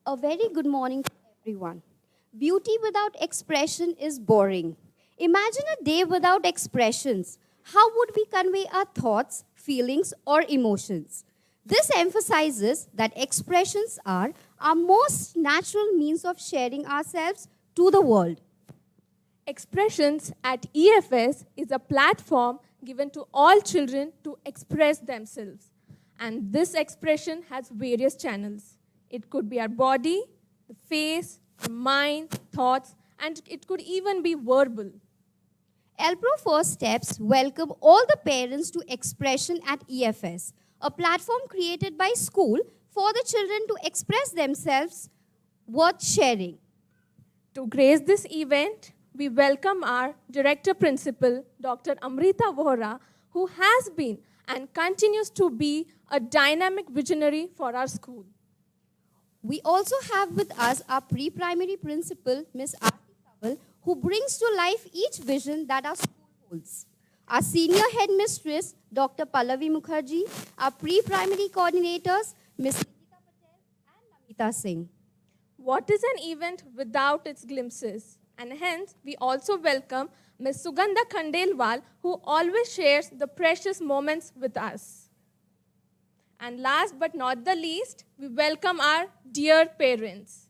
A very good morning to everyone. Beauty without expression is boring. Imagine a day without expressions. How would we convey our thoughts, feelings, or emotions? This emphasizes that expressions are our most natural means of sharing ourselves to the world. Expressions at EFS is a platform given to all children to express themselves. And this expression has various channels. It could be our body, the face, our mind, thoughts, and it could even be verbal. Elpro First Steps welcome all the parents to Expression at EFS, a platform created by school for the children to express themselves worth sharing. To grace this event, we welcome our Director Principal, Dr. Amrita Vohra, who has been and continues to be a dynamic visionary for our school. We also have with us our pre-primary principal, Ms. Aarti Kaval, who brings to life each vision that our school holds. Our senior headmistress, Dr. Pallavi Mukherjee, our pre-primary coordinators, Ms. Nikita Patel and Namita Singh. What is an event without its glimpses? And hence, we also welcome Ms. Sugandha Khandelwal, who always shares the precious moments with us. And last but not the least, we welcome our dear parents.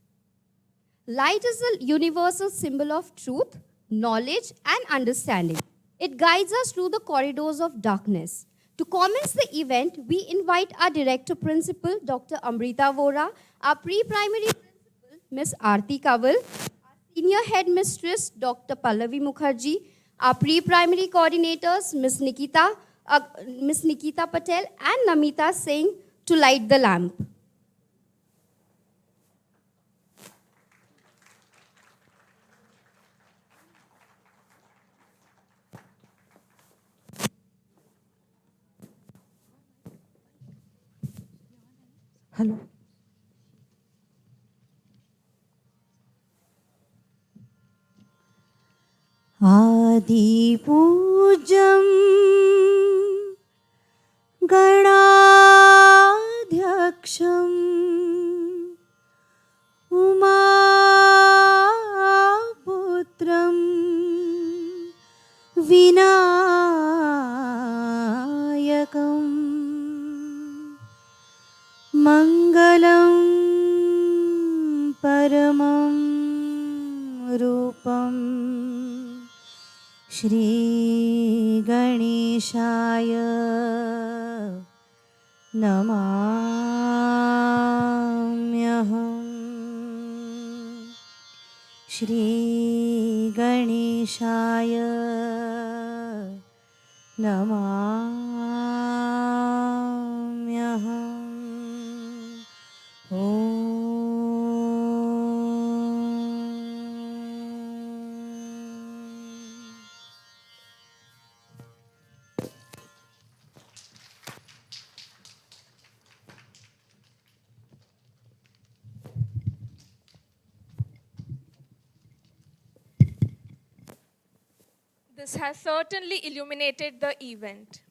Light is a universal symbol of truth, knowledge, and understanding. It guides us through the corridors of darkness. To commence the event, we invite our Director Principal, Dr. Amrita Vohra, our pre-primary principal, Ms. Aarti Kaval, our senior headmistress, Dr. Pallavi Mukherjee, our pre-primary coordinators, Ms. Nikita Patel and Namita Singh to light the lamp. Hello. आदिपूज्यं गणाध्यक्षम् उमापुत्रं विनायकं मङ्गलं परमं रूपम् श्रीगणेशाय नमाम्यहम् श्रीगणेशाय नमाम्यहम् This has certainly illuminated the event.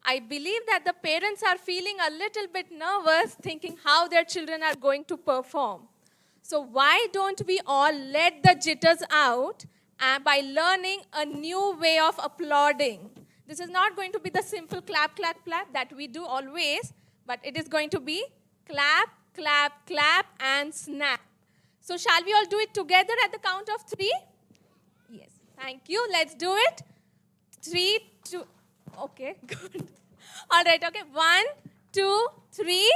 I believe that the parents are feeling a little bit nervous thinking how their children are going to perform. So why don't we all let the jitters out by learning a new way of applauding? This is not going to be the simple clap, clap, clap that we do always, but it is going to be clap, clap, clap, and snap. So shall we all do it together at the count of 3? Yes. Thank you. Let's do it. 3, 2. Okay, good. All right, okay. 1, 2, 3.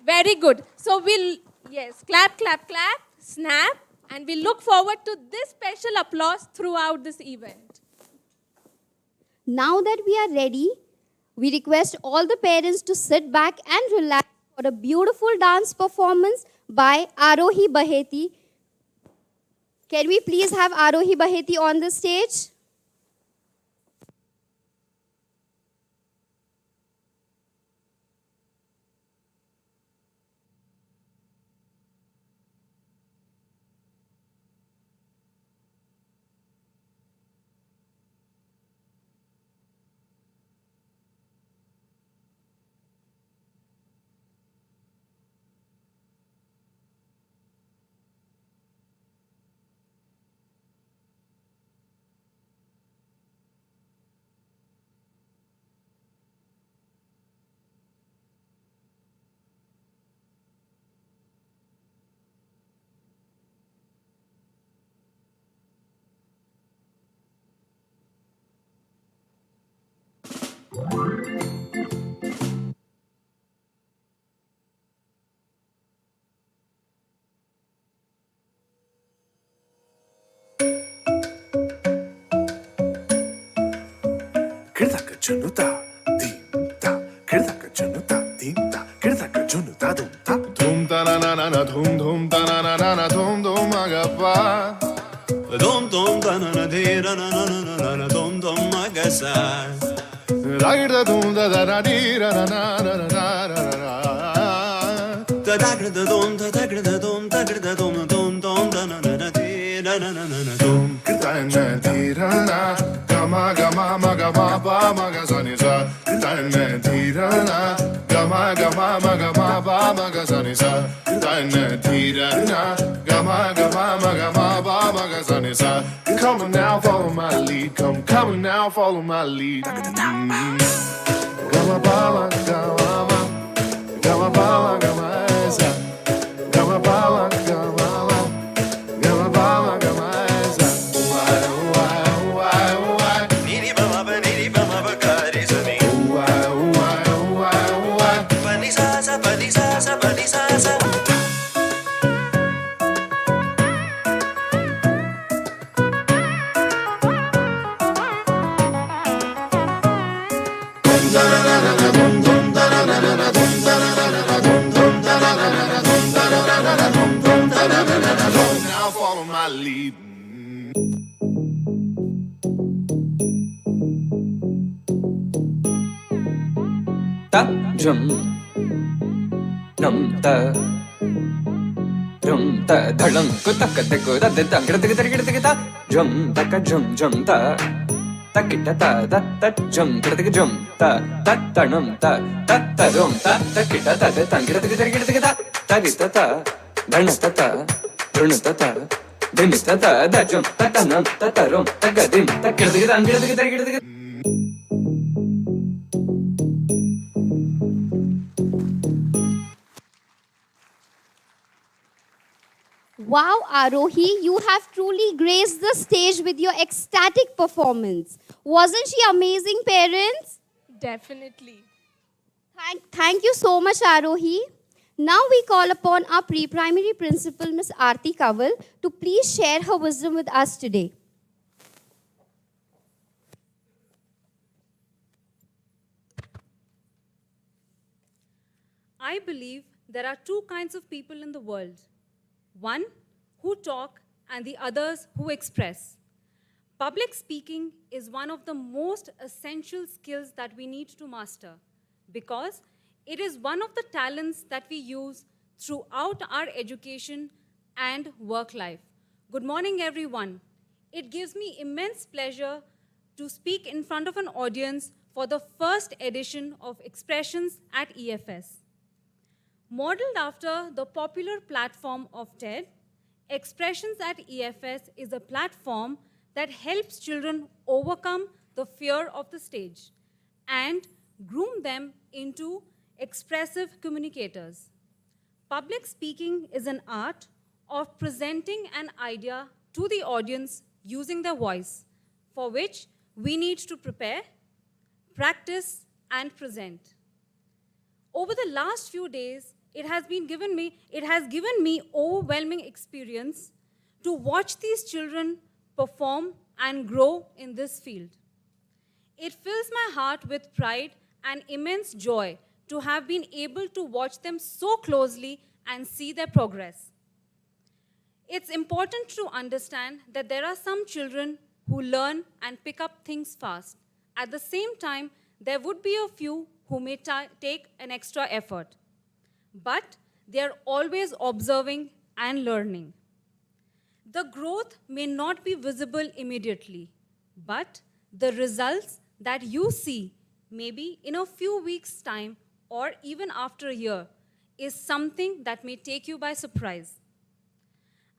Very good. So we'll, yes, clap, clap, clap, snap. And we look forward to this special applause throughout this event. Now that we are ready, we request all the parents to sit back and relax for a beautiful dance performance by Arohi Baheti. Can we please have Arohi Baheti on the stage? junuta, dinta, kirdaka junuta, dinta, kirdaka junuta, dunta. Dhum ta na na na na, dhum ta na na na na, dhum agapa. Dom dom da na na de ra na na na na na dom dom magasa. Ragda dhum da da da di ra na na na na na na na. Da da gra da dom da da gra da dom da gra da dom dom dom da na na na de ra na na na na dom. Kirtana dhirana, gama gama maga ma pa maga sa ni sa. Kirtana dhirana, gama gama maga ma pa maga sa ni sa. Kirtana dhirana, gama gama maga ma pa maga sa ni sa. Come on now, follow my lead. Come on now, follow my lead. Gama pa maga gama ma, gama pa maga ma sa. Gama pa maga gama ma, gama pa maga ma sa. Ni ni ba ba ni ni ba ba ka ri sa ni. Pa ni sa sa pa ni sa sa pa ni sa sa. Now follow my lead. Ta jum nam ta rum ta dhalam ko tak te ko da de tang grat ta jum ta ka jum ta ta kita ta da ta jum jum ta nam ta rum ta kita ta de tang grat ta ri ta dhan ta run ta din ta da jum ta nam ta rum ta ga din ta grat Wow, Arohi, you have truly graced the stage with your ecstatic performance. Wasn't she amazing, parents? Definitely. Thank you so much, Arohi. Now we call upon our pre-primary principal, Ms. Aarti Kaval, to please share her wisdom with us today. I believe there are two kinds of people in the world. One who talk and the others who express. Public speaking is one of the most essential skills that we need to master because it is one of the talents that we use throughout our education and work life. Good morning, everyone. It gives me immense pleasure to speak in front of an audience for the first edition of Xpressions at EFS. Modeled after the popular platform of TED, Xpressions at EFS is a platform that helps children overcome the fear of the stage and groom them into expressive communicators. Public speaking is an art of presenting an idea to the audience using their voice, for which we need to prepare, practice, and present. Over the last few days, it has given me overwhelming experience to watch these children perform and grow in this field. It fills my heart with pride and immense joy to have been able to watch them so closely and see their progress. It's important to understand that there are some children who learn and pick up things fast. At the same time, there would be a few who may take an extra effort. But they are always observing and learning. The growth may not be visible immediately, but the results that you see maybe in a few weeks' time or even after a year is something that may take you by surprise.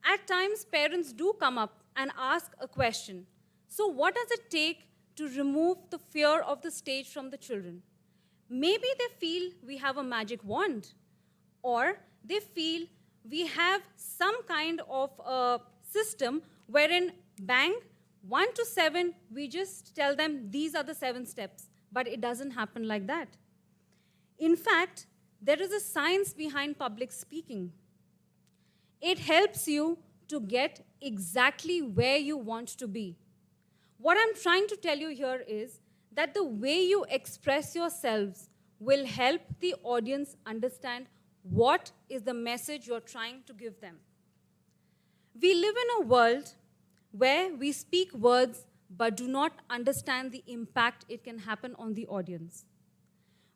At times, parents do come up and ask a question. So what does it take to remove the fear of the stage from the children? Maybe they feel we have a magic wand, or they feel we have some kind of a system wherein bang, 1 to 7, we just tell them these are the 7 steps. But it doesn't happen like that. In fact, there is a science behind public speaking. It helps you to get exactly where you want to be. What I'm trying to tell you here is that the way you express yourselves will help the audience understand what is the message you're trying to give them. We live in a world where we speak words but do not understand the impact it can happen on the audience.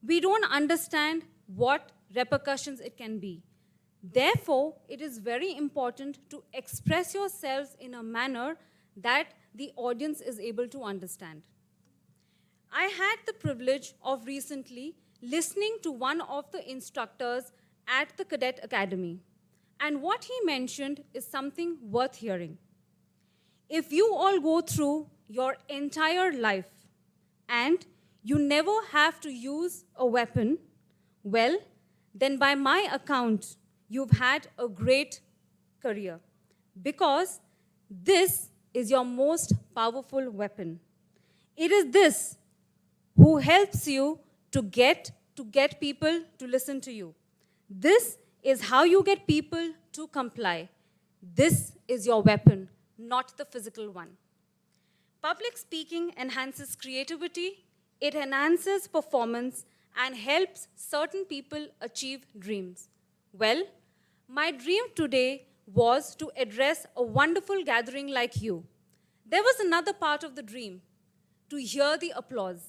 We don't understand what repercussions it can be. Therefore, it is very important to express yourselves in a manner that the audience is able to understand. I had the privilege of recently listening to one of the instructors at the Cadet Academy, and what he mentioned is something worth hearing. If you all go through your entire life and you never have to use a weapon, well, then by my account, you've had a great career, because this is your most powerful weapon. It is this who helps you to get people to listen to you. This is how you get people to comply. This is your weapon, not the physical one. Public speaking enhances creativity, it enhances performance, and helps certain people achieve dreams. Well, my dream today was to address a wonderful gathering like you. There was another part of the dream, to hear the applause.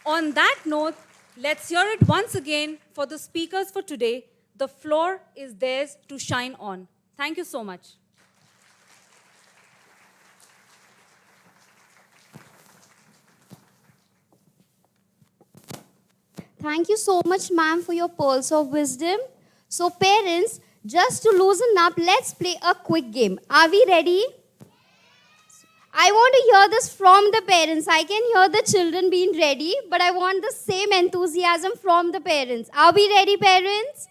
On that note, let's hear it once again for the speakers for today. The floor is theirs to shine on. Thank you so much. Thank you so much, ma'am, for your pearls of wisdom. So, parents, just to loosen up, let's play a quick game. Are we ready? I want to hear this from the parents. I can hear the children being ready, but I want the same enthusiasm from the parents. Are we ready, parents?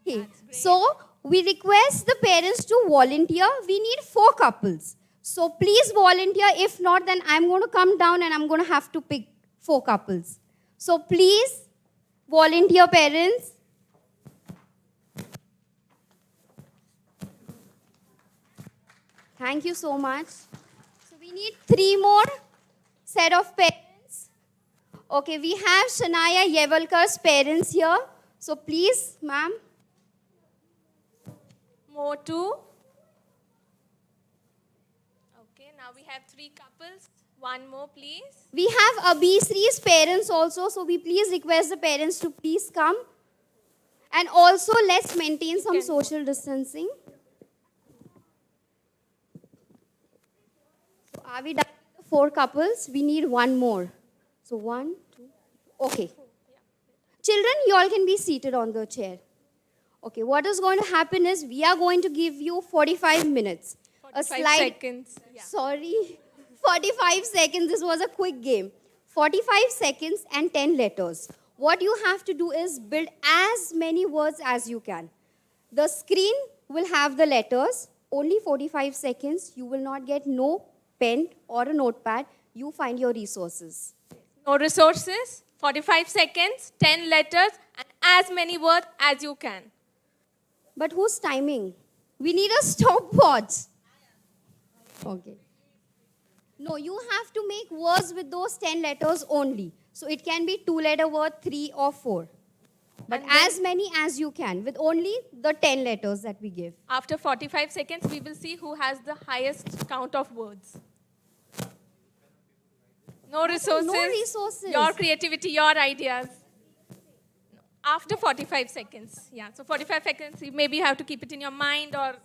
Okay. So, we request the parents to volunteer. We need 4 couples. So, please volunteer. If not, then I'm going to come down and I'm going to have to pick 4 couples. So, please volunteer, parents. Thank you so much. So we need 3 more set of parents. Okay, we have Shania Yevalkar's parents here. So please, ma'am. More 2. Okay, now we have 3 couples. 1 more, please. We have Abhisri's parents also. So we please request the parents to please come. And also, let's maintain some social distancing. So are we done with the 4 couples? We need 1 more. So 1, 2. Okay. Children, you all can be seated on the chair. Okay, what is going to happen is we are going to give you 45 minutes. 45 seconds. Yeah. Sorry. 45 seconds. This was a quick game. 45 seconds and 10 letters. What you have to do is build as many words as you can. The screen will have the letters. Only 45 seconds. You will not get no pen or a notepad. You find your resources. No resources. 45 seconds, 10 letters, and as many words as you can. But who's timing? We need a stopwatch. Okay. No, you have to make words with those 10 letters only. So it can be 2-letter word, 3 or 4. But as many as you can with only the 10 letters that we give. After 45 seconds, we will see who has the highest count of words. No resources. No resources. Your creativity, your ideas. After 45 seconds. Yeah, so 45 seconds, maybe you have to keep it in your mind or...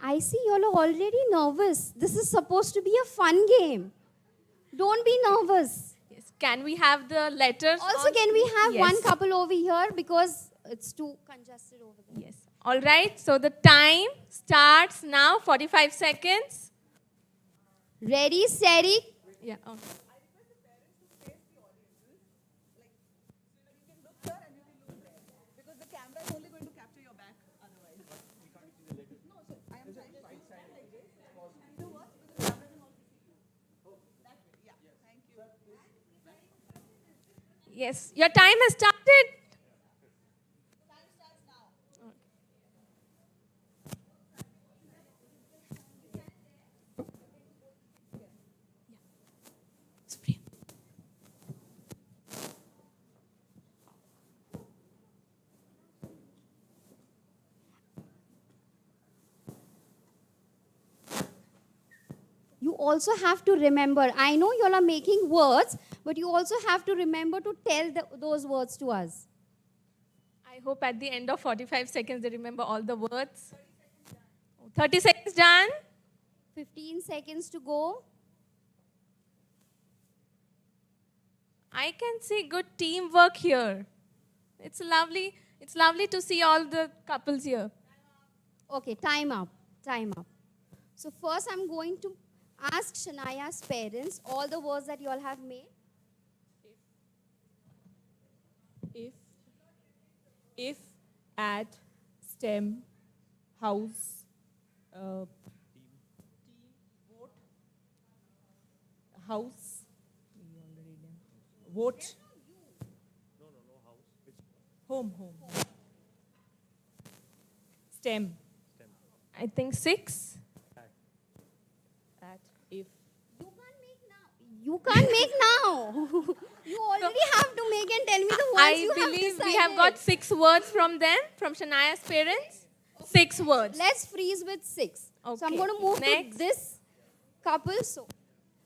I see you all are already nervous. This is supposed to be a fun game. Don't be nervous. Yes. Can we have the letters? Also, can we have Yes. one couple over here because it's too congested over there. Yes. All right. So the time starts now. 45 seconds. Ready, steady. Yeah. Okay. Yes. Your time has started. also have to remember. I know you all are making words, but you also have to remember to tell those words to us. I hope at the end of 45 seconds they remember all the words. 30 seconds done. 15 seconds to go. I can see good teamwork here. It's lovely to see all the couples here. Okay, time up. Time up. So first I'm going to ask Shanaya's parents all the words that you all have made. If, at, stem, house, team, vote, house, vote, home, stem, I think 6. at, if, You can't make now. You already have to make and tell me the words I you have believe decided. we have got 6 words from them, from Shanaya's parents. 6 words. Let's freeze with 6. So I'm Okay. going to move Next. to this couple. So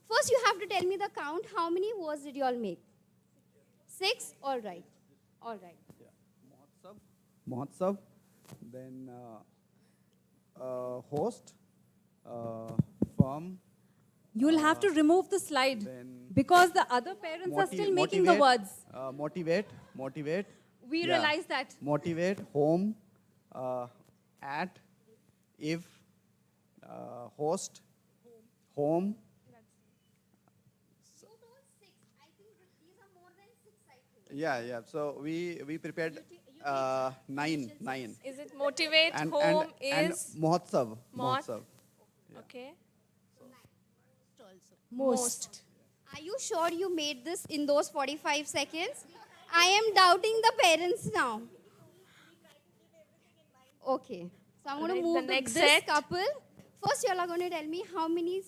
first you have to tell me the count. How many words did you all make? 6? All right. All right. Mahotsav, then host, firm, You'll have to remove the slide then because the other parents are still making the words. motivate. We Yeah. realize that. Motivate, home, at, if, host, home. Yeah. So we prepared 9. Is it motivate? And Home and is Mahotsav. okay. Most. Are you sure you made this in those 45 seconds? I am doubting the parents now. Okay. So I'm going to Alright, move the to next this set. couple. First, you all are going to tell me how many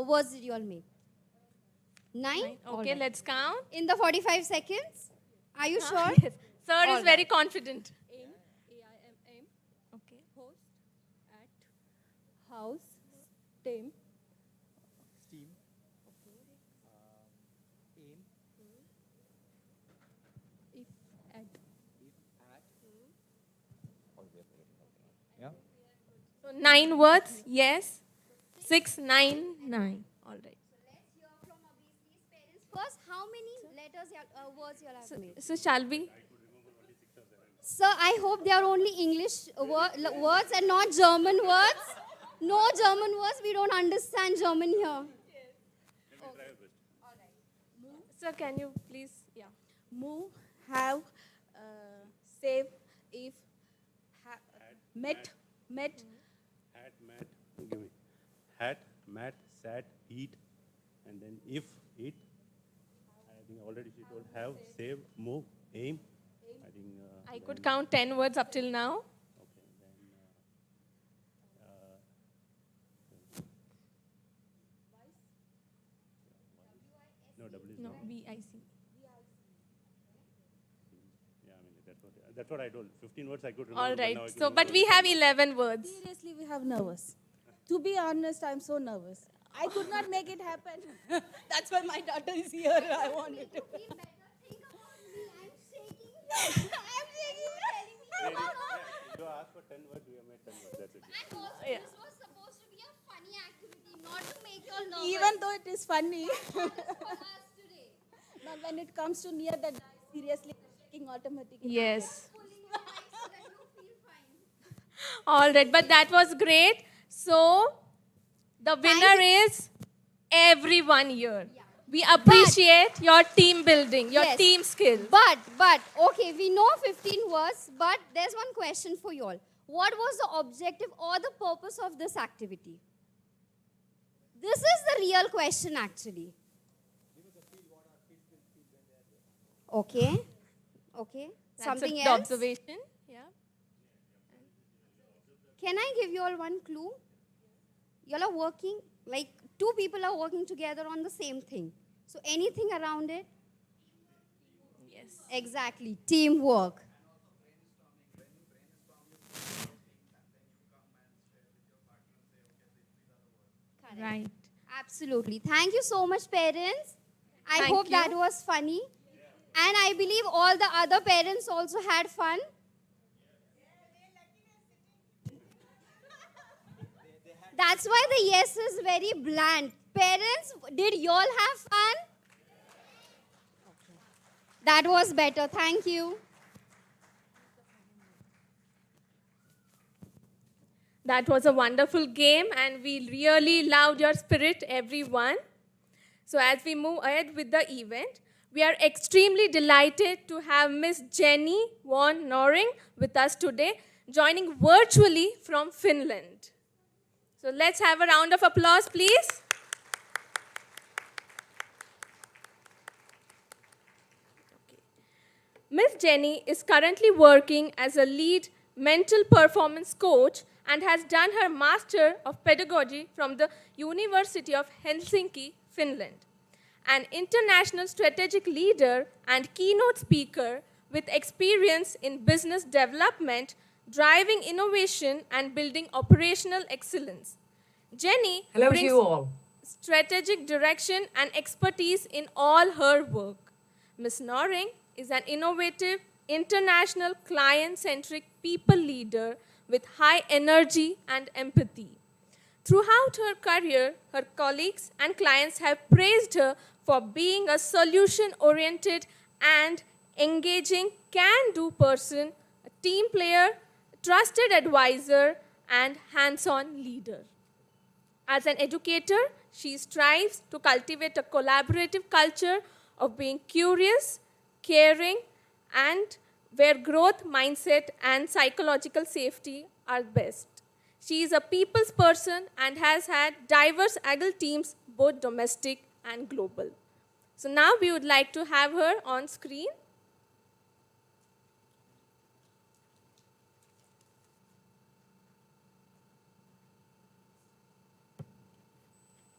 words did you all make? 9? Okay, let's count. In the 45 seconds? Are you sure? Yes. Sir is very confident. A-I-M, Okay. host, at, house, stem, aim, if, at, So 9 words. Yes. 6, 9, 9. All right. Let's hear from Abhi's parents. First, how many words you all have made? So shall we? Sir, I hope they are only English words and not German words. No German words. We don't understand German here. Sir, can you please? Yeah. move, have, save, if, met, Hat, mat, give me. Hat, mat, sat, eat, and then if, eat. I think already she told have, save, move, aim. I think. I could count 10 words up till now. Okay, then. No, W is No, not. V-I-C. Yeah, I mean that's what I told. 15 words I could remember. All but right. now I could So, remember but we only have 10 11 words. Seriously, we have nervous. To be honest, I'm so nervous. I could not make it happen. That's why my daughter is here. I wanted to. Feel better. Think about me. I'm shaking. I'm shaking. You asked for 10 words, we have made 10 words. That's it. And also, Yeah. this was supposed to be a funny activity, not to make you all nervous. Even though it is funny, For us today. but when it comes to near the die, seriously, shaking automatically. Yes. Pulling your legs so that you feel fine. All right. But that was great. So, the winner is everyone here. We appreciate your team building, your Yes. team skills. But, okay, we know 15 words, but there's one question for you all. What was the objective or the purpose of this activity? This is the real question, actually. Okay. That's Something an else? observation. Yeah. Can I give you all one clue? You all are working, like 2 people are working together on the same thing. So anything around it? Yes. Exactly, teamwork. Right. Absolutely. Thank you so much, parents. I Thank hope that you. was funny. And I believe all the other parents also had fun. That's why the yes is very bland. Parents, did y'all have fun? That was better. Thank you. That was a wonderful game, and we really loved your spirit, everyone. So, as we move ahead with the event, we are extremely delighted to have Miss Jenny von Noring with us today, joining virtually from Finland. So, let's have a round of applause, please. Miss Jenny is currently working as a lead mental performance coach and has done her Master of Pedagogy from the University of Helsinki, Finland. An international strategic leader and keynote speaker with experience in business development, driving innovation, and building operational excellence. Jenny Hello to brings you all. strategic direction and expertise in all her work. Ms. Noring is an innovative, international, client-centric people leader with high energy and empathy. Throughout her career, her colleagues and clients have praised her for being a solution-oriented and engaging can-do person, a team player, trusted advisor, and hands-on leader. As an educator, she strives to cultivate a collaborative culture of being curious, caring, and where growth mindset and psychological safety are best. She is a people's person and has had diverse adult teams, both domestic and global. So now we would like to have her on screen.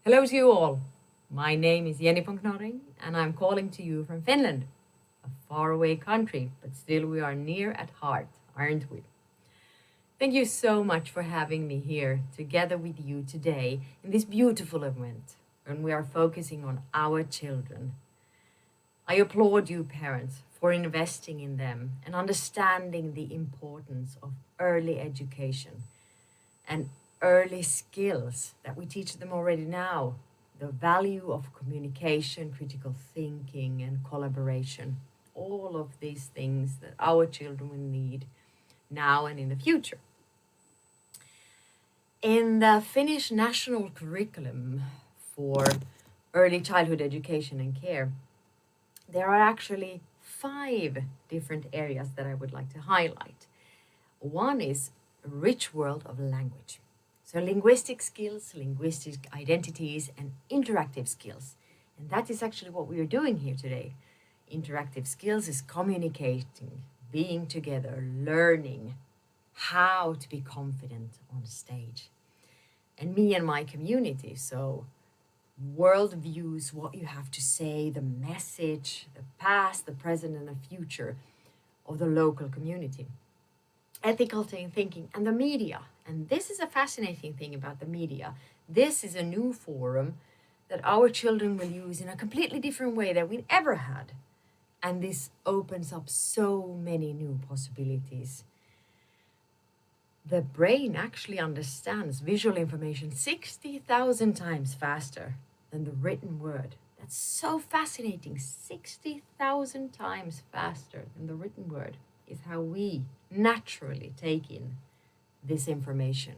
Hello to you all. My name is Jenny von Knorring, and I'm calling to you from Finland, a faraway country, but still we are near at heart, aren't we? Thank you so much for having me here together with you today in this beautiful event, when we are focusing on our children. I applaud you, parents, for investing in them and understanding the importance of early education and early skills that we teach them already now. The value of communication, critical thinking, and collaboration. All of these things that our children will need now and in the future. In the Finnish national curriculum for early childhood education and care, there are actually 5 different areas that I would like to highlight. One is rich world of language. So linguistic skills, linguistic identities, and interactive skills. And that is actually what we are doing here today. Interactive skills is communicating, being together, learning how to be confident on stage. And me and my community, so world views, what you have to say, the message, the past, the present, and the future of the local community. Ethical thinking and the media. And this is a fascinating thing about the media. This is a new forum that our children will use in a completely different way than we ever had. And this opens up so many new possibilities. The brain actually understands visual information 60,000 times faster than the written word. That's so fascinating. 60,000 times faster than the written word is how we naturally take in this information.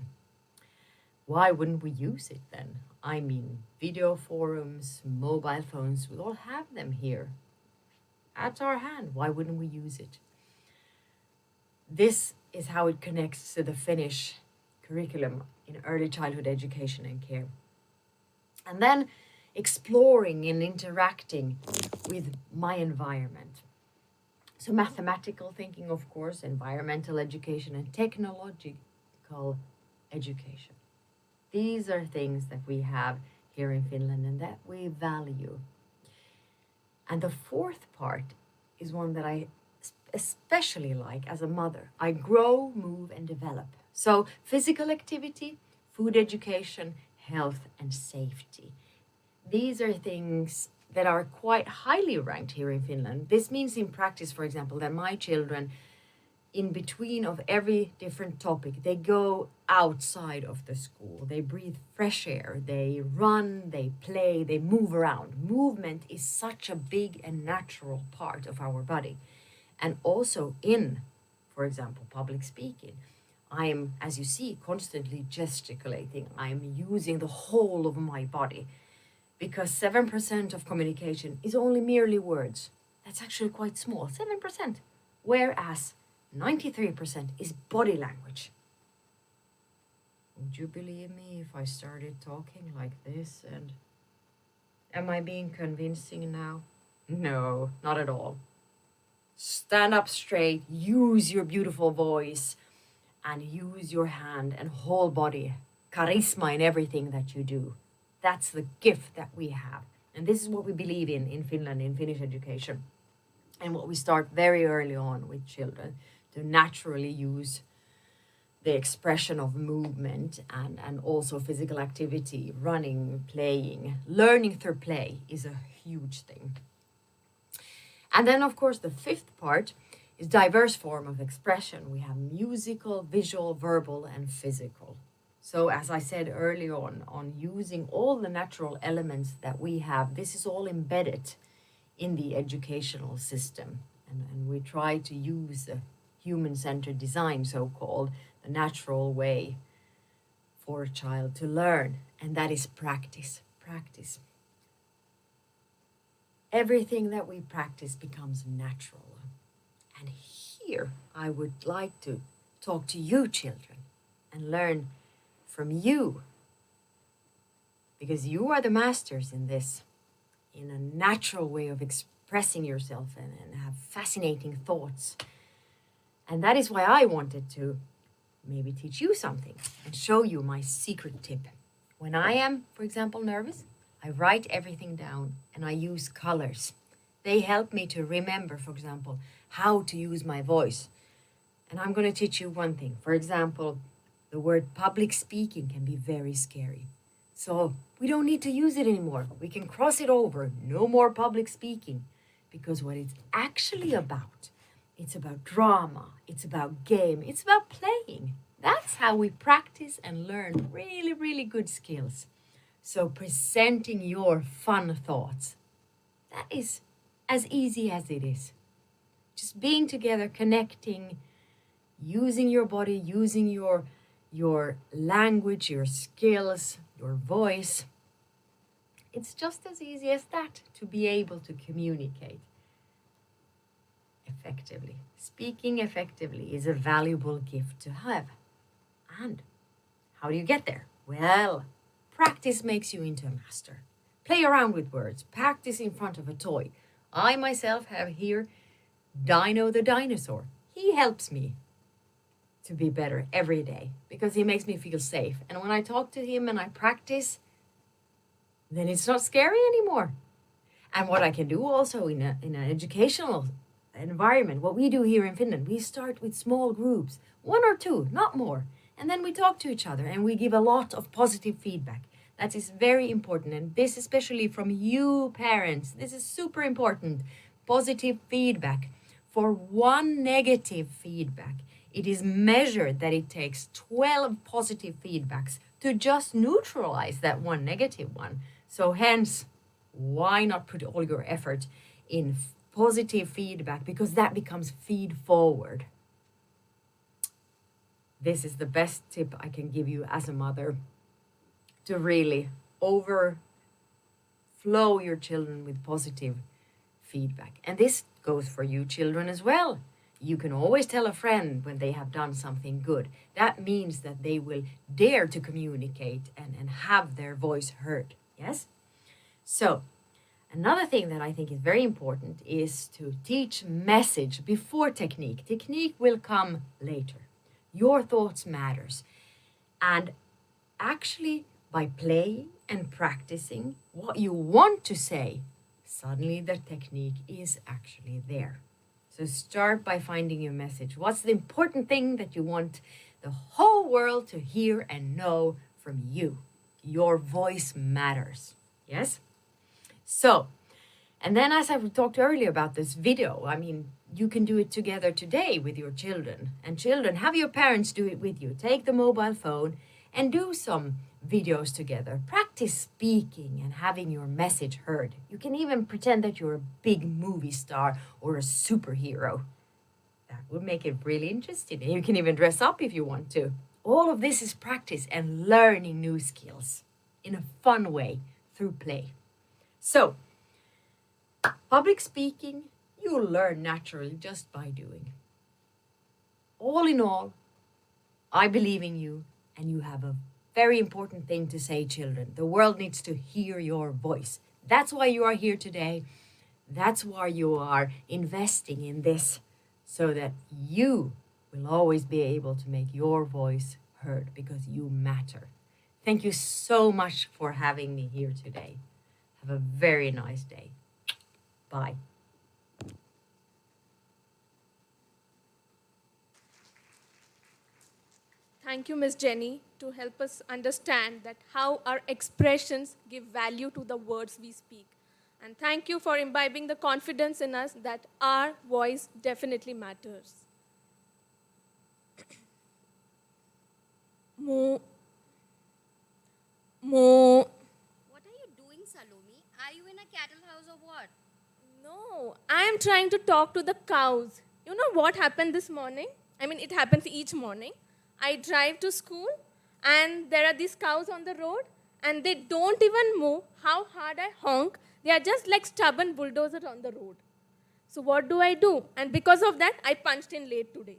Why wouldn't we use it then? I mean, video forums, mobile phones, we all have them here at our hand. Why wouldn't we use it? This is how it connects to the Finnish curriculum in early childhood education and care. And then exploring and interacting with my environment. So mathematical thinking, of course, environmental education, and technological education. These are things that we have here in Finland and that we value. And the 4th part is one that I especially like as a mother. I grow, move, and develop. So physical activity, food education, health, and safety. these are things that are quite highly ranked here in Finland. This means in practice, for example, that my children, in between of every different topic, they go outside of the school, they breathe fresh air, they run, they play, they move around. Movement is such a big and natural part of our body. And also in, for example, public speaking, I am, as you see, constantly gesticulating. I am using the whole of my body, because 7% of communication is only merely words. That's actually quite small, 7%. Whereas 93% is body language. Would you believe me if I started talking like this? And am I being convincing now? No, not at all. Stand up straight, use your beautiful voice, and use your hand and whole body. Charisma in everything that you do. That's the gift that we have. And this is what we believe in Finland, in Finnish education. And what we start very early on with children, to naturally use the expression of movement and also physical activity, running, playing. Learning through play is a huge thing. And then, of course, the fifth part is diverse form of expression. We have musical, visual, verbal, and physical. So as I said earlier on using all the natural elements that we have, this is all embedded in the educational system. And we try to use the human-centered design, so-called, the natural way for a child to learn. And that is practice, practice. Everything that we practice becomes natural. And here I would like to talk to you, children, and learn from you, because you are the masters in this, in a natural way of expressing yourself and have fascinating thoughts. And that is why I wanted to maybe teach you something and show you my secret tip. When I am, for example, nervous, I write everything down and I use colors. They help me to remember, for example, how to use my voice. And I'm going to teach you one thing. For example, the word public speaking can be very scary. So we don't need to use it anymore. We can cross it over. No more public speaking. Because what it's actually about, it's about drama, it's about game, it's about playing. That's how we practice and learn really, really good skills. So presenting your fun thoughts, that is as easy as it is. Just being together, connecting, using your body, using your language, your skills, your voice. It's just as easy as that to be able to communicate effectively. Speaking effectively is a valuable gift to have. And how do you get there? Well, practice makes you into a master. Play around with words. Practice in front of a toy. I myself have here Dino the dinosaur. He helps me to be better every day because he makes me feel safe. And when I talk to him and I practice, then it's not scary anymore. And what I can do also in an educational environment, what we do here in Finland, we start with small groups, 1 or 2, not more. And then we talk to each other and we give a lot of positive feedback. That is very important. And this especially from you parents, this is super important. Positive feedback. For 1 negative feedback, it is measured that it takes 12 positive feedbacks to just neutralize that 1 negative one. So hence, why not put all your effort in positive feedback, because that becomes feed forward. This is the best tip I can give you as a mother, to really overflow your children with positive feedback. And this goes for you children as well. You can always tell a friend when they have done something good. That means that they will dare to communicate and have their voice heard. Yes? So, another thing that I think is very important is to teach message before technique. Technique will come later. Your thoughts matters. And actually, by playing and practicing what you want to say, suddenly the technique is actually there. So start by finding your message. What's the important thing that you want the whole world to hear and know from you? Your voice matters. Yes? So, and then as I talked earlier about this video, I mean, you can do it together today with your children. And children, have your parents do it with you. Take the mobile phone and do some videos together. Practice speaking and having your message heard. You can even pretend that you're a big movie star or a superhero. That would make it really interesting. And you can even dress up if you want to. All of this is practice and learning new skills in a fun way through play. So, public speaking, you'll learn naturally just by doing. All in all, I believe in you, and you have a very important thing to say, children. The world needs to hear your voice. That's why you are here today. That's why you are investing in this, so that you will always be able to make your voice heard because you matter. Thank you so much for having me here today. Have a very nice day. Bye. Thank you, Miss Jenny, to help us understand that how our expressions give value to the words we speak. And thank you for imbibing the confidence in us that our voice definitely matters. Moo. Moo. What are you doing, Salome? Are you in a cattle house or what? No, I am trying to talk to the cows. You know what happened this morning? I mean, it happens each morning. I drive to school and there are these cows on the road and they don't even move. How hard I honk, they are just like stubborn bulldozers on the road. So what do? And because of that, I punched in late today.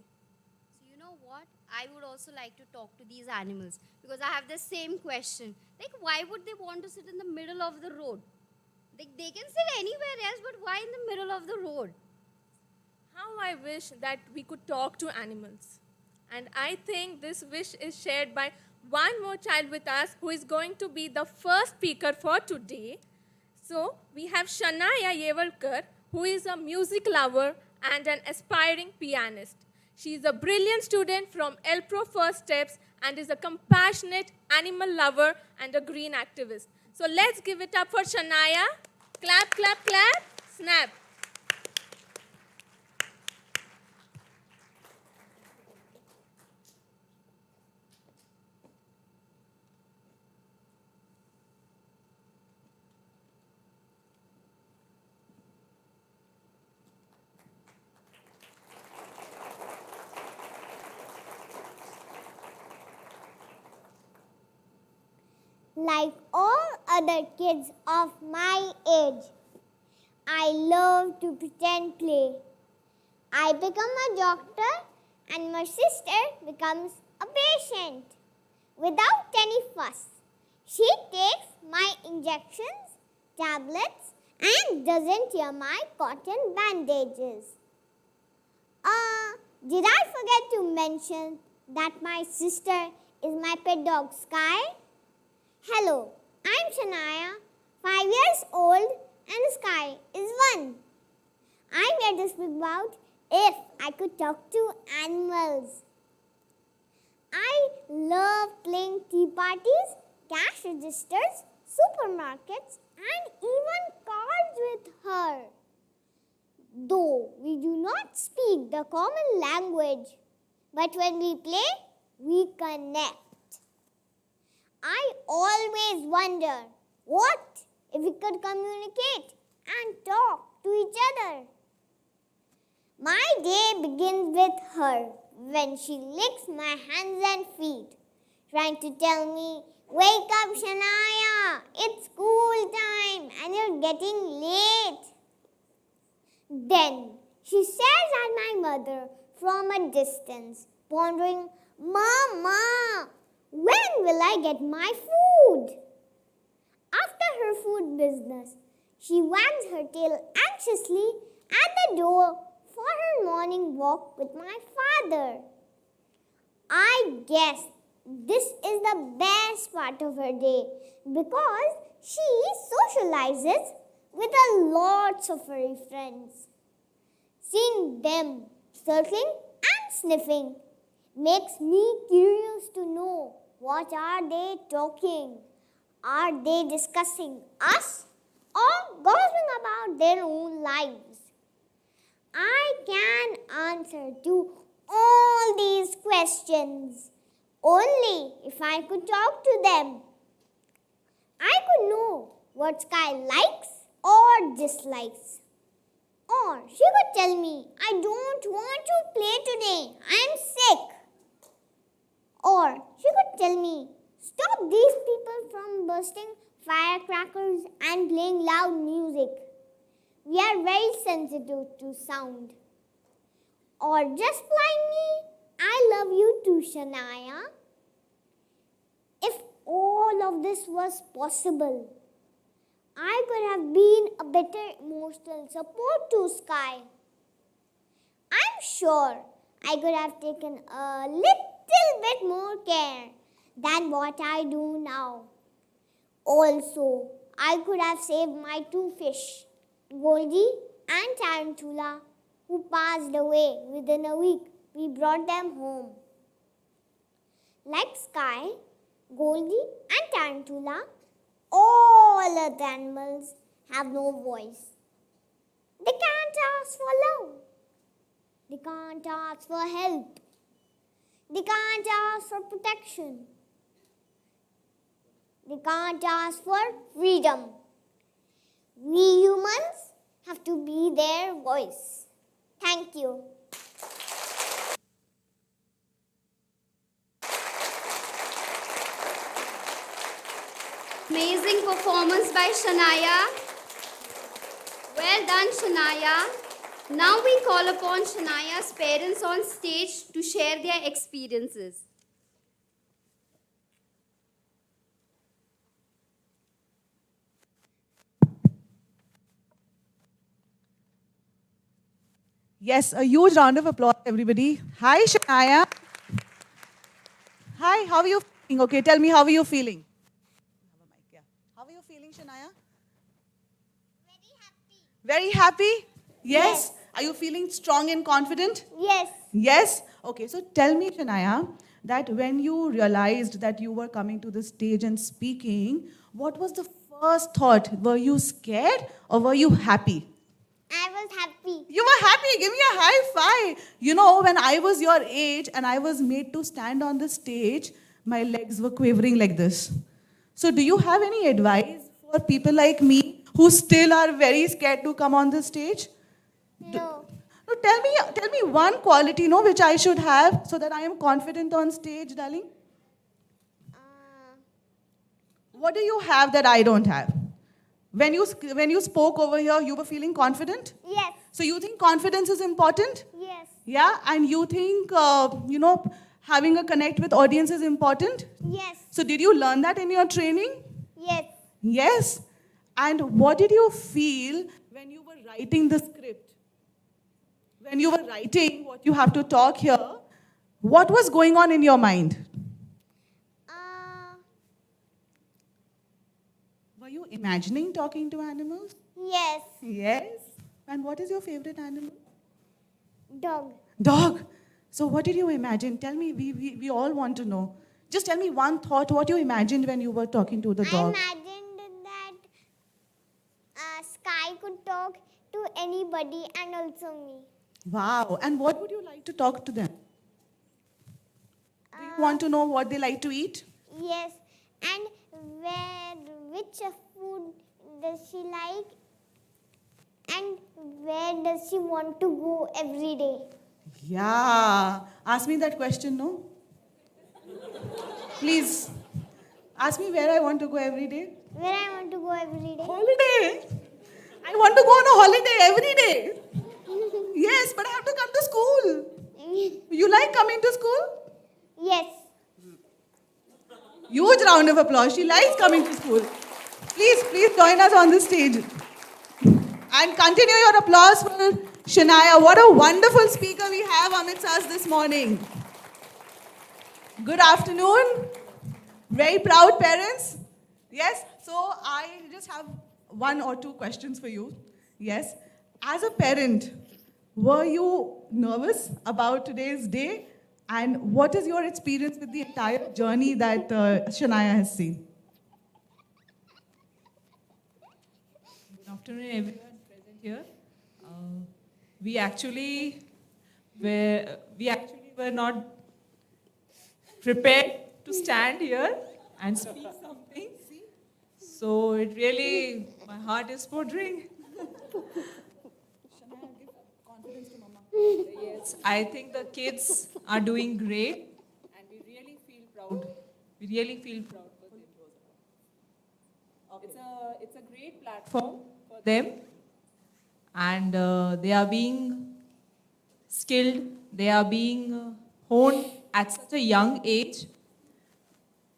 So you know what? I would also like to talk to these animals because I have the same question. Like, why would they want to sit in the middle of the road? They can sit anywhere else, but why in the middle of the road? How I wish that we could talk to animals. And I think this wish is shared by one more child with us who is going to be the first speaker for today. So we have Shanaya Yevalkar, who is a music lover and an aspiring pianist. She is a brilliant student from ELPRO First Steps and is a compassionate animal lover and a green activist. So let's give it up for Shanaya. Clap, clap, clap, snap. Like all other kids of my age, I love to pretend play. I become a doctor and my sister becomes a patient. Without any fuss, she takes my injections, tablets, and doesn't tear my cotton bandages. Did I forget to mention that my sister is my pet dog Sky? Hello, I'm Shanaya, 5 years old, and Sky is 1. I'm here to speak about if I could talk to animals. I love playing tea parties, cash registers, supermarkets, and even cards with her. Though we do not speak the common language, but when we play, we connect. I always wonder, what if we could communicate and talk to each other? My day begins with her when she licks my hands and feet, trying to tell me, wake up, Shanaya, it's school time and you're getting late. Then she stares at my mother from a distance, pondering, Mama, when will I get my food? After her food business, she wags her tail anxiously at the door for her morning walk with my father. I guess this is the best part of her day because she socializes with a lots of furry friends. Seeing them circling and sniffing makes me curious to know, what are they talking? Are they discussing us or gossiping about their own lives? I can answer to all these questions only if I could talk to them. I could know what Sky likes or dislikes. Or she could tell me, I don't want to play today, I am sick. Or she could tell me, stop these people from bursting firecrackers and playing loud music. We are very sensitive to sound. Or just plainly, I love you too, Shania. If all of this was possible, I could have been a better emotional support to Sky. I'm sure I could have taken a little bit more care than what I do now. Also, I could have saved my two fish, Goldie and Tarantula, who passed away within a week. We brought them home. Like Sky, Goldie and Tarantula, all other animals have no voice. They can't ask for love. They can't ask for help. They can't ask for protection. They can't ask for freedom. We humans have to be their voice. Thank you. Amazing performance by Shania. Well done, Shania. Now we call upon Shania's parents on stage to share their experiences. Yes, a huge round of applause, everybody. Hi, Shania. Hi, how are you feeling? Okay, tell me, how are you feeling? How are you feeling, Shania? Very happy? Yes? Are you feeling strong and confident? Yes. Yes? Okay, so tell me, Shania, that when you realized that you were coming to the stage and speaking, what was the first thought? Were you scared or were you happy? I was happy. You were happy. Give me a high five. You know, when I was your age and I was made to stand on the stage, my legs were quivering like this. So do you have any advice for people like me who still are very scared to come on the stage? No. No, tell me one quality, which I should have so that I am confident on stage, darling. What do you have that I don't have? When you spoke over here, you were feeling confident? Yes. So you think confidence is important? Yes. Yeah, and you think, having a connect with audience is important? Yes. So did you learn that in your training? Yes. Yes. And what did you feel when you were writing the script? When you were writing what you have to talk here, what was going on in your mind? Were you imagining talking to animals? Yes. Yes. And what is your favorite animal? Dog. Dog. So what did you imagine? Tell me, we all want to know. Just tell me one thought, what you imagined when you were talking to the dog. I imagined that Sky could talk to anybody and also me. Wow. And what would you like to talk to them? Do you want to know what they like to eat? Yes. And which food does she like? And where does she want to go every day? Yeah. Ask me that question, no? Please. Ask me where I want to go every day. Where I want to go every day? Holiday. I want to go on a holiday every day. Yes, but I have to come to school. You like coming to school? Yes. Huge round of applause. She likes coming to school. Please join us on the stage. And continue your applause for Shania. What a wonderful speaker we have amidst us this morning. Good afternoon. Very proud parents. Yes, so I just have one or two questions for you. Yes, as a parent, were you nervous about today's day? And what is your experience with the entire journey that Shania has seen? afternoon, everyone present here. We actually were not prepared to stand here and speak something. So it really, my heart is puttering. Yes, I think the kids are doing great, and we really feel proud. We really feel proud for them. It's a great platform for them, and they are being skilled. They are being honed at such a young age.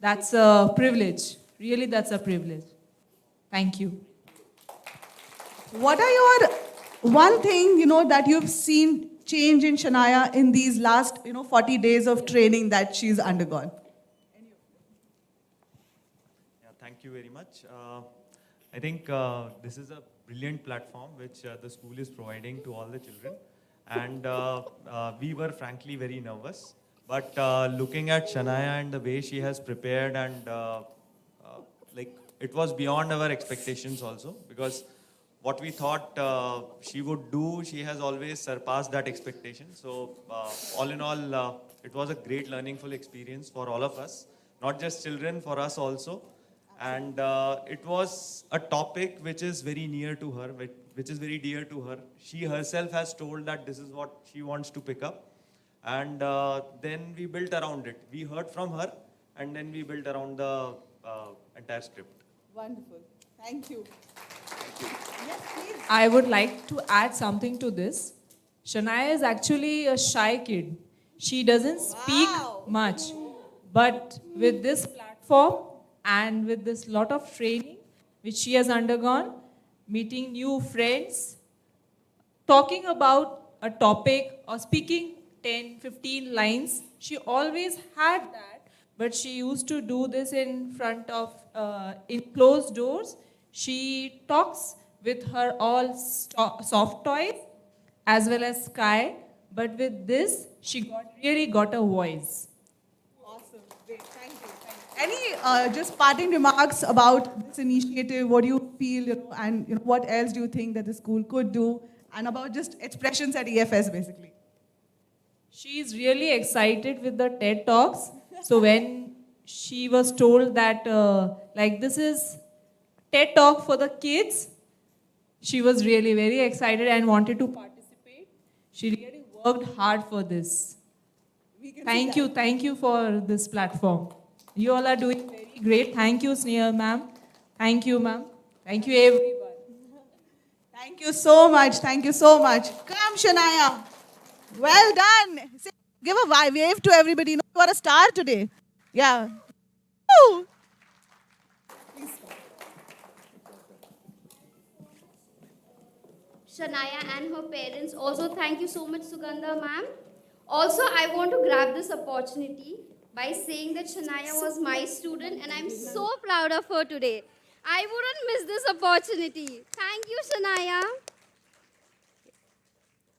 That's a privilege. Really, that's a privilege. Thank you. What are your one thing, that you've seen change in Shania in these last, 40 days of training that she's undergone? Yeah, thank you very much. I think this is a brilliant platform which the school is providing to all the children. And we were frankly very nervous. But looking at Shania and the way she has prepared, and like it was beyond our expectations also, because what we thought she would do, she has always surpassed that expectation. So all in all, it was a great learningful experience for all of us, not just children, for us also. And it was a topic which is very near to her, which is very dear to her. She herself has told that this is what she wants to pick up. And then we built around it. We heard from her, and then we built around the entire script. Wonderful. Thank you. Yes, please. I would like to add something to this. Shania is actually a shy kid. She doesn't speak much. But with this platform and with this lot of training which she has undergone, meeting new friends, talking about a topic or speaking 10, 15 lines, she always had that, but she used to do this in front of, in closed doors. She talks with her all soft toys as well as Sky, but with this, she really got a voice. Awesome. Great. Thank you. Any just parting remarks about this initiative? What do you feel, and what else do you think that the school could do, and about just expressions at EFS, basically? She is really excited with the TED Talks. So when she was told that, like, this is TED Talk for the kids, she was really very excited and wanted to participate. She really worked hard for this. Thank you for this platform. You all are doing very great. Thank you, Sneha ma'am. Thank you, ma'am. Thank you, everyone. Thank you so much. Thank you so much. Come, Shania. Well done. Give a wave to everybody. You are a star today. Yeah. Woo! Shania and her parents. Also, thank you so much, Sugandha ma'am. Also, I want to grab this opportunity by saying that Shania was my student and I'm so proud of her today. I wouldn't miss this opportunity. Thank you, Shania.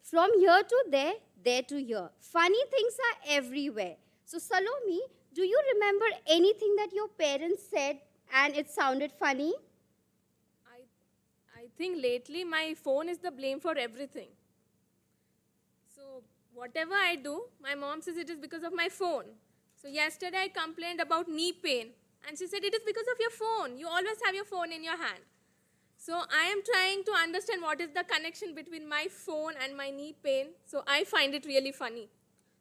From here to there, there to here. Funny things are everywhere. So, Salomi, do you remember anything that your parents said and it sounded funny? I think lately my phone is the blame for everything. So whatever I do, my mom says it is because of my phone. So yesterday I complained about knee pain, and she said it is because of your phone. You always have your phone in your hand. So I am trying to understand what is the connection between my phone and my knee pain. So I find it really funny.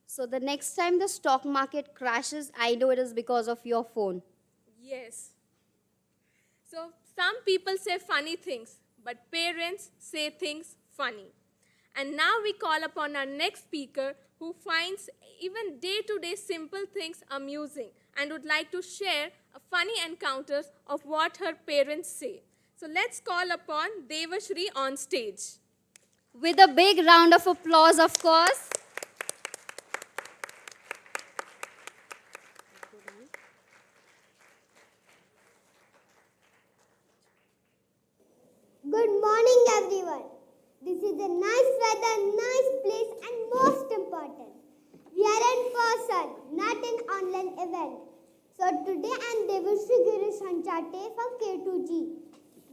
So the next time the stock market crashes, I know it is because of your phone. Yes. So some people say funny things, but parents say things funny. And now we call upon our next speaker who finds even day-to-day simple things amusing and would like to share funny encounters of what her parents say. So let's call upon Devashri on stage. With a big round of applause, of course. Good morning, everyone. This is a nice weather, nice place, and most important, we are in person, not an online event. So today I'm Devashri Girish Hanchate from K2G.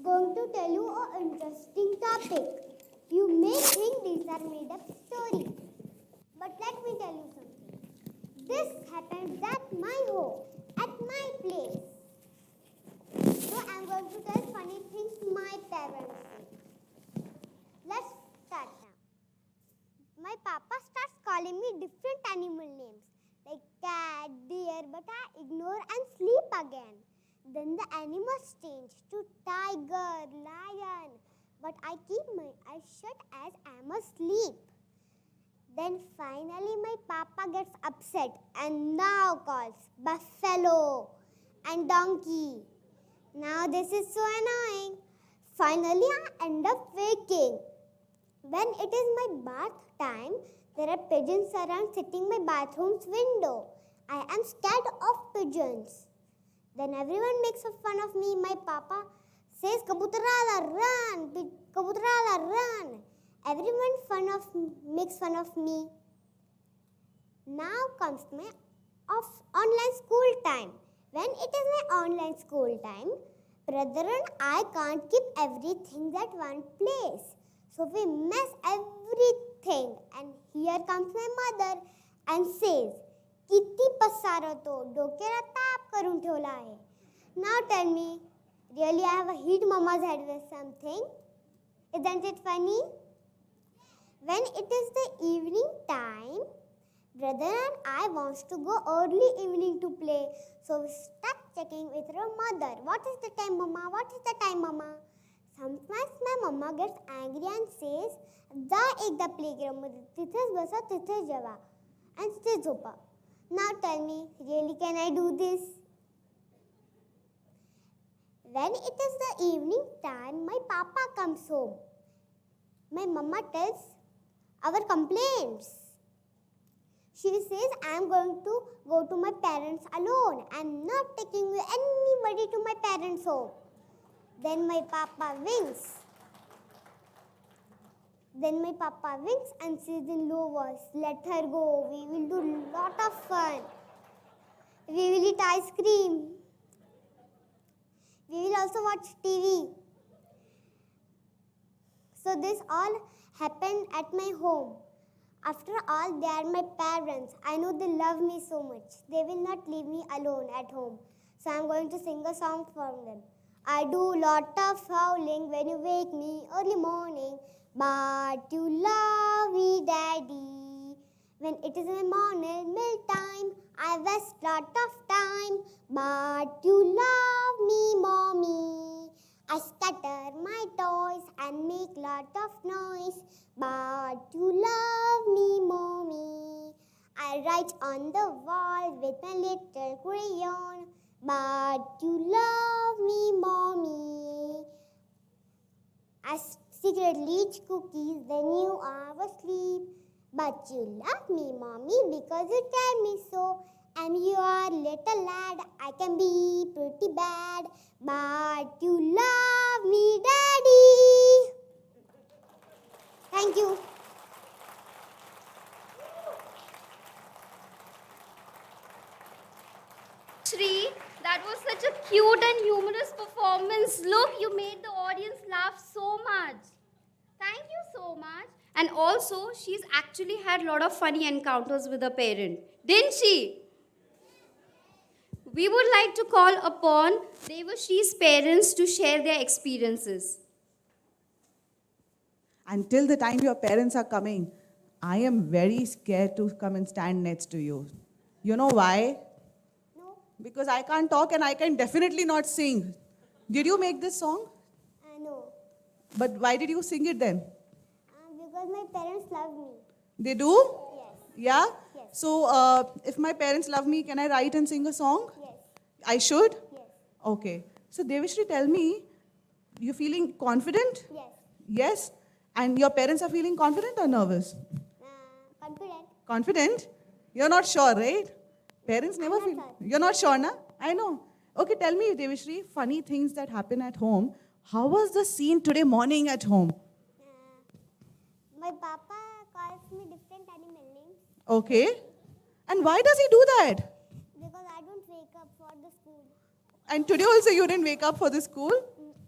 going to tell you an interesting topic. You may think these are made up stories, but let me tell you something. This happened at my home, at my place. So I'm going to tell funny things my parents say. Let's start now. My papa starts calling me different animal names like cat, deer, but I ignore and sleep again. Then the animals change to tiger, lion, but I keep my eyes shut as I'm asleep. Then finally my papa gets upset and now calls buffalo and donkey. Now this is so annoying. Finally I end up waking. When it is my bath time, there are pigeons around sitting my bathroom's window. I am scared of pigeons. Then everyone makes fun of me. My papa says, Kabutarala, run! Kabutarala, run! Everyone makes fun of me. Now comes my online school time. When it is my online school time, brother and I can't keep everything at one place. So we mess everything. And here comes my mother and says, किती पसारा तो डोक्याला ताप करून ठेवला आहे. Now tell me, really I have hit mama's head with something? Isn't it funny? When it is the evening time, brother and I wants to go early evening to play. So we start checking with our mother. What is the time, mama? What is the time, mama? Sometimes my mama gets angry and says, जा एकदा playground मध्ये तिथेच बसा तिथेच जेवा and तिथेच झोपा. Now tell me, really can I do this? When it is the evening time, my papa comes home. My mama tells our complaints. She says, I am going to go to my parents alone. I am not taking anybody to my parents' home. Then my papa winks. And says in low voice, let her go. We will do lot of fun. We will eat ice cream. We will also watch TV. So this all happened at my home. After all, they are my parents. I know they love me so much. They will not leave me alone at home. So I am going to sing a song for them. I do lot of howling when you wake me early morning. But you love me, Daddy. When it is my morning milk time, I waste lot of time. But you love me, Mommy. I scatter my toys and make lot of noise. But you love me, Mommy. I write on the wall with my little crayon. But you love me, Mommy. I secretly eat cookies when you are asleep. But you love me, Mommy, because you tell me so. I'm your little lad. I can be pretty bad. But you love me, Daddy. Thank you. Shri, that was such a cute and humorous performance. Look, you made the audience laugh so much. Thank you so much. And also, she's actually had a lot of funny encounters with her parent. Didn't she? We would like to call upon Devashri's parents to share their experiences. Until the time your parents are coming, I am very scared to come and stand next to you. You know why? No. Because I can't talk and I can definitely not sing. Did you make this song? No. But why did you sing it then? Because my parents love me. They do? Yes. Yeah? Yes. So, if my parents love me, can I write and sing a song? Yes. I should? Yes. Okay. So, Devashri, tell me, you feeling confident? Yes. Yes? And your parents are feeling confident or nervous? Confident. Confident? You're not sure, right? Parents never feel. sure. You're not sure, na? I know. Okay, tell me, Devashri, funny things that happen at home. How was the scene today morning at home? My papa calls me different animal names Okay. And why does he do that? because I don't wake up for the school. And today also you didn't wake up for the school?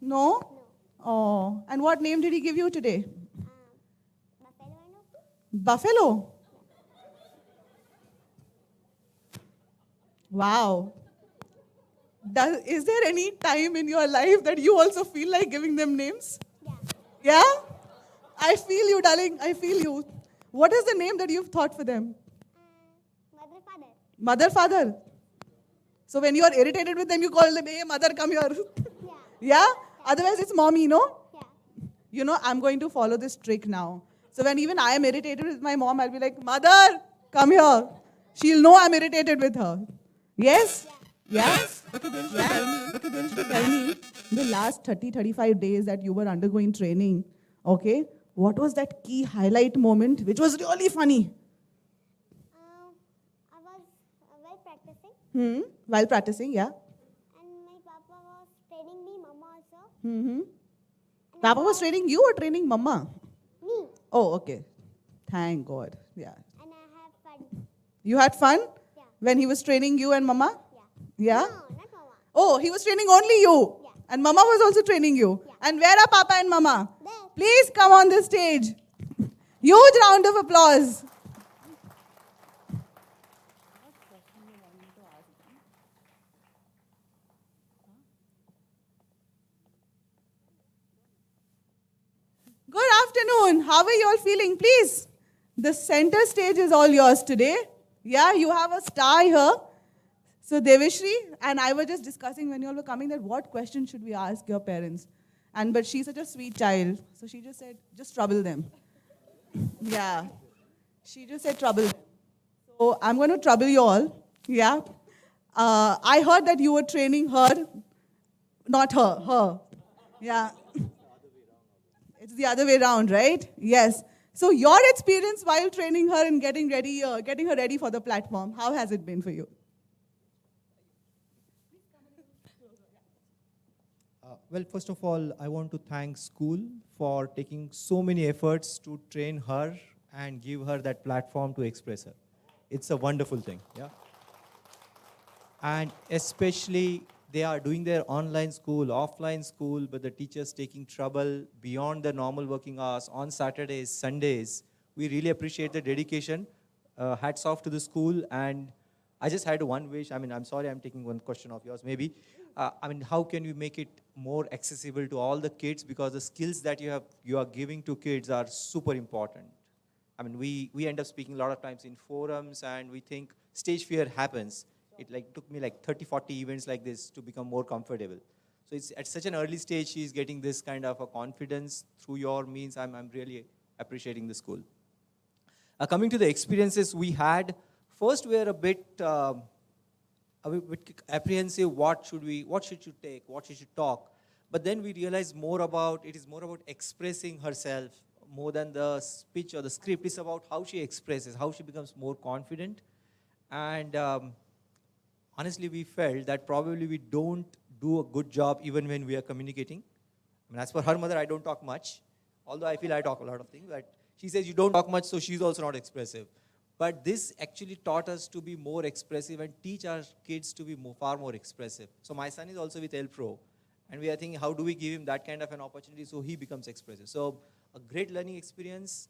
No? No. Oh, and what name did he give you today? Buffalo and okay. Buffalo. Wow. Is there any time in your life that you also feel like giving them names? Yeah. Yeah? I feel you, darling. I feel you. What is the name that you've thought for them? Mother, father. Mother, father. So when you are irritated with them, you call them, hey, mother, come here. Yeah. Yeah? Otherwise, it's mommy, no? Yeah. You know, I'm going to follow this trick now. So when even I am irritated with my mom, I'll be like, mother, come here. She'll know I'm irritated with her. Yes? Yes? Okay, then she'll tell me the last 30, 35 days that you were undergoing training, okay, what was that key highlight moment which was really funny? I was while practicing. While practicing, yeah. And my papa was training me, mama also. Mm-hmm. Papa was training you or training mama? Me. Oh, okay. Thank God. Yeah. And I have fun. You had fun? Yeah. When he was training you and mama? Yeah. Yeah? No, not mama. Oh, he was training only you. Yeah. And mama was also training you. Yeah. And where are papa and mama? There. Please come on the stage. Huge round of applause. Good afternoon. How are you all feeling? Please. The center stage is all yours today. Yeah, you have a star here. So Devashri and I were just discussing when you all were coming that what question should we ask your parents? But she's such a sweet child. So she just said, just trouble them. Yeah. She just said trouble them. So I'm going to trouble you all. Yeah. I heard that you were training her, not her, her. Yeah. It's the other way around, right? Yes. So your experience while training her and getting her ready for the platform, how has it been for you? Well, first of all, I want to thank school for taking so many efforts to train her and give her that platform to express her. It's a wonderful thing, yeah. And especially they are doing their online school, offline school, but the teachers taking trouble beyond the normal working hours on Saturdays, Sundays. We really appreciate the dedication. Hats off to the school. And I just had one wish. I'm sorry, I'm taking one question of yours, maybe. How can you make it more accessible to all the kids? Because the skills that you are giving to kids are super important. We end up speaking a lot of times in forums, and we think stage fear happens. It took me 30, 40 events like this to become more comfortable. So it's at such an early stage, she's getting this kind of a confidence through your means. I'm really appreciating the school. Coming to the experiences we had, first we were a bit apprehensive. What should you take? What should you talk? But then we realized it is more about expressing herself more than the speech or the script. It's about how she expresses, how she becomes more confident. And honestly, we felt that probably we don't do a good job even when we are communicating. As for her mother, I don't talk much, although I feel I talk a lot of things. But she says you don't talk much, so she's also not expressive. But this actually taught us to be more expressive and teach our kids to be far more expressive. So my son is also with LPro, and we are thinking, how do we give him that kind of an opportunity so he becomes expressive? So a great learning experience,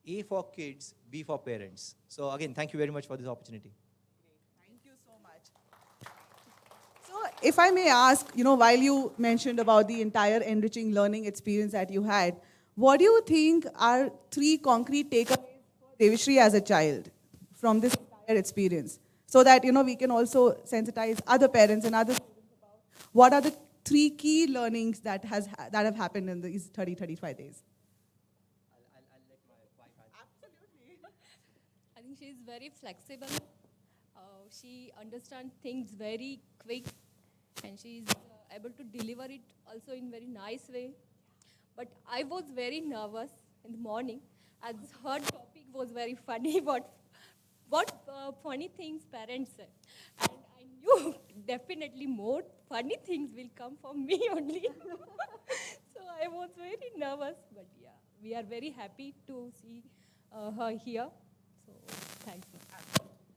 A for kids, B for parents. So again, thank you very much for this opportunity. Thank you so much. So if I may ask, while you mentioned about the entire enriching learning experience that you had, what do you think are 3 concrete takeaways for Devashri as a child from this entire experience? So that, we can also sensitize other parents and other students about what are the 3 key learnings that have happened in these 30, 35 days. I think she is very flexible. She understands things very quick, and she is able to deliver it also in very nice way. But I was very nervous in the morning, as her topic was very funny. What funny things parents say, and I knew definitely more funny things will come from me only. So I was very nervous, but yeah, we are very happy to see her here. So thank you.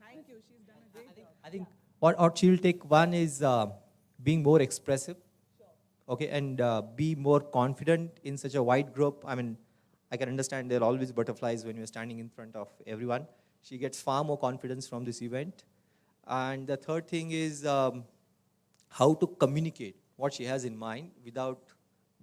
Thank you. She's done a great job. I think what she'll take one is being more expressive. okay, and be more confident in such a wide group. I mean, I can understand there are always butterflies when you're standing in front of everyone. She gets far more confidence from this event. And the third thing is how to communicate what she has in mind without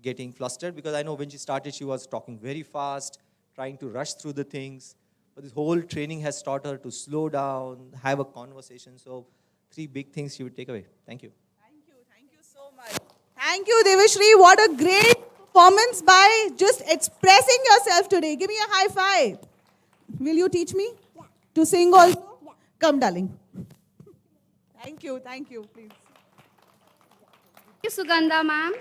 getting flustered, because I know when she started, she was talking very fast, trying to rush through the things. But this whole training has taught her to slow down, have a conversation. So 3 big things she would take away. Thank you. Thank you, Devashri. What a great performance by just expressing yourself today. Give me a high five. Will you teach me to sing also? Come, darling. Thank you, please. Thank you, Sugandha ma'am.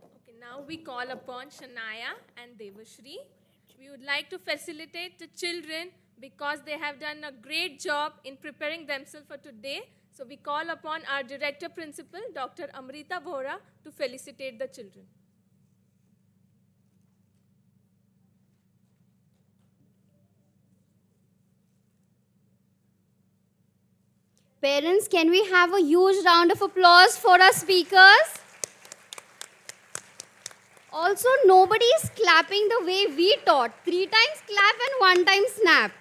Okay, now we call upon Shania and Devashri. We would like to facilitate the children because they have done a great job in preparing themselves for today. So we call upon our Director Principal, Dr. Amrita Vohra, to felicitate the children. Parents, can we have a huge round of applause for our speakers? Also, nobody is clapping the way we taught. 3 times clap and 1 time snap.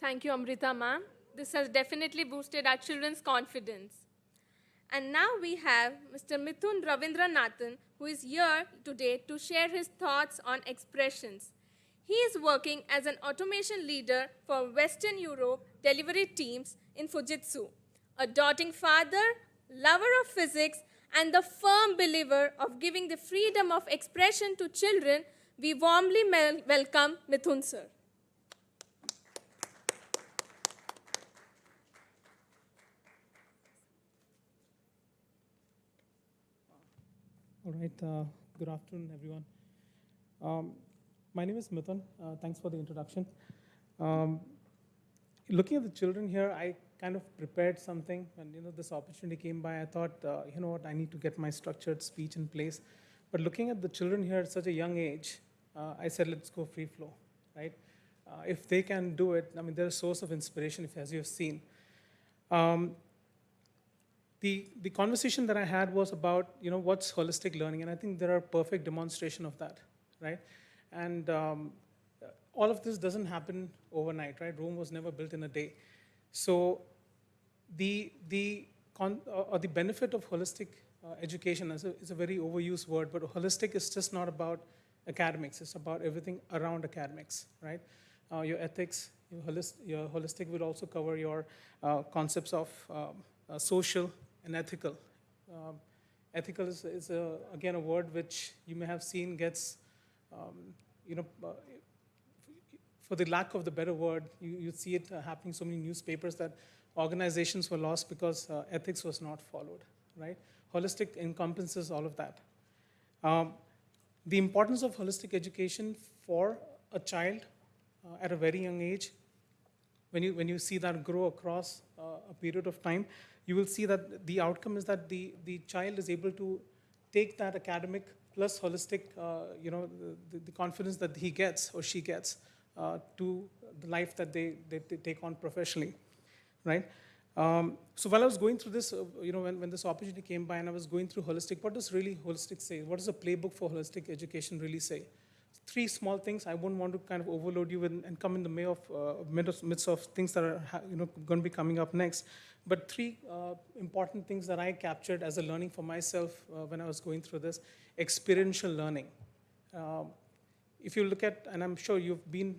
Thank you, Amrita ma'am. This has definitely boosted our children's confidence. And now we have Mr. Mithun Ravindranathan, who is here today to share his thoughts on expressions. He is working as an automation leader for Western Europe delivery teams in Fujitsu. A doting father, lover of physics, and the firm believer of giving the freedom of expression to children, we warmly welcome Mithun sir. All right, good afternoon, everyone. My name is Mithun. Thanks for the introduction. Looking at the children here, I kind of prepared something, and this opportunity came by. I thought, you know what, I need to get my structured speech in place. But looking at the children here at such a young age, I said, let's go free flow, right? If they can do it, I mean, they're a source of inspiration, as you have seen. The conversation that I had was about, what's holistic learning, and I think there are a perfect demonstration of that, right? And all of this doesn't happen overnight, right? Rome was never built in a day. So the benefit of holistic education is a very overused word, but holistic is just not about academics. It's about everything around academics, right? Your ethics, your holistic will also cover your concepts of social and ethical. Ethical is again a word which you may have seen gets, for the lack of the better word, you see it happening in so many newspapers that organizations were lost because ethics was not followed, right? Holistic encompasses all of that. The importance of holistic education for a child at a very young age, when you see that grow across a period of time, you will see that the outcome is that the child is able to take that academic plus holistic, the confidence that he gets or she gets to the life that they take on professionally, right? So while I was going through this, when this opportunity came by and I was going through holistic, what does really holistic say? What does the playbook for holistic education really say? 3 small things. I wouldn't want to kind of overload you with and come in the midst of things that are going to be coming up next. But 3 important things that I captured as a learning for myself when I was going through this: experiential learning. If you look at, and I'm sure you've been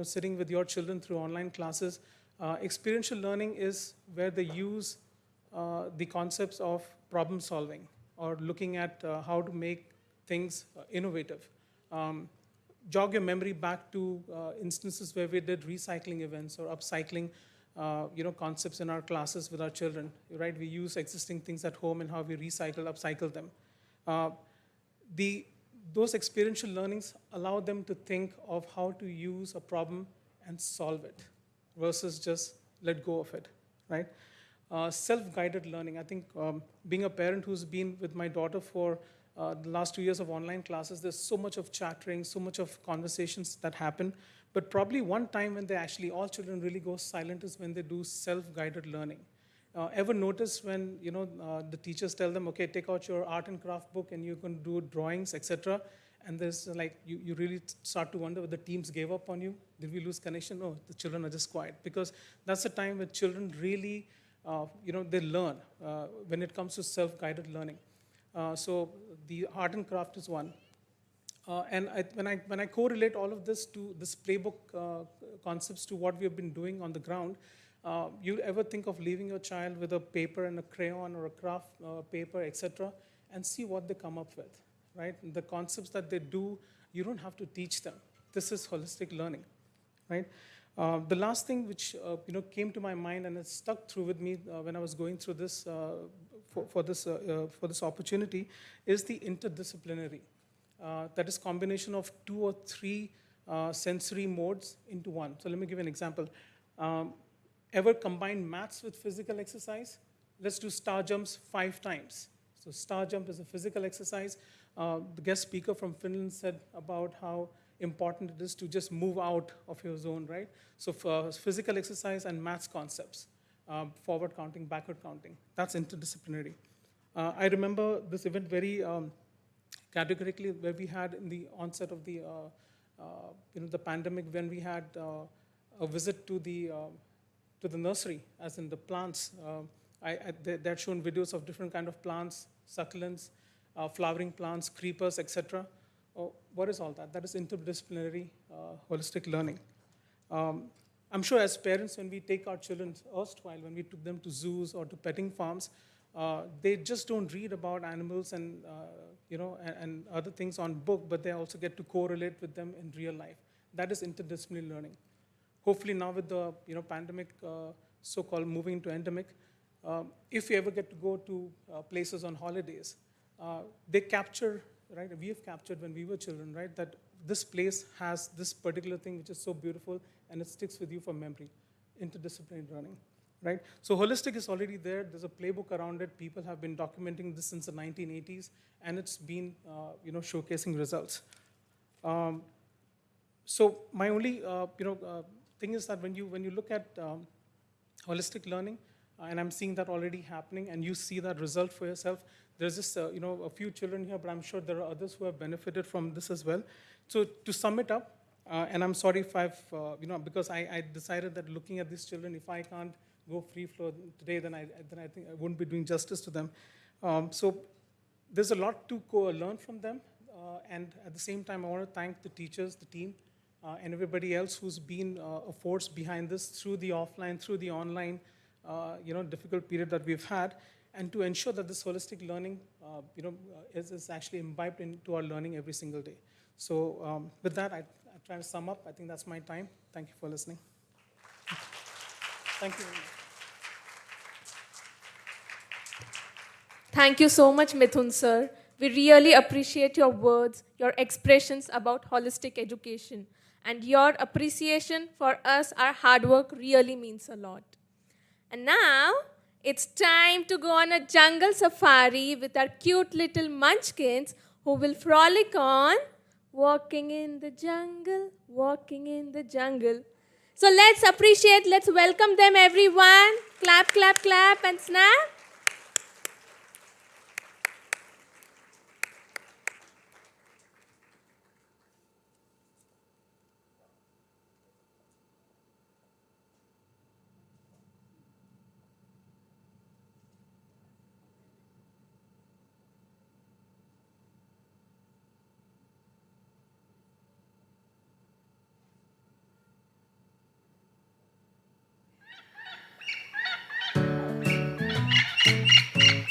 sitting with your children through online classes, experiential learning is where they use the concepts of problem solving or looking at how to make things innovative. Jog your memory back to instances where we did recycling events or upcycling concepts in our classes with our children, right? We use existing things at home and how we upcycle them. Those experiential learnings allow them to think of how to use a problem and solve it versus just let go of it, right? Self-guided learning. I think being a parent who's been with my daughter for the last 2 years of online classes, there's so much of chattering, so much of conversations that happen. But probably one time when all children really go silent is when they do self-guided learning. Ever notice when the teachers tell them, okay, take out your art and craft book and you can do drawings, etc. And there's you really start to wonder whether the teams gave up on you. Did we lose connection? No, the children are just quiet, because that's the time when children really, they learn when it comes to self-guided learning. So the art and craft is one. And when I correlate all of this to this playbook concepts to what we have been doing on the ground, you ever think of leaving your child with a paper and a crayon or a craft paper, etc., and see what they come up with, right? And the concepts that they do, you don't have to teach them. This is holistic learning, right? The last thing which came to my mind and it stuck through with me when I was going through this for this opportunity is the interdisciplinary. That is combination of 2 or 3 sensory modes into one. So let me give you an example. Ever combine maths with physical exercise? Let's do star jumps 5 times. So star jump is a physical exercise. The guest speaker from Finland said about how important it is to just move out of your zone, right? So for physical exercise and maths concepts, forward counting, backward counting, that's interdisciplinary. I remember this event very categorically where we had in the onset of the pandemic, when we had a visit to the nursery, as in the plants. They had shown videos of different kind of plants, succulents, flowering plants, creepers, etc. What is all that? That is interdisciplinary holistic learning. I'm sure as parents, when we take our children erstwhile, when we took them to zoos or to petting farms, they just don't read about animals and and other things on book, but they also get to correlate with them in real life. That is interdisciplinary learning. Hopefully now with the pandemic, so-called moving into endemic, if you ever get to go to places on holidays, they capture, right? We have captured when we were children, right? That this place has this particular thing which is so beautiful and it sticks with you for memory. Interdisciplinary learning, right? So holistic is already there. There's a playbook around it. People have been documenting this since the 1980s, and it's been, showcasing results. So my only, thing is that when you look at holistic learning, and I'm seeing that already happening, and you see that result for yourself. There's just a few children here, but I'm sure there are others who have benefited from this as well. So to sum it up, and I'm sorry if I've, because I decided that looking at these children, if I can't go free flow today, then I think I wouldn't be doing justice to them. So there's a lot to learn from them, and at the same time, I want to thank the teachers, the team, and everybody else who's been a force behind this through the offline, through the online, difficult period that we've had, and to ensure that this holistic learning, is actually imbibed into our learning every single day. So with that, I try to sum up. I think that's my time. Thank you for listening. Thank you very much. Thank you so much, Mithun sir. We really appreciate your words, your expressions about holistic education, and your appreciation for us, our hard work really means a lot. And now, it's time to go on a jungle safari with our cute little munchkins who will frolic on walking in the jungle, walking in the jungle. So let's appreciate, let's welcome them everyone. Clap, clap, clap and snap.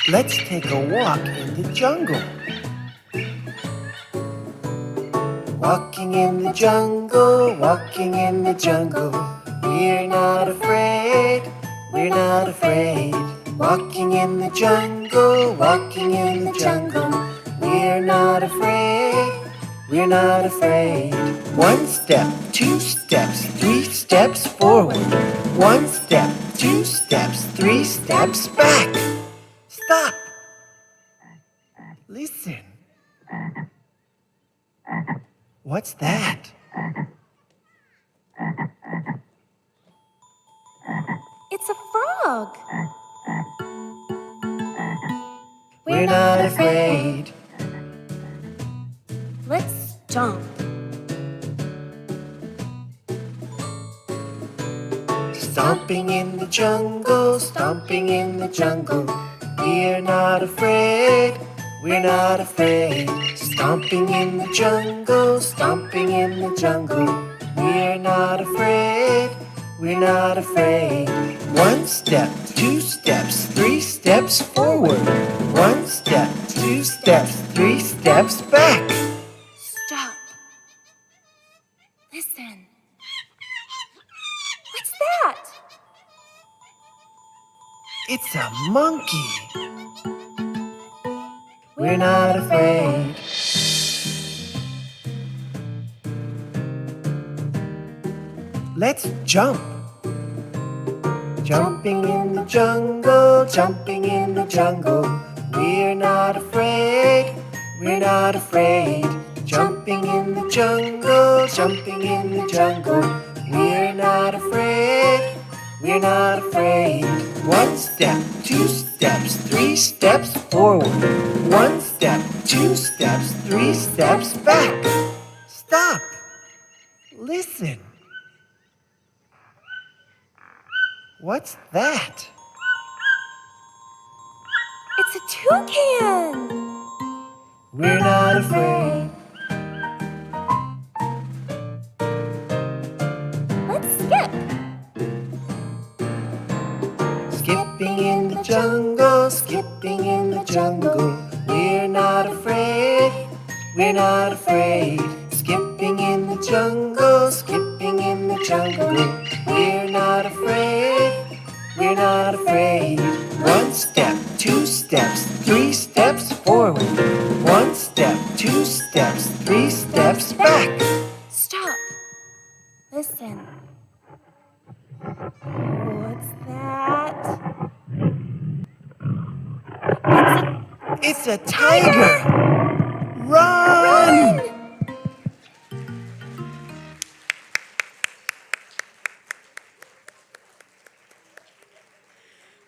Let's take a walk in the jungle. Walking in the jungle, walking in the jungle. We're not afraid, we're not afraid. Walking in the jungle, walking in the jungle. We're not afraid, we're not afraid. One step, two steps, three steps forward. One step, two steps, three steps back. Stop! Listen. What's that? It's a frog. We're not afraid. Let's jump. Stomping in the jungle, stomping in the jungle. We're not afraid, we're not afraid. Stomping in the jungle, stomping in the jungle. We're not afraid, we're not afraid. One step, two steps, three steps forward. One step, two steps, three steps back. Stop. Listen. What's that? It's a monkey. We're not afraid. Let's jump. Jumping in the jungle, jumping in the jungle. We're not afraid, we're not afraid. Jumping in the jungle, jumping in the jungle. We're not afraid, we're not afraid. One step, two steps, three steps forward. One step, two steps, three steps back. Stop. Listen. What's that? It's a toucan. We're not afraid. Let's skip. Skipping in the jungle, skipping in the jungle. We're not afraid, we're not afraid. Skipping in the jungle, skipping in the jungle. We're not afraid, we're not afraid. One step, two steps, three steps forward. One step, two steps, three steps back. Stop. Listen. What's that? It's a tiger! Run!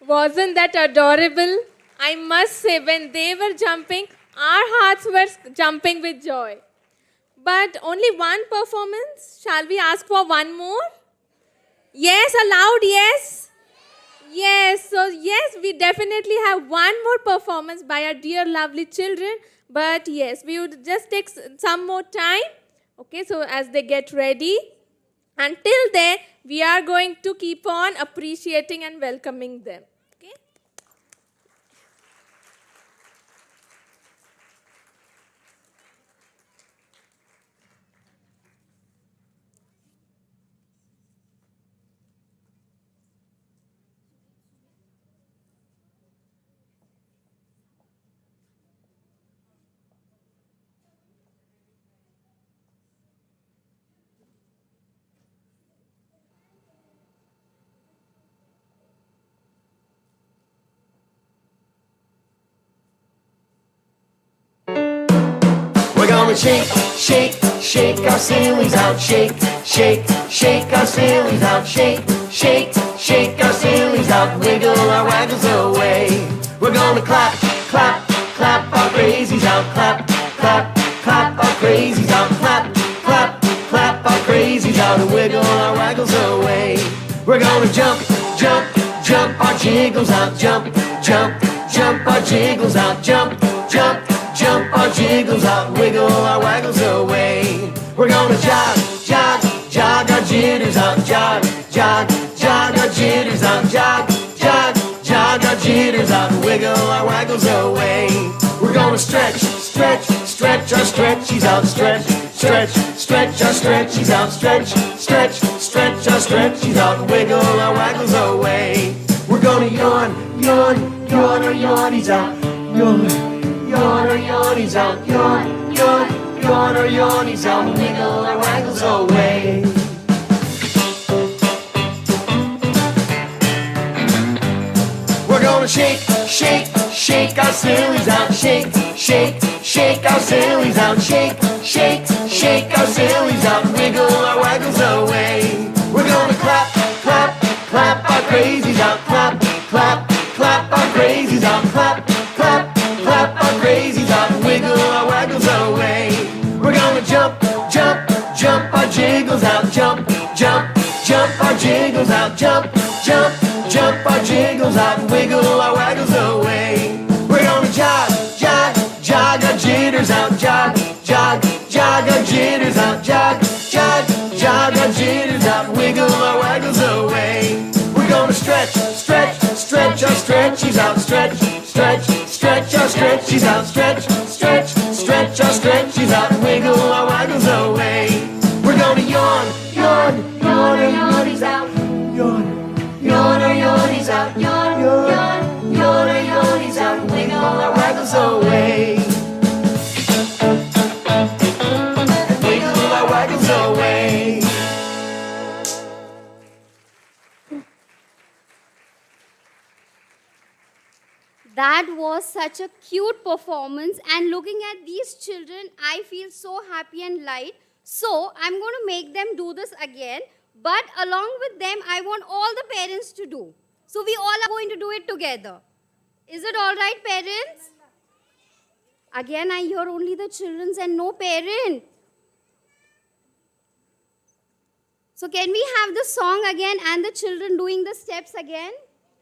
Wasn't that adorable? I must say, when they were jumping, our hearts were jumping with joy. But only one performance? Shall we ask for one more? Yes, aloud, yes? Yes, so yes, we definitely have one more performance by our dear lovely children. But yes, we would just take some more time. Okay, so as they get ready. Until then, we are going to keep on appreciating and welcoming them. Okay? gonna shake, shake, shake our sillies out. Shake, shake, shake our sillies out. Shake, shake, shake our sillies out. Wiggle our waggles away. We're gonna clap, clap, clap our crazies out. Clap, clap, clap our crazies out. Clap, clap, clap our crazies out. And wiggle our waggles away. We're gonna jump, jump, jump our jiggles out. Jump, jump, jump our jiggles out. Jump, jump, jump our jiggles out. Wiggle our waggles away. We're gonna jog, jog, jog our jitters out. Jog, jog, jog our jitters out. Jog, jog, jog our jitters out. Wiggle our waggles away. We're gonna stretch, stretch, stretch our stretchies out. Stretch, stretch, stretch our stretchies out. Stretch, stretch, stretch our stretchies out. Wiggle our waggles away. We're gonna yawn, yawn, yawn our yawnies out. Yawn, yawn our yawnies out. Yawn, yawn, yawn our yawnies out. Wiggle our waggles away. We're gonna shake, shake, shake our sillies out. Shake, shake, shake our sillies out. Shake, shake, shake our sillies out. Wiggle our waggles away. We're gonna clap, clap, clap our crazies out. Clap, clap, clap our crazies out. Clap, clap, clap our crazies out. Wiggle our waggles away. We're gonna jump, jump, jump our jiggles out. Jump, jump, jump our jiggles out. Jump, jump, jump our jiggles out. Wiggle our waggles away. We're gonna jog, jog, jog our jitters out. Jog, jog, jog our jitters out. Jog, jog, jog our jitters out. Wiggle our waggles away. We're gonna stretch, stretch, stretch our stretchies out. Stretch, stretch, stretch our stretchies out. Stretch, stretch, stretch our stretchies out. Wiggle our waggles away. We're gonna yawn, yawn, yawn our yawnies out. Yawn. Yawn our yawnies out, yawn, yawn, yawn our yawnies out. Wiggle our waggles away. Wiggle our waggles away. That was such a cute performance, and looking at these children, I feel so happy and light. So I'm going to make them do this again, but along with them, I want all the parents to do. So we all are going to do it together. Is it all right, parents? Again, I hear only the children's and no parent. So can we have the song again and the children doing the steps again?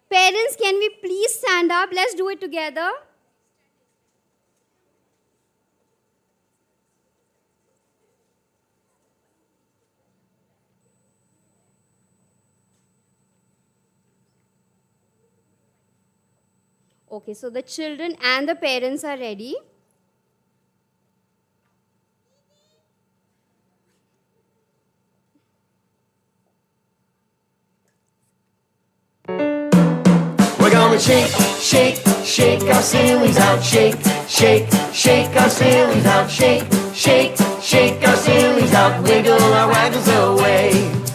Parents, can we please stand up? Let's do it together. Okay, so the children and the parents are ready. We're gonna shake, shake, shake our sillies out. Shake, shake, shake our sillies out. Shake, shake, shake our sillies out. Wiggle our waggles away.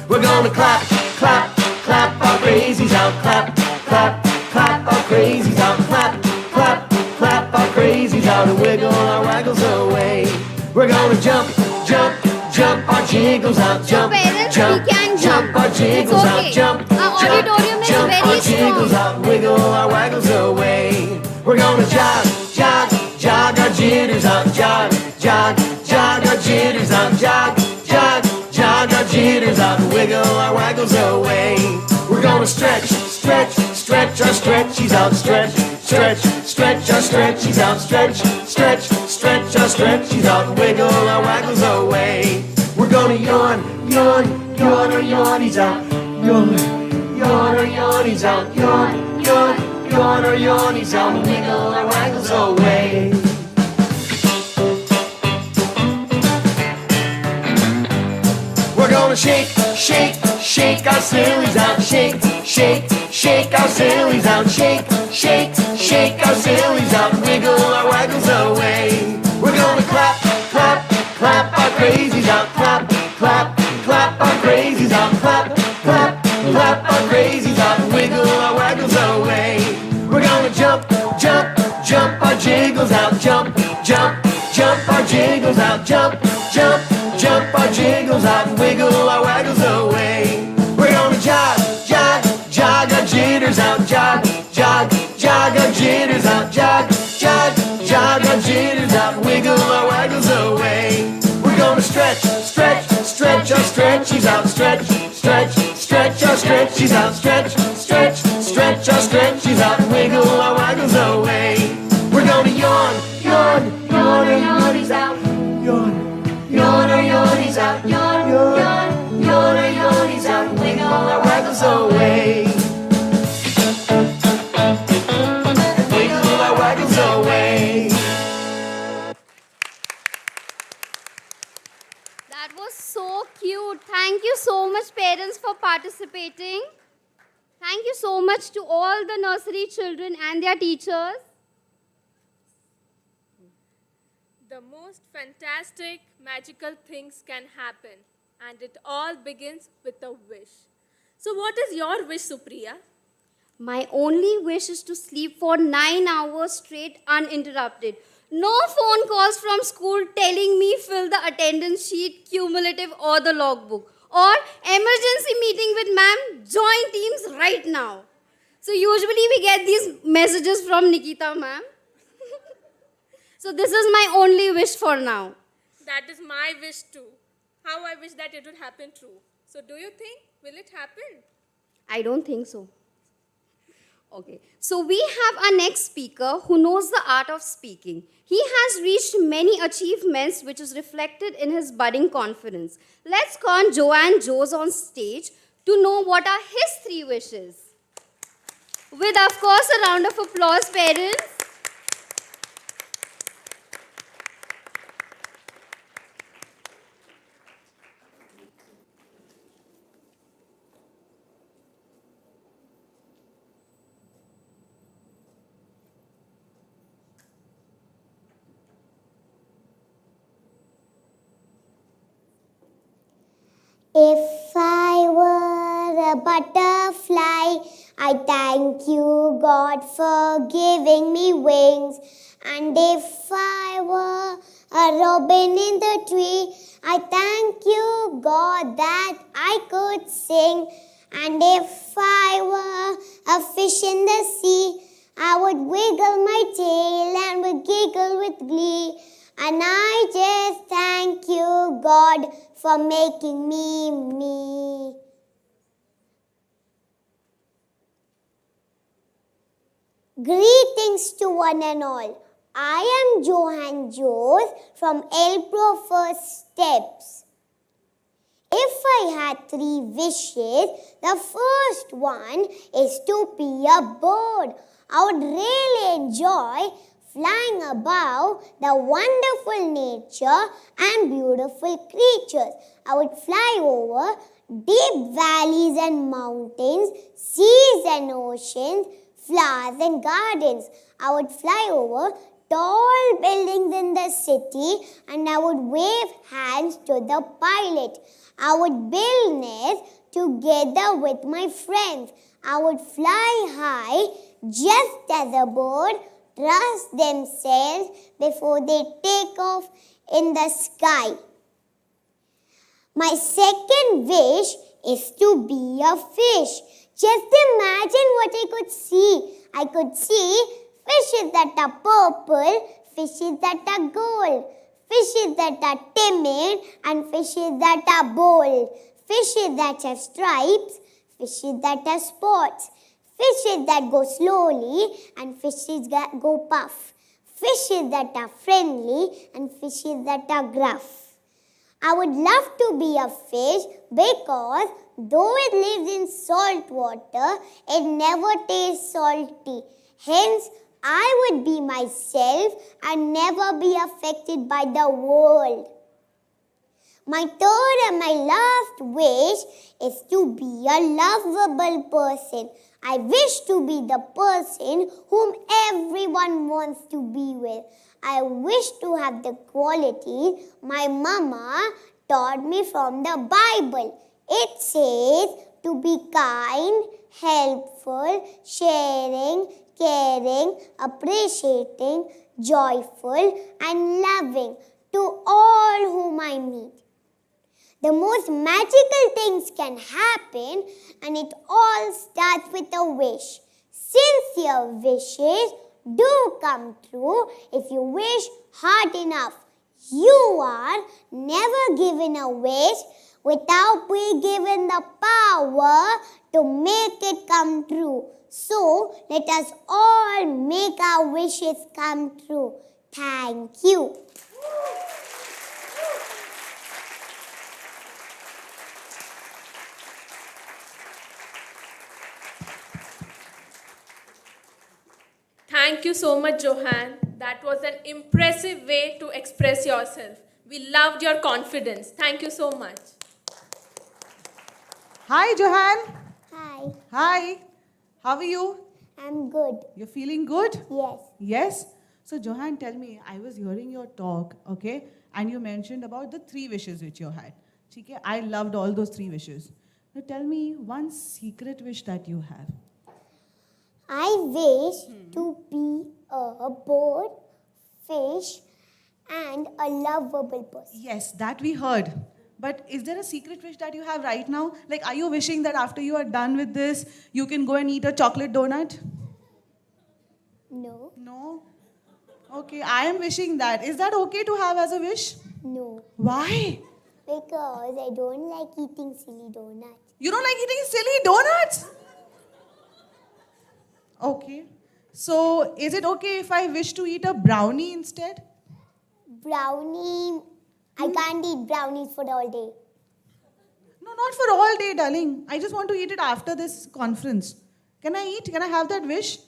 We're gonna clap, clap, clap our crazies out. Clap, clap, clap our crazies out. Clap, clap, clap our crazies out. And wiggle our waggles away. We're gonna jump, jump, jump our jiggles out. Jump, jump, jump our jiggles out. Jump, jump, jump our jiggles out. Wiggle our waggles away. We're gonna jog, jog, jog our jitters out. Jog, jog, jog our jitters out. Jog, jog, jog our jitters out. Wiggle our waggles away. We're gonna stretch, stretch, stretch our stretchies out. Stretch, stretch, stretch our stretchies out. Stretch, stretch, stretch our stretchies out. Wiggle our waggles away. We're gonna yawn, yawn, yawn our yawnies out. Yawn, yawn our yawnies out. Yawn, yawn, yawn our yawnies out. Wiggle our waggles away. We're gonna shake, shake, shake our sillies out. Shake, shake, shake our sillies out. Shake, shake, shake our sillies out. Wiggle our waggles away. We're gonna clap, clap, clap our crazies out. Clap, clap, clap our crazies out. Clap, clap, clap our crazies out. Wiggle our waggles away. We're gonna jump, jump, jump our jiggles out. Jump, jump, jump our jiggles out. out, jump, jump, jump our jiggles out and wiggle our waggles away. We're gonna jog, jog, jog our jitters out, jog, jog, jog our jitters out, jog, jog, jog our jitters out and wiggle our waggles away. We're gonna stretch, stretch, stretch our stretchies out, stretch, stretch, stretch our stretchies out, stretch, stretch, stretch our stretchies out and wiggle our waggles away. We're gonna yawn, yawn, yawn our yawnies out, yawn, yawn our yawnies out, yawn, yawn, yawn our yawnies out and wiggle our waggles away. Wiggle our waggles away. That was so cute. Thank you so much, parents, for participating. Thank you so much to all the nursery children and their teachers. The most fantastic, magical things can happen, and it all begins with a wish. So what is your wish, Supriya? My only wish is to sleep for 9 hours straight uninterrupted. No phone calls from school telling me fill the attendance sheet, cumulative or the logbook. Or emergency meeting with ma'am, join teams right now. So usually we get these messages from Nikita ma'am. So this is my only wish for now. That is my wish too. How I wish that it would happen true. So do you think, will it happen? I don't think so. Okay, so we have our next speaker who knows the art of speaking. He has reached many achievements which is reflected in his budding confidence. Let's call Joanne Joes on stage to know what are his 3 wishes. With, of course, a round of applause, parents. If I were a butterfly, I thank you, God, for giving me wings. And if I were a robin in the tree, I thank you, God, that I could sing. And if I were a fish in the sea, I would wiggle my tail and would giggle with glee. And I just thank you, God, for making me me. Greetings to one and all. I am Johan Joes from El Pro First Steps. If I had 3 wishes, the first one is to be a bird. I would really enjoy flying above the wonderful nature and beautiful creatures. I would fly over deep valleys and mountains, seas and oceans, flowers and gardens. I would fly over tall buildings in the city and I would wave hands to the pilot. I would build nests together with my friends. I would fly high just as a bird trust themselves before they take off in the sky. My second wish is to be a fish. Just imagine what I could see. I could see fishes that are purple, fishes that are gold, fishes that are timid and fishes that are bold, fishes that have stripes, fishes that have spots, fishes that go slowly and fishes that go puff, fishes that are friendly and fishes that are gruff. I would love to be a fish because though it lives in salt water, it never tastes salty. Hence, I would be myself and never be affected by the world. My third and my last wish is to be a lovable person. I wish to be the person whom everyone wants to be with. I wish to have the quality my mama taught me from the Bible. It says to be kind, helpful, sharing, caring, appreciating, joyful and loving. to all whom I meet. The most magical things can happen, and it all starts with a wish. Sincere wishes do come true if you wish hard enough. You are never given a wish without being given the power to make it come true. So, let us all make our wishes come true. Thank you. Thank you so much, Johan. That was an impressive way to express yourself. We loved your confidence. Thank you so much. Hi, Johan. Hi. Hi. How are you? I'm good. You're feeling good? Yes. Yes? So, Johan, tell me, I was hearing your talk, okay? And you mentioned about the 3 wishes which you had. Okay? I loved all those 3 wishes. Now, tell me one secret wish that you have. I wish to be a bird, fish, and a lovable person. Yes, that we heard. But is there a secret wish that you have right now? Like, are you wishing that after you are done with this, you can go and eat a chocolate donut? No. No? Okay, I am wishing that. Is that okay to have as a wish? No. Why? Because I don't like eating silly donuts. You don't like eating silly donuts? Okay. So, is it okay if I wish to eat a brownie instead? Brownie. I can't eat brownies for all day. No, not for all day, darling. I just want to eat it after this conference. Can I eat? Can I have that wish?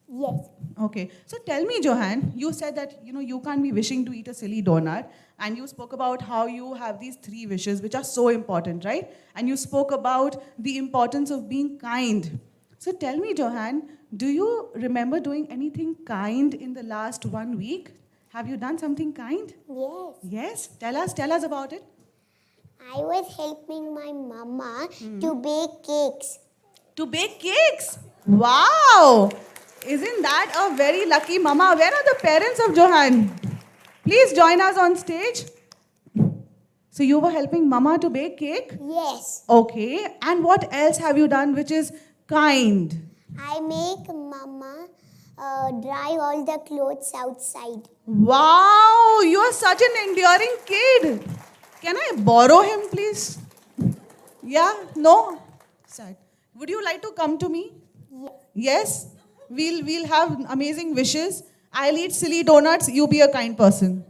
Yes. Okay. So tell me, Johan, you said that you can't be wishing to eat a silly donut, and you spoke about how you have these 3 wishes which are so important, right? And you spoke about the importance of being kind. So tell me, Johan, do you remember doing anything kind in the last 1 week? Have you done something kind? Yes. Yes? Tell us about it. I was helping my mama to bake cakes. To bake cakes? Wow! Isn't that a very lucky mama? Where are the parents of Johan? Please join us on stage. So you were helping mama to bake cake? Yes. Okay. And what else have you done which is kind? I make mama dry all the clothes outside. Wow! You are such an enduring kid. Can I borrow him, please? Yeah? No? Sad. Would you like to come to me? Yes? We'll have amazing wishes. I'll eat silly donuts. You be a kind person.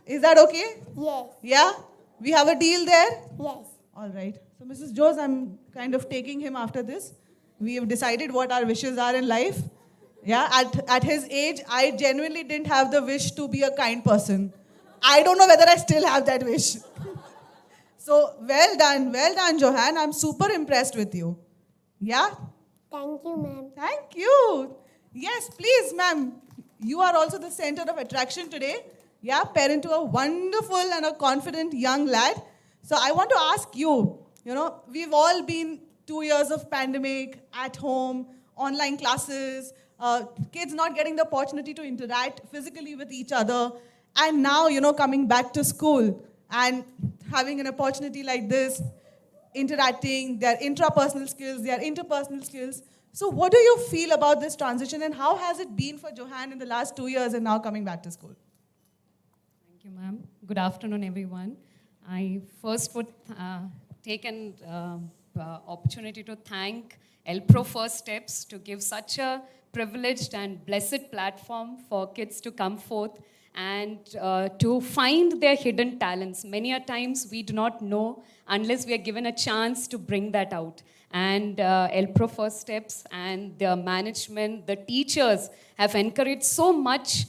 Is that okay? Yes. Yeah? We have a deal there? Yes. All right. So, Mrs. Jose, I'm kind of taking him after this. We have decided what our wishes are in life. Yeah, at his age, I genuinely didn't have the wish to be a kind person. I don't know whether I still have that wish. So, well done, Johan. I'm super impressed with you. Yeah? Thank you, ma'am. Thank you. Yes, please, ma'am. You are also the center of attraction today. Yeah, parent to a wonderful and a confident young lad. So I want to ask you, we've all been 2 years of pandemic, at home, online classes, kids not getting the opportunity to interact physically with each other. And now, coming back to school and having an opportunity like this, interacting, their intrapersonal skills, their interpersonal skills. So what do you feel about this transition, and how has it been for Johan in the last 2 years and now coming back to school? Thank you, ma'am. Good afternoon, everyone. I first would take an opportunity to thank ELPRO First Steps to give such a privileged and blessed platform for kids to come forth and to find their hidden talents. Many a times we do not know unless we are given a chance to bring that out. And ELPRO First Steps and the management, the teachers have encouraged so much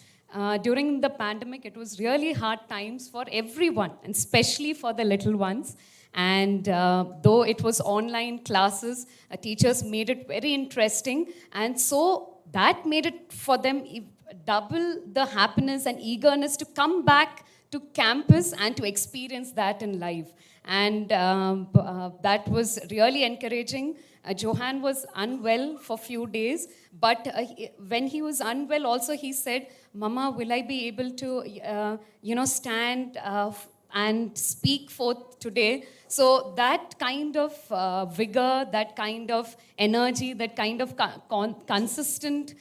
during the pandemic. It was really hard times for everyone, and especially for the little ones. And though it was online classes, teachers made it very interesting. And so that made it for them double the happiness and eagerness to come back to campus and to experience that in life. And that was really encouraging. Johan was unwell for few days, but when he was unwell also he said, Mama, will I be able to, stand and speak forth today? So that kind of vigor, that kind of energy, that kind of consistent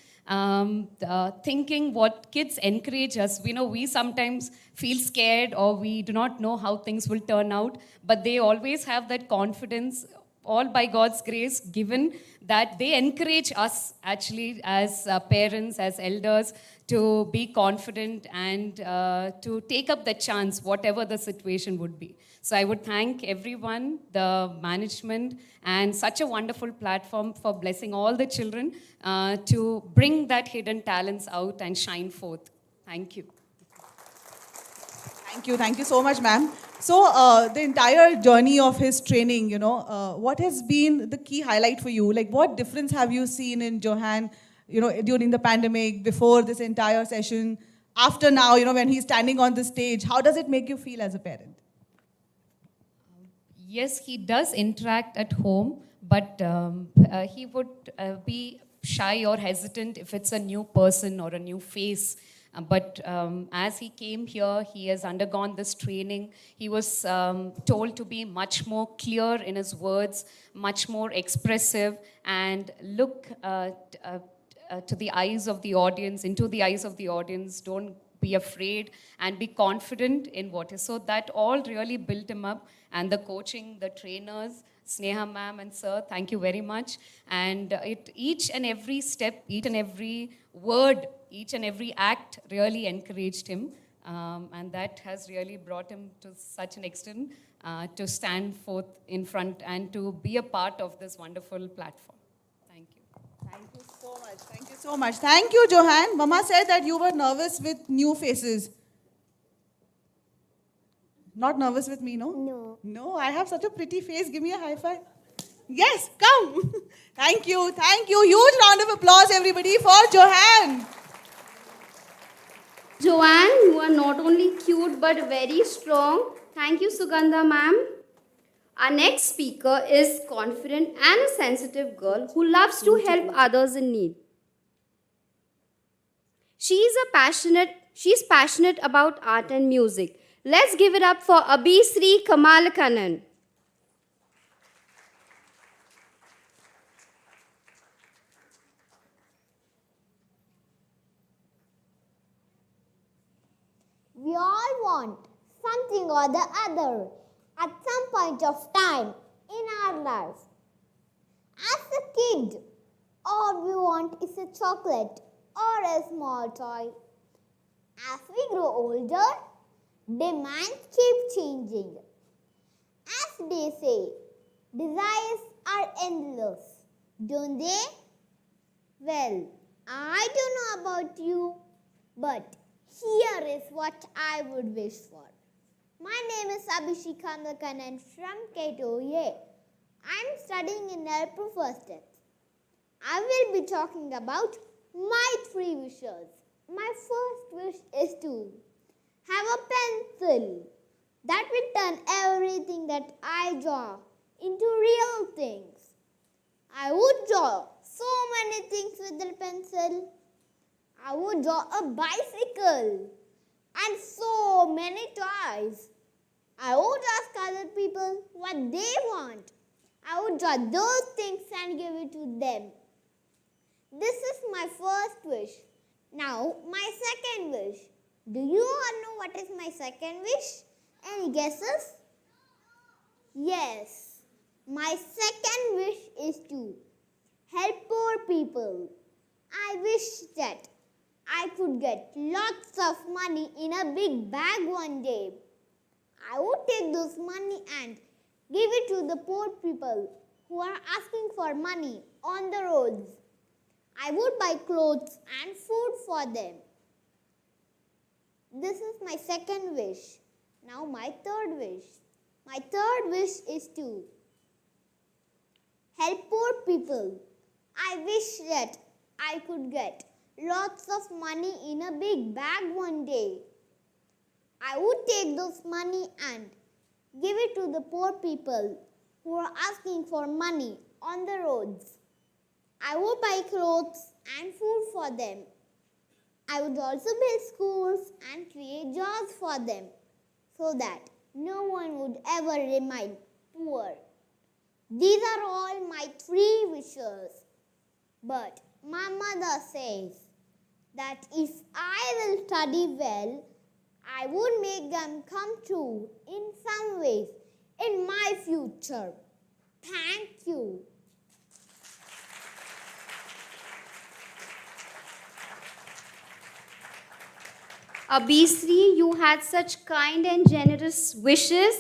thinking, what kids encourage us. We know we sometimes feel scared or we do not know how things will turn out, but they always have that confidence, all by God's grace, given that they encourage us actually as parents, as elders, to be confident and to take up the chance, whatever the situation would be. So I would thank everyone, the management, and such a wonderful platform for blessing all the children to bring that hidden talents out and shine forth. Thank you. Thank you so much, ma'am. So the entire journey of his training, what has been the key highlight for you? Like, what difference have you seen in Johan, during the pandemic, before this entire session, after now, when he's standing on the stage? How does it make you feel as a parent? Yes, he does interact at home, but he would be shy or hesitant if it's a new person or a new face. But as he came here, he has undergone this training. He was told to be much more clear in his words, much more expressive, and look to the eyes of the audience, into the eyes of the audience. Don't be afraid and be confident in what is. So that all really built him up. And the coaching, the trainers, Sneha ma'am and sir, thank you very much. And each and every step, each and every word, each and every act really encouraged him. And that has really brought him to such an extent to stand forth in front and to be a part of this wonderful platform. Thank you. Thank you so much. Thank you so much. Thank you, Johan. Mama said that you were nervous with new faces. Not nervous with me, no? No. No, I have such a pretty face. Give me a high five. Yes, come. Thank you. Thank you. Huge round of applause, everybody, for Johan. Joanne, you are not only cute but very strong. Thank you, Sugandha ma'am. Our next speaker is confident and a sensitive girl who loves to help others in need. She's passionate about art and music. Let's give it up for Abhisri Kamalakanan. We all want something or the other at some point of time in our life. As a kid, all we want is a chocolate or a small toy. As we grow older, demands keep changing. As they say, desires are endless, don't they? Well, I don't know about you, but here is what I would wish for. My name is Abhishek Kamlakanan from K2A. I'm studying in Elpro First Step. I will be talking about my 3 wishes. My first wish is to have a pencil that will turn everything that I draw into real things. I would draw so many things with the pencil. I would draw a bicycle and so many toys. I would ask other people what they want. I would draw those things and give it to them. This is my first wish. Now, my second wish. Do you all know what is my second wish? Any guesses? Yes. My second wish is to help poor people. I wish that I could get lots of money in a big bag one day. I would take those money and give it to the poor people who are asking for money on the roads. I would buy clothes and food for them. This is my second wish. Now my third wish. My third wish is to help poor people. I wish that I could get lots of money in a big bag one day. I would take those money and give it to the poor people who are asking for money on the roads. I would buy clothes and food for them. I would also build schools and create jobs for them so that no one would ever remain poor. These are all my 3 wishes. But my mother says that if I will study well, I would make them come true in some ways in my future. Thank you. Abhisri, you had such kind and generous wishes.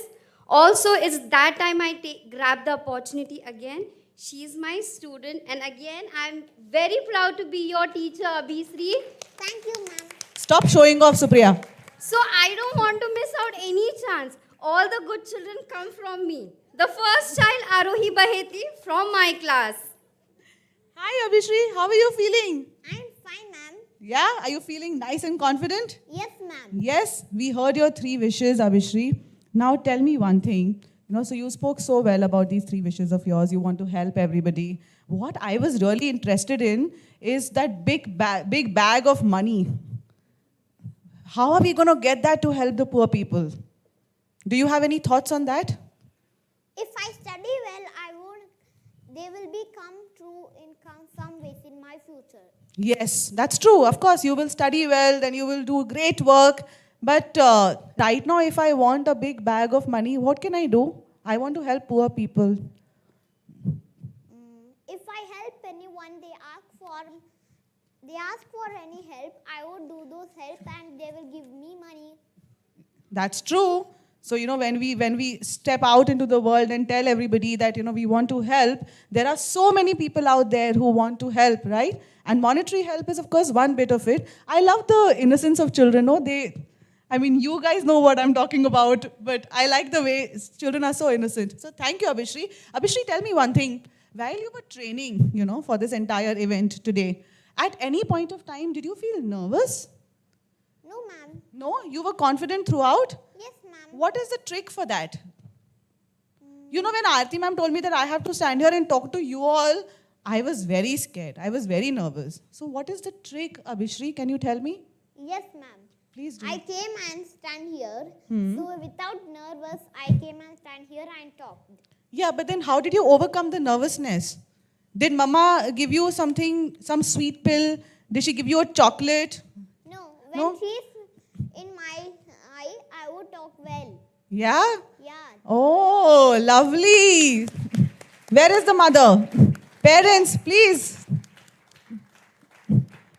Also, it's that time I grab the opportunity again. She is my student, and again, I'm very proud to be your teacher, Abhisri. Thank you, ma'am. Stop showing off, Supriya. So I don't want to miss out any chance. All the good children come from me. The first child, Arohi Baheti, from my class. Hi, Abhishri. How are you feeling? I'm fine, ma'am. Yeah? Are you feeling nice and confident? Yes, ma'am. Yes, we heard your 3 wishes, Abhishri. Now tell me one thing. So you spoke so well about these 3 wishes of yours. You want to help everybody. What I was really interested in is that big bag of money. How are we going to get that to help the poor people? Do you have any thoughts on that? If I study well, they will become true in some ways in my future. Yes, that's true. Of course, you will study well, then you will do great work. But right now, if I want a big bag of money, what can I do? I want to help poor people. If I help anyone, they ask for any help, I would do those help and they will give me money. That's true. So, when we step out into the world and tell everybody that, we want to help, there are so many people out there who want to help, right? And monetary help is, of course, one bit of it. I love the innocence of children. You guys know what I'm talking about, but I like the way children are so innocent. So thank you, Abhishri. Abhishri, tell me one thing. While you were training, for this entire event today, at any point of time, did you feel nervous? No, ma'am. No? You were confident throughout? Yes, ma'am. What is the trick for that? When Aarti ma'am told me that I have to stand here and talk to you all, I was very scared. I was very nervous. So what is the trick, Abhishri? Can you tell me? Yes, ma'am. Please do. I came and stand here. Hmm. So without nervous, I came and stand here and talked. Yeah, but then how did you overcome the nervousness? Did Mama give you something, some sweet pill? Did she give you a chocolate? No, when she's in my eye, I would talk well. Yeah? Yeah. Oh, lovely. Where is the mother? Parents, please.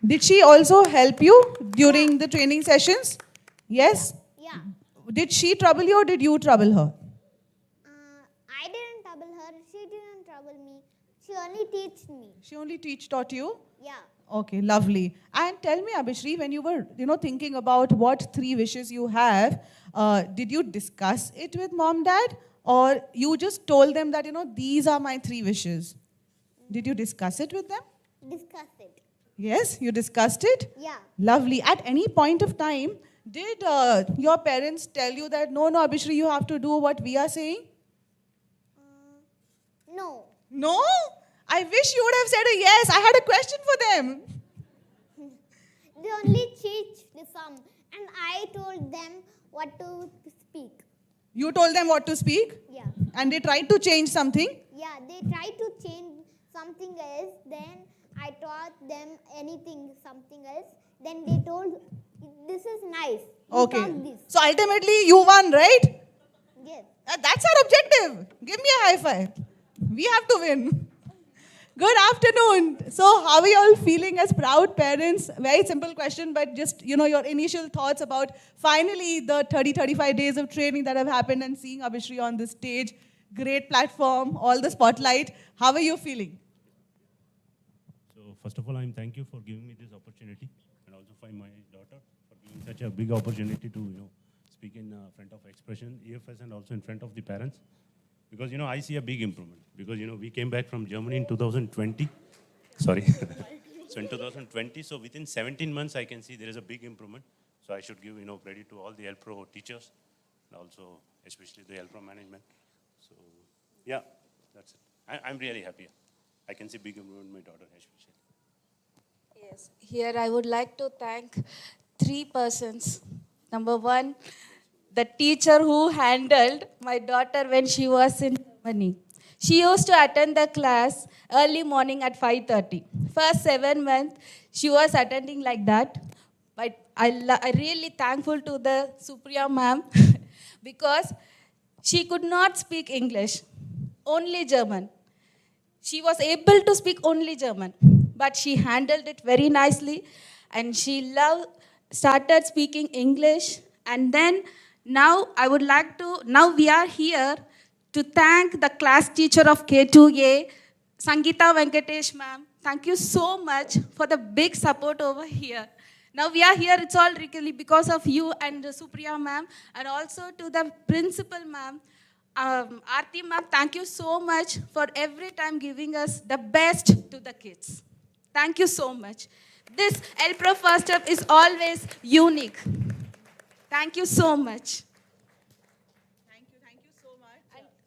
Did she also help you during the training sessions? Yes? Yeah. Did she trouble you or did you trouble her? I didn't trouble her. She didn't trouble me. She only taught me. She only taught you? Yeah. Okay, lovely. And tell me, Abhishri, when you were, thinking about what 3 wishes you have, did you discuss it with mom, dad? Or you just told them that, these are my 3 wishes? Did you discuss it with them? Discuss it. Yes, you discussed it? Yeah. Lovely. At any point of time, did your parents tell you that, no, Abhishri, you have to do what we are saying? No. No? I wish you would have said a yes. I had a question for them. They only teach the sum, and I told them what to speak. You told them what to speak? Yeah. And they tried to change something? Yeah, they tried to change something else. Then I taught them something else. Then they told, this is nice. You Okay. talk this. So ultimately, you won, right? Yes. That's our objective. Give me a high five. We have to win. Good afternoon. So how are you all feeling as proud parents? Very simple question, but just, your initial thoughts about finally the 35 days of training that have happened and seeing Abhishri on this stage. Great platform, all the spotlight. How are you feeling? So first of all, thank you for giving me this opportunity, and also for my daughter for giving such a big opportunity to, speak in front of Xpressions EFS and also in front of the parents. Because, I see a big improvement. Because, we came back from Germany in 2020. Sorry. So in 2020, so within 17 months, I can see there is a big improvement. So I should give, credit to all the LPRO teachers and also especially the LPRO management. So yeah, that's it. I'm really happy. I can see big improvement in my daughter especially. Yes. Here I would like to thank three persons. Number one, the teacher who handled my daughter when she was in Germany. She used to attend the class early morning at 5:30. First 7 months, she was attending like that. But I really thankful to the Supriya ma'am because she could not speak English, only German. She was able to speak only German, but she handled it very nicely, and she started speaking English. And then now we are here to thank the class teacher of K2A, Sangeeta Venkatesh ma'am. Thank you so much for the big support over here. Now we are here, it's all really because of you and Supriya ma'am, and also to the principal ma'am. Aarti ma'am, thank you so much for every time giving us the best to the kids. Thank you so much. This LPRO First Up is always unique. Thank you so much.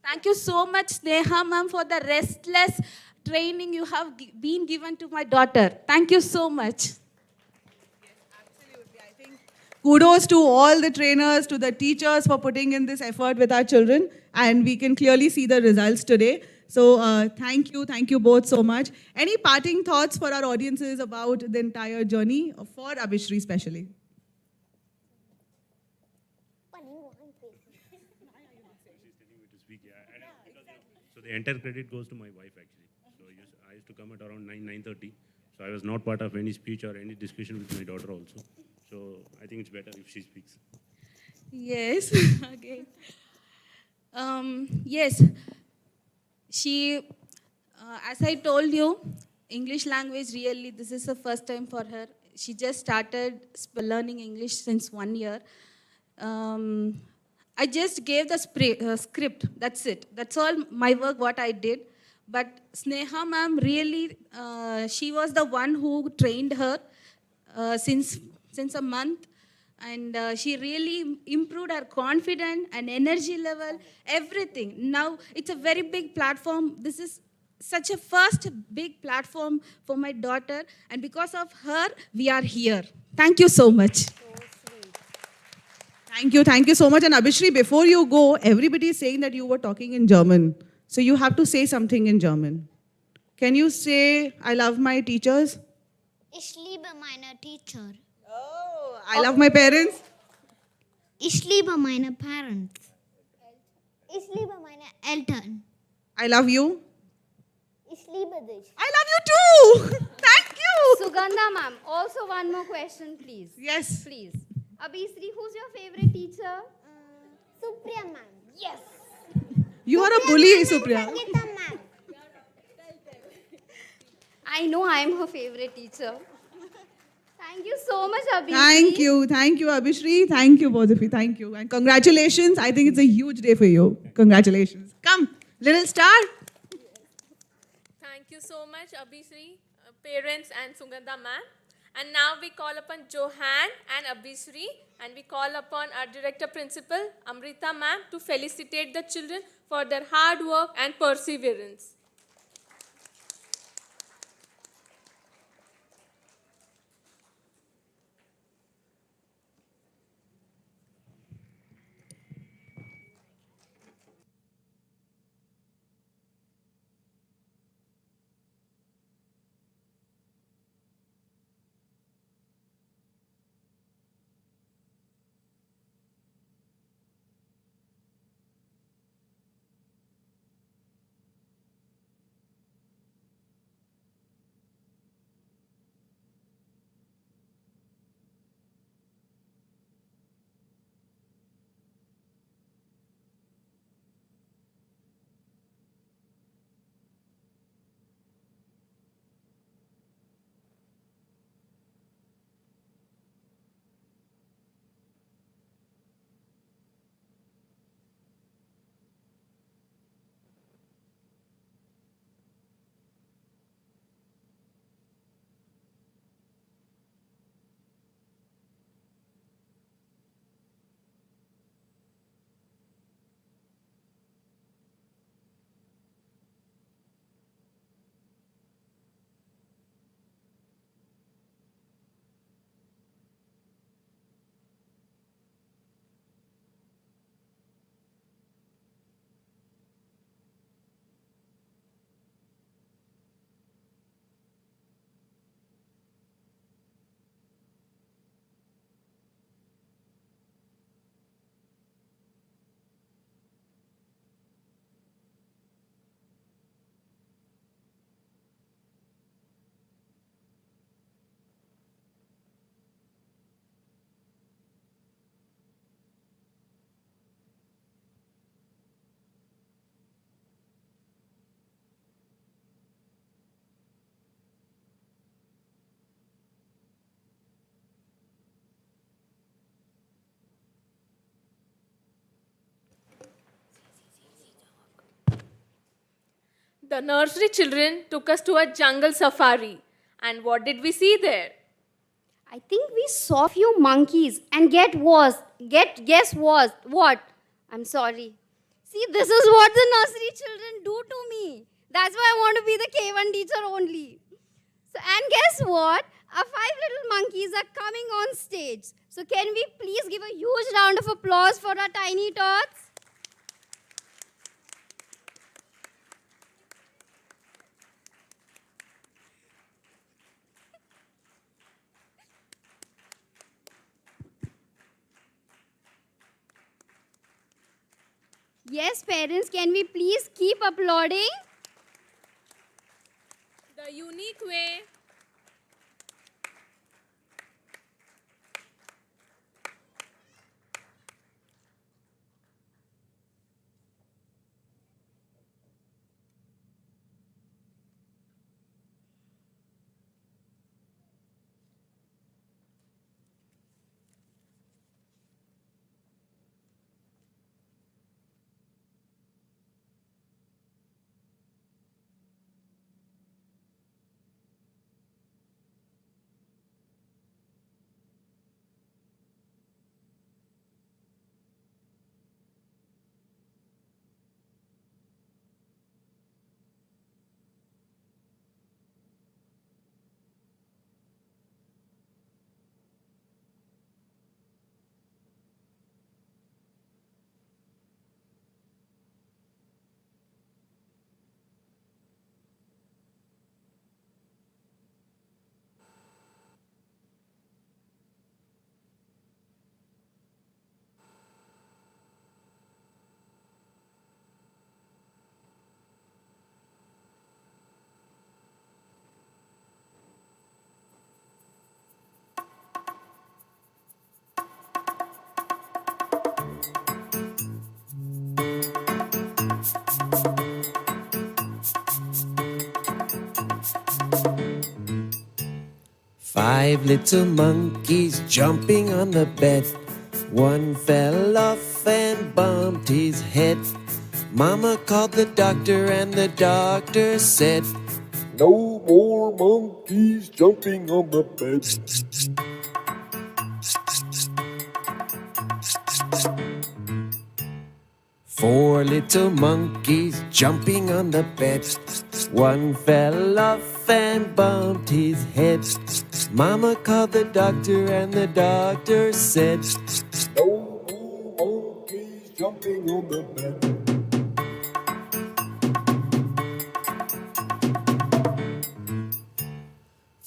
Thank you so much, Sneha ma'am, for the restless training you have been given to my daughter. Thank you so much. Kudos to all the trainers, to the teachers for putting in this effort with our children. And we can clearly see the results today. So thank you both so much. Any parting thoughts for our audiences about the entire journey, for Abhishri especially? So the entire credit goes to my wife actually. So I used to come at around 9:30. So I was not part of any speech or any discussion with my daughter also. So I think it's better if she speaks. Yes, again. Yes, she, as I told you, English language really, this is the first time for her. She just started learning English since 1 year. I just gave the script, that's it. That's all my work, what I did. But Sneha ma'am really, she was the one who trained her since a month. And she really improved her confidence and energy level, everything. Now, it's a very big platform. This is such a first big platform for my daughter. And because of her, we are here. Thank you so much. Thank you so much. And Abhishri, before you go, everybody is saying that you were talking in German. So you have to say something in German. Can you say, I love my teachers? Ich liebe meine Teacher. I love my parents. Ich liebe meine Parents. Ich liebe meine Eltern. I love you. Ich liebe dich. I love you too. Thank you. Sugandha ma'am, also one more question, please. Yes. Please. Abhisri, who's your favorite teacher? Supriya ma'am. Yes. You are a bully, Supriya. Sangeeta ma'am. I know I am her favorite teacher. Thank you so much, Abhisri. Thank you, Abhishri. Thank you, both of you. Thank you. And congratulations. I think it's a huge day for you. Congratulations. Come, little star. Thank you so much, Abhisri, parents and Sugandha ma'am. And now we call upon Johan and Abhisri, and we call upon our Director Principal, Amrita ma'am, to felicitate the children for their hard work and perseverance. The nursery children took us to a jungle safari. And what did we see there? I think we saw few monkeys and guess what? I'm sorry. See, this is what the nursery children do to me. That's why I want to be the K1 teacher only. So, and guess what? Our 5 little monkeys are coming on stage. So can we please give a huge round of applause for our tiny tots? Yes, parents, can we please keep applauding? The unique way Five little monkeys jumping on the bed. One fell off and bumped his head. Mama called the doctor and the doctor said, "No more monkeys jumping on the bed." Four little monkeys jumping on the bed. One fell off and bumped his head. Mama called the doctor and the doctor said, "No more monkeys jumping on the bed."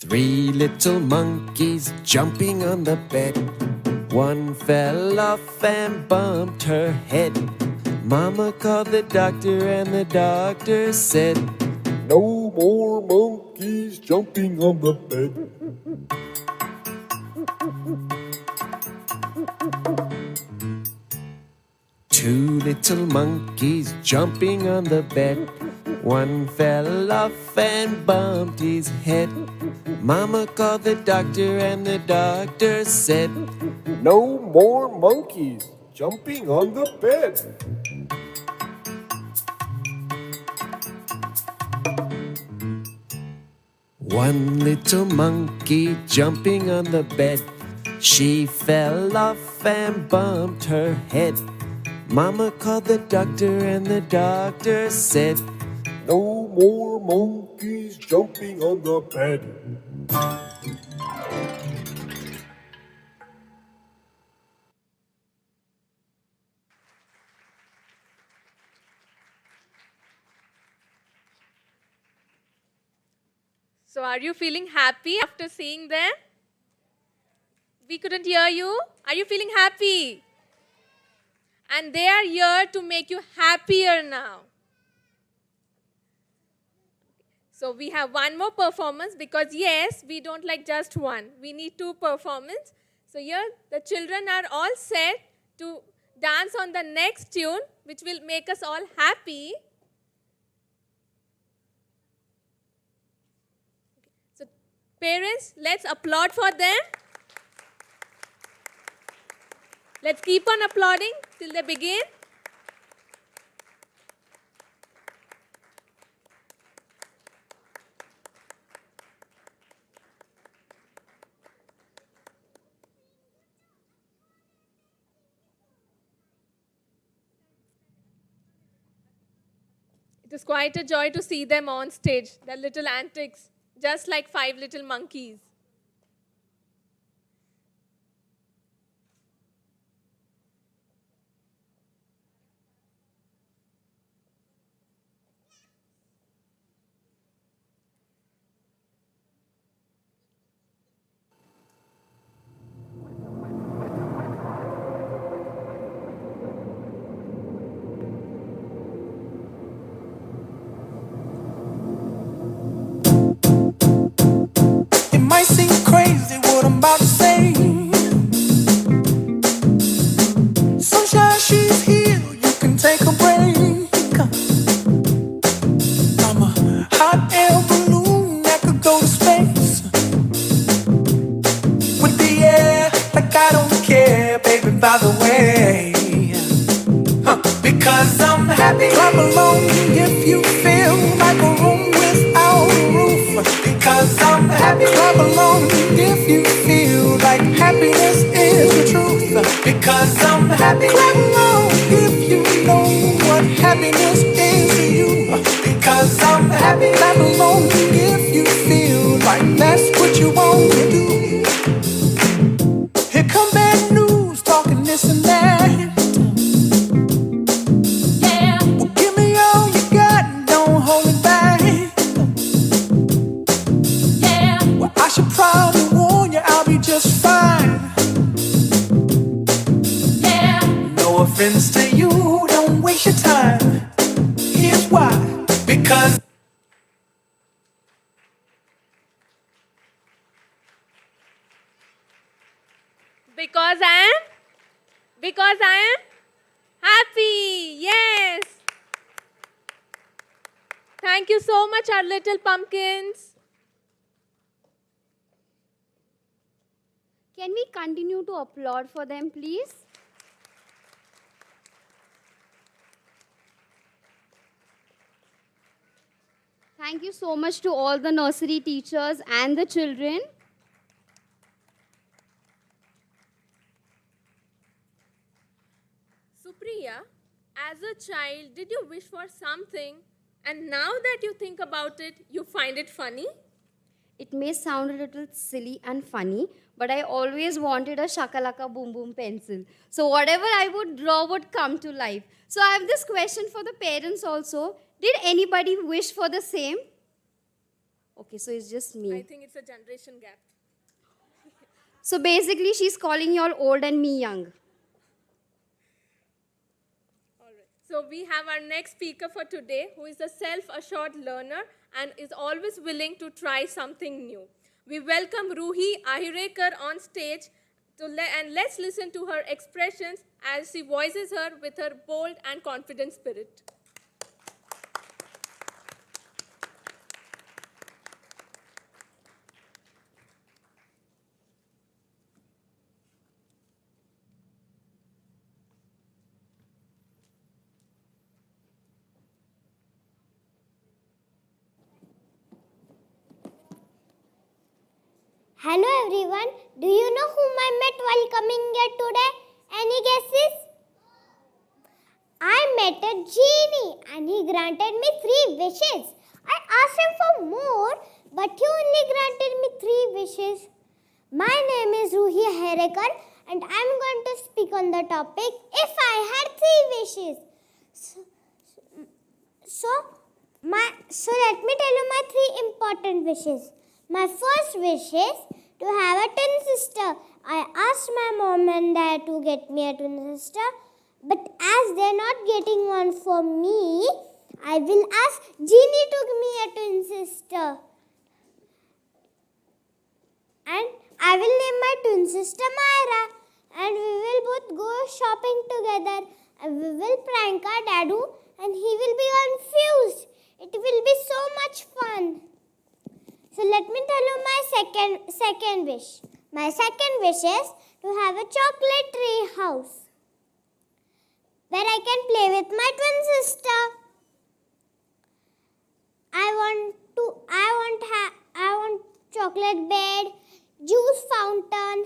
Three little monkeys jumping on the bed. One fell off and bumped her head. Mama called the doctor and the doctor said, "No more monkeys jumping on the bed." Two little monkeys jumping on the bed. One fell off and bumped his head. Mama called the doctor and the doctor said, "No more monkeys jumping on the bed." One little monkey jumping on the bed. She fell off and bumped her head. Mama called the doctor and the doctor said, "No more monkeys jumping on the bed." So are you feeling happy after seeing them? We couldn't hear you. Are you feeling happy? And they are here to make you happier now. So we have one more performance because yes, we don't like just one. We need two performances. So here the children are all set to dance on the next tune, which will make us all happy. So parents, let's applaud for them. Let's keep on applauding till they begin. It is quite a joy to see them on stage, their little antics, just like 5 little monkeys. It might seem crazy what I'm about to say. Sunshine, she's here, you can take a break. I'm a hot air balloon that could go to space. With the air, like I don't care, baby, by the way. Because I'm happy. Clap along if you feel like a room without a roof. Because I'm happy. Clap along if you feel like happiness is the truth. Because I'm happy. Clap along if you know what happiness is to you. Because I'm happy. Clap along if you feel like that's what you want to do. Here come bad news, talking this and that. Well, give me all you got, don't hold it back. Well, I should probably warn you, I'll be just fine. No offense to you, don't waste your time. Here's why. Because Because I am happy. Yes. Thank you so much, our little pumpkins. Can we continue to applaud for them, please? Thank you so much to all the nursery teachers and the children. Supriya, as a child, did you wish for something and now that you think about it, you find it funny? It may sound a little silly and funny, but I always wanted a shakalaka boom boom pencil. So whatever I would draw would come to life. So I have this question for the parents also. Did anybody wish for the same? Okay, so it's just me. I think it's a generation gap. So basically, she's calling you all old and me young. So we have our next speaker for today, who is a self-assured learner and is always willing to try something new. We welcome Ruhi Ahirekar on stage, and let's listen to her expressions as she voices her with her bold and confident spirit. Hello everyone. Do you know whom I met while coming here today? Any guesses? I met a genie and he granted me 3 wishes. I asked him for more, but he only granted me 3 wishes. My name is Ruhi Herekar and I'm going to speak on the topic if I had 3 wishes. So let me tell you my 3 important wishes. My first wish is to have a twin sister. I asked my mom and dad to get me a twin sister, but as they're not getting one for me, I will ask Jeannie to give me a twin sister. And I will name my twin sister Myra, and we will both go shopping together, and we will prank our dadoo, and he will be confused. It will be so much fun. So let me tell you my second wish. My second wish is to have a chocolate tree house where I can play with my twin sister. I want chocolate bed, juice fountain,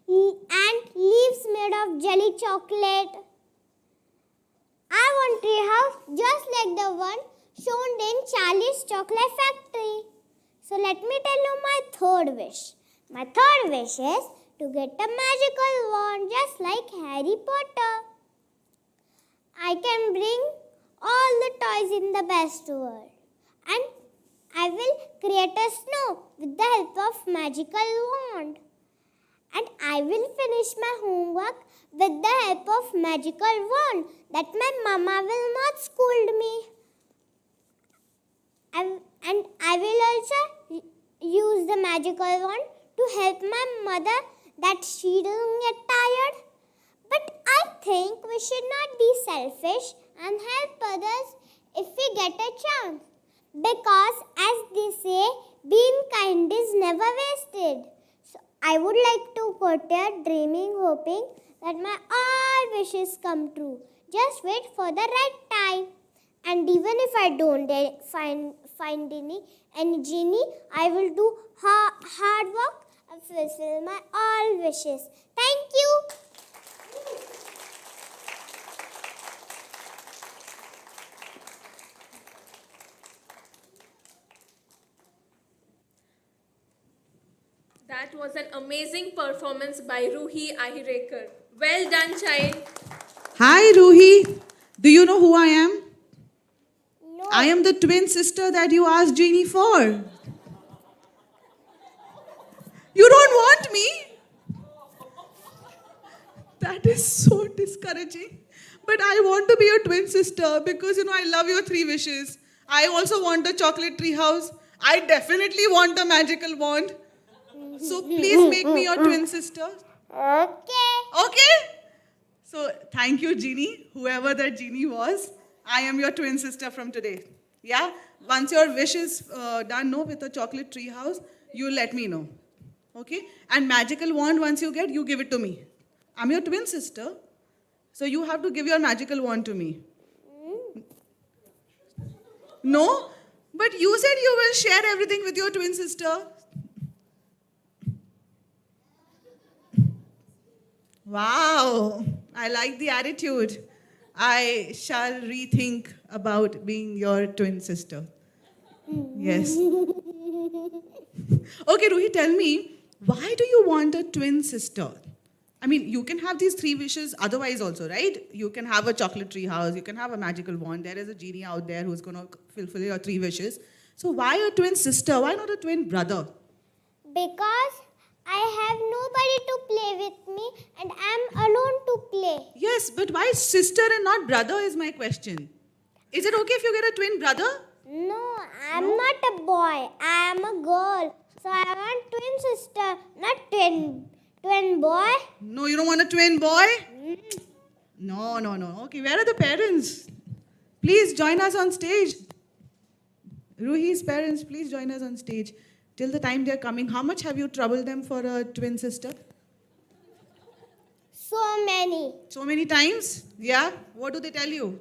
and leaves made of jelly chocolate. I want tree house just like the one shown in Charlie's Chocolate Factory. So let me tell you my third wish. My third wish is to get a magical wand just like Harry Potter. I can bring all the toys in the best world, and I will create a snow with the help of magical wand. And I will finish my homework with the help of magical wand that my mama will not scold me. And I will also use the magical wand to help my mother that she doesn't get tired. But I think we should not be selfish and help others if we get a chance. Because as they say, being kind is never wasted. So I would like to quote here, dreaming, hoping that my all wishes come true. Just wait for the right time. And even if I don't find any genie, I will do hard work and fulfill my all wishes. Thank you. That was an amazing performance by Ruhi Ahirekar. Well done, child. Hi, Ruhi. Do you know who I am? No. I am the twin sister that you asked Jeannie for. You don't want me? That is so discouraging. But I want to be your twin sister because, I love your 3 wishes. I also want a chocolate tree house. I definitely want a magical wand. So please make me your twin sister. Okay. Okay? So thank you, Jeannie, whoever that Jeannie was. I am your twin sister from today. Yeah? Once your wish is done, with a chocolate tree house, you let me know. Okay? And magical wand, once you get, you give it to me. I'm your twin sister. So you have to give your magical wand to me. No? But you said you will share everything with your twin sister. Wow, I like the attitude. I shall rethink about being your twin sister. Yes. Okay, Ruhi, tell me, why do you want a twin sister? I mean, you can have these 3 wishes otherwise also, right? You can have a chocolate tree house, you can have a magical wand. There is a genie out there who's going to fulfill your 3 wishes. So why a twin sister? Why not a twin brother? Because I have nobody to play with me and I'm alone to play. Yes, but why sister and not brother is my question. Is it okay if you get a twin brother? No, I'm not a boy. I am a girl. So I want twin sister, not twin boy. No, you don't want a twin boy? No. Okay, where are the parents? Please join us on stage. Ruhi's parents, please join us on stage. Till the time they're coming, how much have you troubled them for a twin sister? So many. So many times? Yeah? What do they tell you?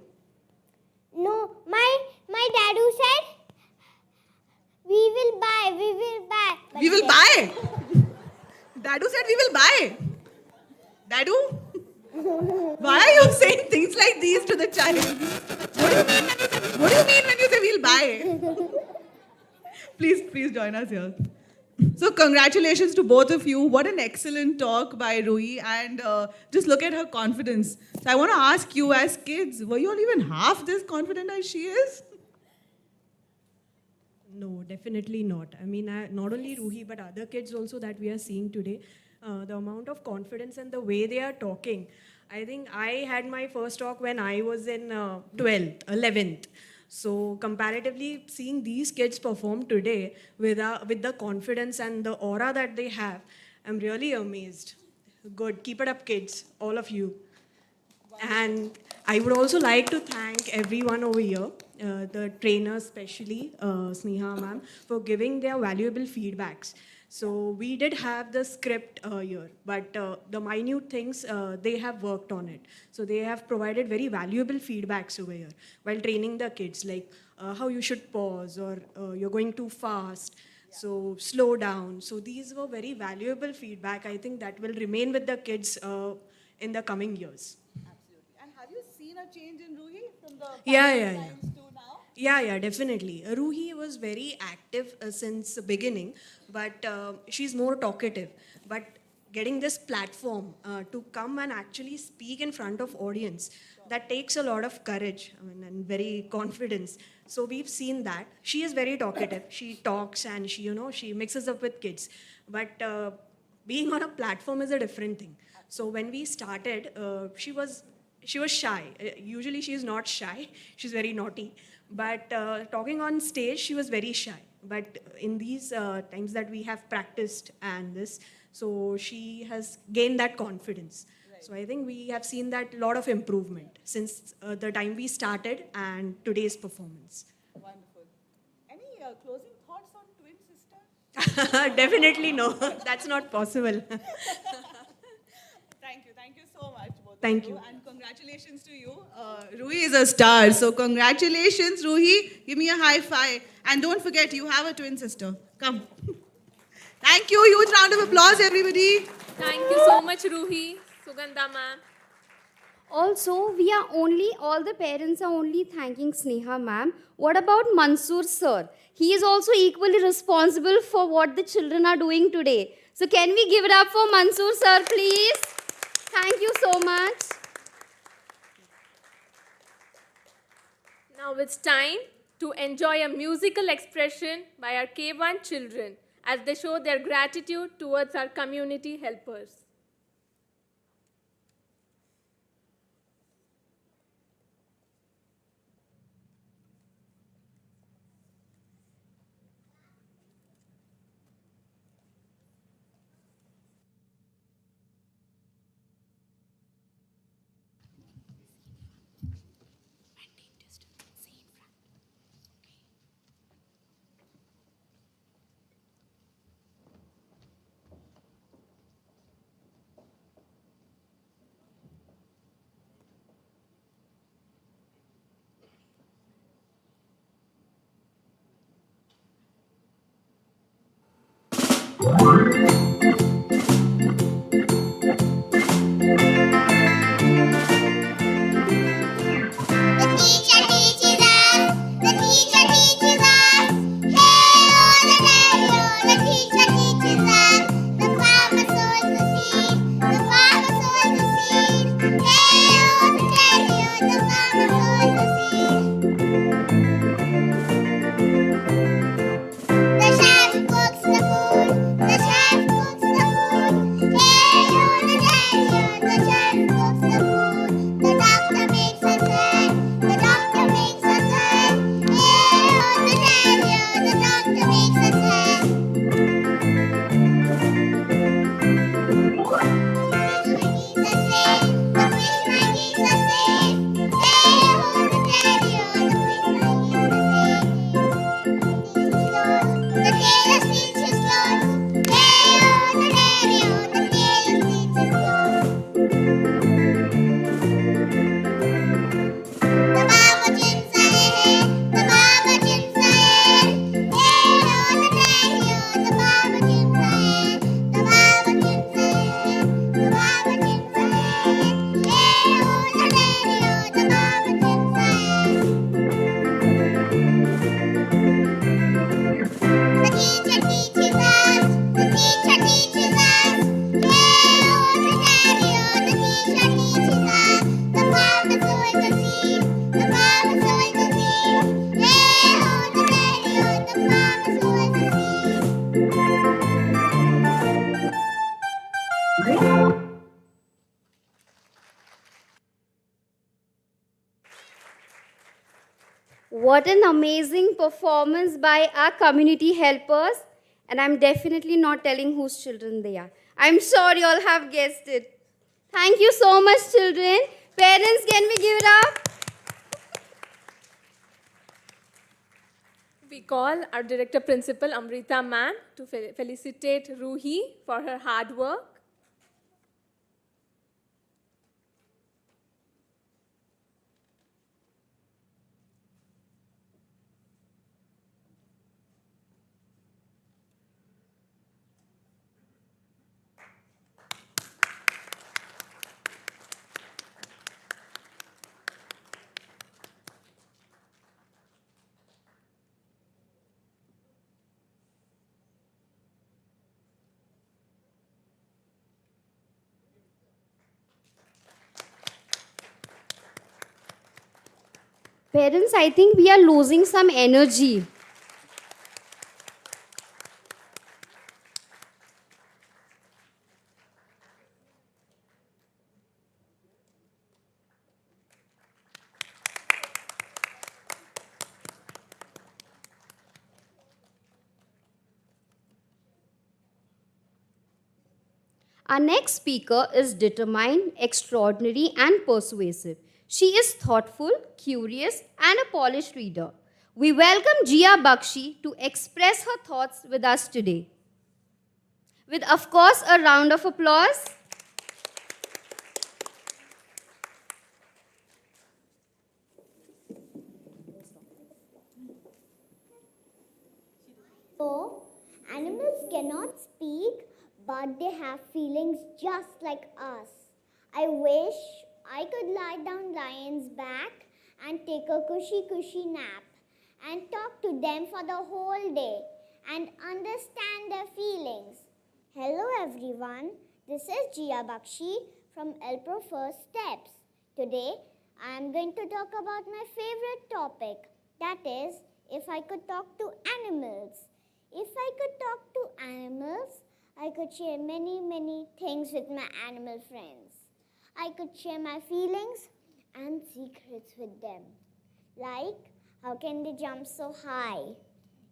No, my dadu said, we will buy. But We will buy? Dadu said we will buy. Dadu? Why are you saying things like these to the child? What do you mean when you say we'll buy? Please join us here. So congratulations to both of you. What an excellent talk by Ruhi. And just look at her confidence. So I want to ask you as kids, were you all even half this confident as she is? No, definitely not. I mean, not only Ruhi, but other kids also that we are seeing today, the amount of confidence and the way they are talking. I think I had my first talk when I was in 12th, 11th. So comparatively, seeing these kids perform today with the confidence and the aura that they have, I'm really amazed. Good. Keep it up, kids, all of you. And I would also like to thank everyone over here, the trainers especially, Sneha ma'am, for giving their valuable feedbacks. So we did have the script here, but the minute things, they have worked on it. So they have provided very valuable feedbacks over here while training the kids, like how you should pause or you're going too fast. So slow down. So these were very valuable feedback. I think that will remain with the kids in the coming years. Absolutely. And have you seen a change in Ruhi from the Yeah. times to now? Yeah, definitely. Ruhi was very active since the beginning, but she's more talkative. But getting this platform to come and actually speak in front of audience, that takes a lot of courage, and very confidence. So we've seen that. She is very talkative. She talks and she mixes up with kids. But being on a platform is a different thing. So when we started, she was shy. Usually she is not shy. She's very naughty. But talking on stage, she was very shy. But in these times that we have practiced and this, so she has gained that confidence. So I think we have seen that lot of improvement since the time we started and today's performance. Wonderful. Any closing thoughts on twin sister? Definitely no. That's not possible. Thank you so much, both Thank of you. and congratulations to you. Ruhi is a star, so congratulations, Ruhi. Give me a high five, and don't forget you have a twin sister. Come. Thank you. Huge round of applause, everybody. Thank you so much, Ruhi, Sugandha ma'am. Also, all the parents are only thanking Sneha ma'am. What about Mansoor sir? He is also equally responsible for what the children are doing today. So can we give it up for Mansoor sir, please? Thank you so much. Now it's time to enjoy a musical expression by our K1 children as they show their gratitude towards our community helpers. What an amazing performance by our community helpers. And I'm definitely not telling whose children they are. I'm sure you all have guessed it. Thank you so much, children. Parents, can we give it up? We call our Director Principal Amrita ma'am to felicitate Ruhi for her hard work. Parents, I think we are losing some energy. Our next speaker is determined, extraordinary, and persuasive. She is thoughtful, curious, and a polished reader. We welcome Jia Bakshi to express her thoughts with us today. With, of course, a round of applause. So, animals cannot speak, but they have feelings just like us. I wish I could lie down lion's back and take a cushy nap and talk to them for the whole day and understand their feelings. Hello everyone, this is Jia Bakshi from Elpro First Steps. Today, I am going to talk about my favorite topic, that is, if I could talk to animals. If I could talk to animals, I could share many things with my animal friends. I could share my feelings and secrets with them. Like, how can they jump so high?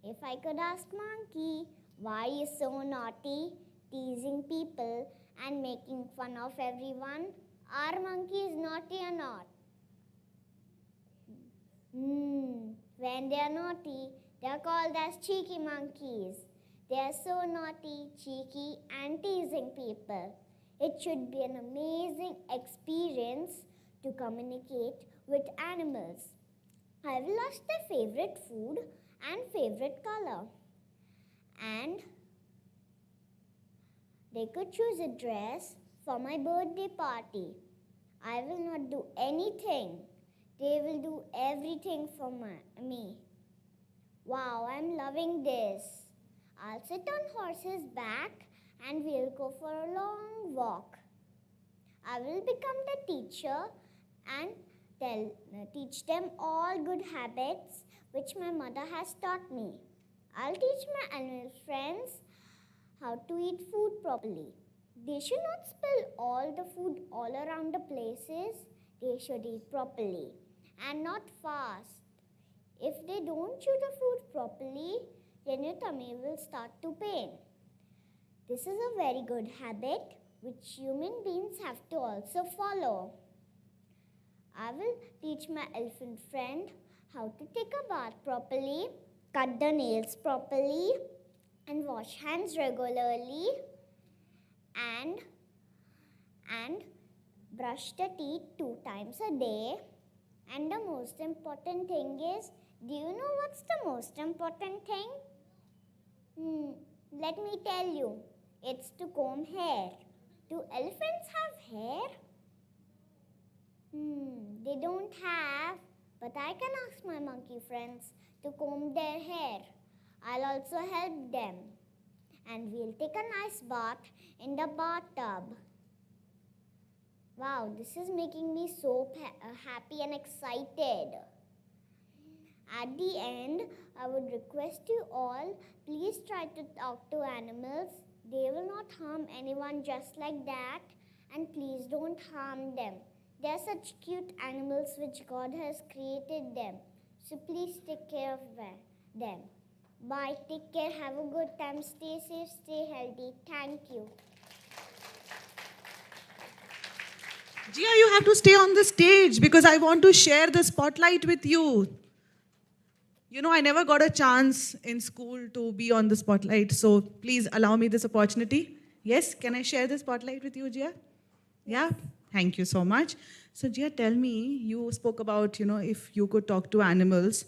If I could ask monkey, why is so naughty, teasing people and making fun of everyone? Are monkeys naughty or not? When they are naughty, they are called as cheeky monkeys. They are so naughty, cheeky, and teasing people. It should be an amazing experience to communicate with animals. I will ask their favorite food and favorite color. And they could choose a dress for my birthday party. I will not do anything. They will do everything for me. Wow, I'm loving this. I'll sit on horse's back and we'll go for a long walk. I will become the teacher and teach them all good habits which my mother has taught me. I'll teach my animal friends how to eat food properly. They should not spill all the food all around the places. They should eat properly and not fast. If they don't chew the food properly, then your tummy will start to pain. This is a very good habit which human beings have to also follow. I will teach my elephant friend how to take a bath properly, cut the nails properly, and wash hands regularly, and brush the teeth 2 times a day. And the most important thing is, do you know what's the most important thing? Let me tell you. It's to comb hair. Do elephants have hair? They don't have, but I can ask my monkey friends to comb their hair. I'll also help them. And we'll take a nice bath in the bathtub. Wow, this is making me so happy and excited. At the end, I would request you all, please try to talk to animals. They will not harm anyone just like that. And please don't harm them. They are such cute animals which God has created them. So please take care of them. Bye, take care, have a good time, stay safe, stay healthy. Thank you. Jia, you have to stay on the stage because I want to share the spotlight with you. You know, I never got a chance in school to be on the spotlight, so please allow me this opportunity. Yes, can I share the spotlight with you, Jia? Yeah, thank you so much. So Jia, tell me, you spoke about, if you could talk to animals.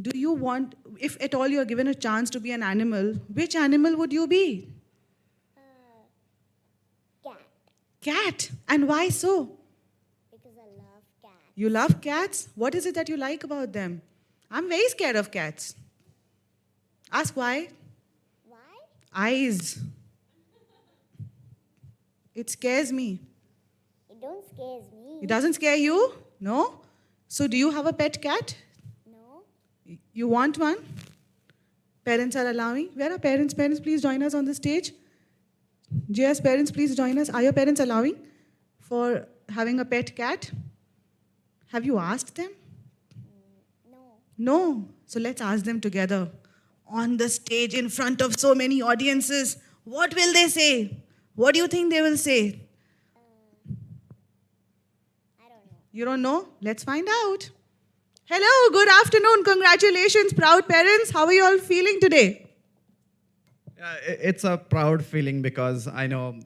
Do you want, if at all you are given a chance to be an animal, which animal would you be? Cat. Cat. And why so? Because I love cats. You love cats? What is it that you like about them? I'm very scared of cats. Ask why. Why? Eyes. It scares me. It don't scares me. It doesn't scare you? No? So do you have a pet cat? No. You want one? Parents are allowing? Where are parents? Parents, please join us on the stage. Jia's parents, please join us. Are your parents allowing for having a pet cat? Have you asked them? No. No. So let's ask them together. On the stage in front of so many audiences, what will they say? What do you think they will say? I don't know. You don't know? Let's find out. Hello, good afternoon. Congratulations, proud parents. How are you all feeling today? It's a proud feeling because I know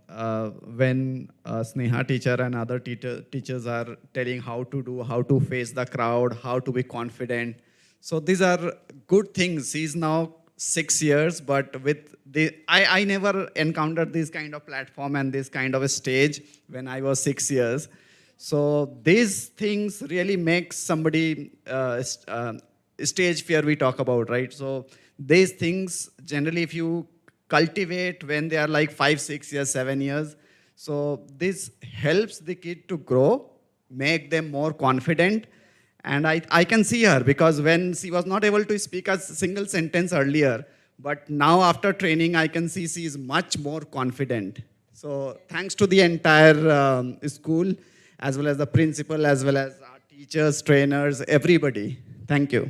when Sneha teacher and other teachers are telling how to do, how to face the crowd, how to be confident. So these are good things. He's now 6 years, but with I never encountered this kind of platform and this kind of a stage when I was 6 years. So these things really make somebody stage fear we talk about, right? So these things generally if you cultivate when they are like 5, 6 years, 7 years, so this helps the kid to grow, make them more confident. And I can see her because when she was not able to speak a single sentence earlier, but now after training, I can see she is much more confident. So thanks to the entire school, as well as the principal, as well as our teachers, trainers, everybody. Thank you.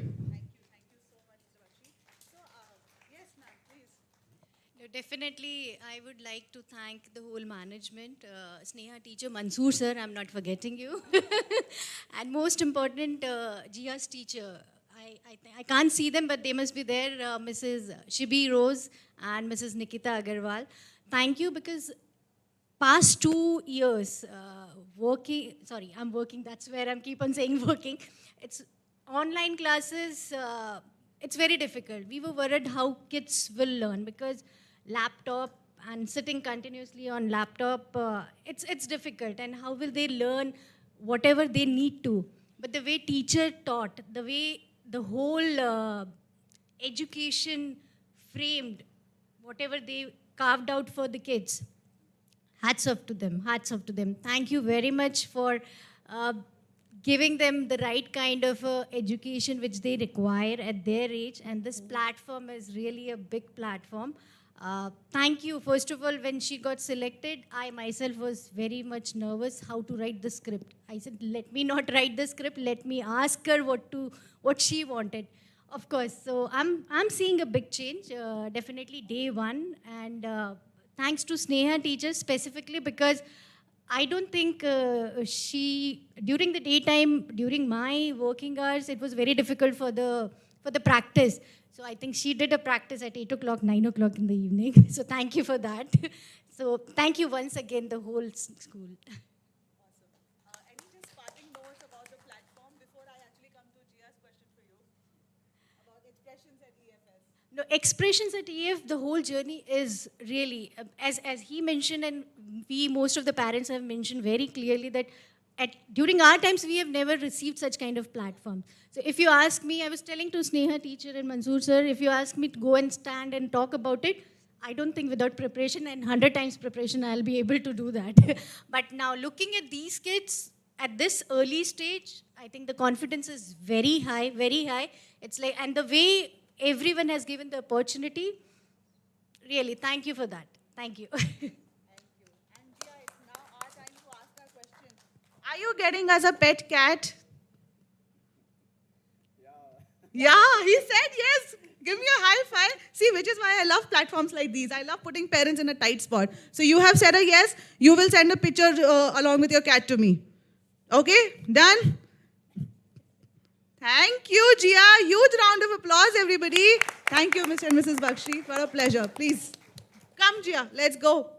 No, definitely, I would like to thank the whole management, Sneha teacher, Mansoor sir, I'm not forgetting you. And most important, Jia's teacher. I can't see them, but they must be there, Mrs. Shibi Rose and Mrs. Nikita Agarwal. Thank you because past 2 years I'm working, that's where I'm keep on saying working. It's online classes, it's very difficult. We were worried how kids will learn because laptop and sitting continuously on laptop, it's difficult. And how will they learn whatever they need to? But the way teacher taught, the way the whole education framed, whatever they carved out for the kids, hats off to them, hats off to them. Thank you very much for giving them the right kind of education which they require at their age. And this platform is really a big platform. Thank you. First of all, when she got selected, I myself was very much nervous how to write the script. I said, let me not write the script. Let me ask her what she wanted. Of course. So I'm seeing a big change. Definitely day one. And thanks to Sneha teacher specifically because I don't think during the daytime, during my working hours, it was very difficult for the practice. So I think she did a practice at 8 o'clock, 9 o'clock in the evening. So thank you for that. So thank you once again, the whole school. Any just parting notes about the platform before I actually come to Jia's question for you about expressions at EFS? No, expressions at EF, the whole journey is really, as he mentioned, and most of the parents have mentioned very clearly that during our times, we have never received such kind of platform. So if you ask me, I was telling to Sneha teacher and Mansoor sir, if you ask me to go and stand and talk about it, I don't think without preparation and 100 times preparation, I'll be able to do that. But now looking at these kids at this early stage, I think the confidence is very high, very high. It's like, and the way everyone has given the opportunity, really, thank you for that. Thank you. Are you getting us a pet cat? Yeah, he said yes. Give me a high five. See, which is why I love platforms like these. I love putting parents in a tight spot. So you have said a yes. You will send a picture along with your cat to me. Okay? Done? Thank you, Jia. Huge round of applause, everybody. Thank you, Mr. and Mrs. Bakshi. For a pleasure. Please. Come, Jia. Let's go.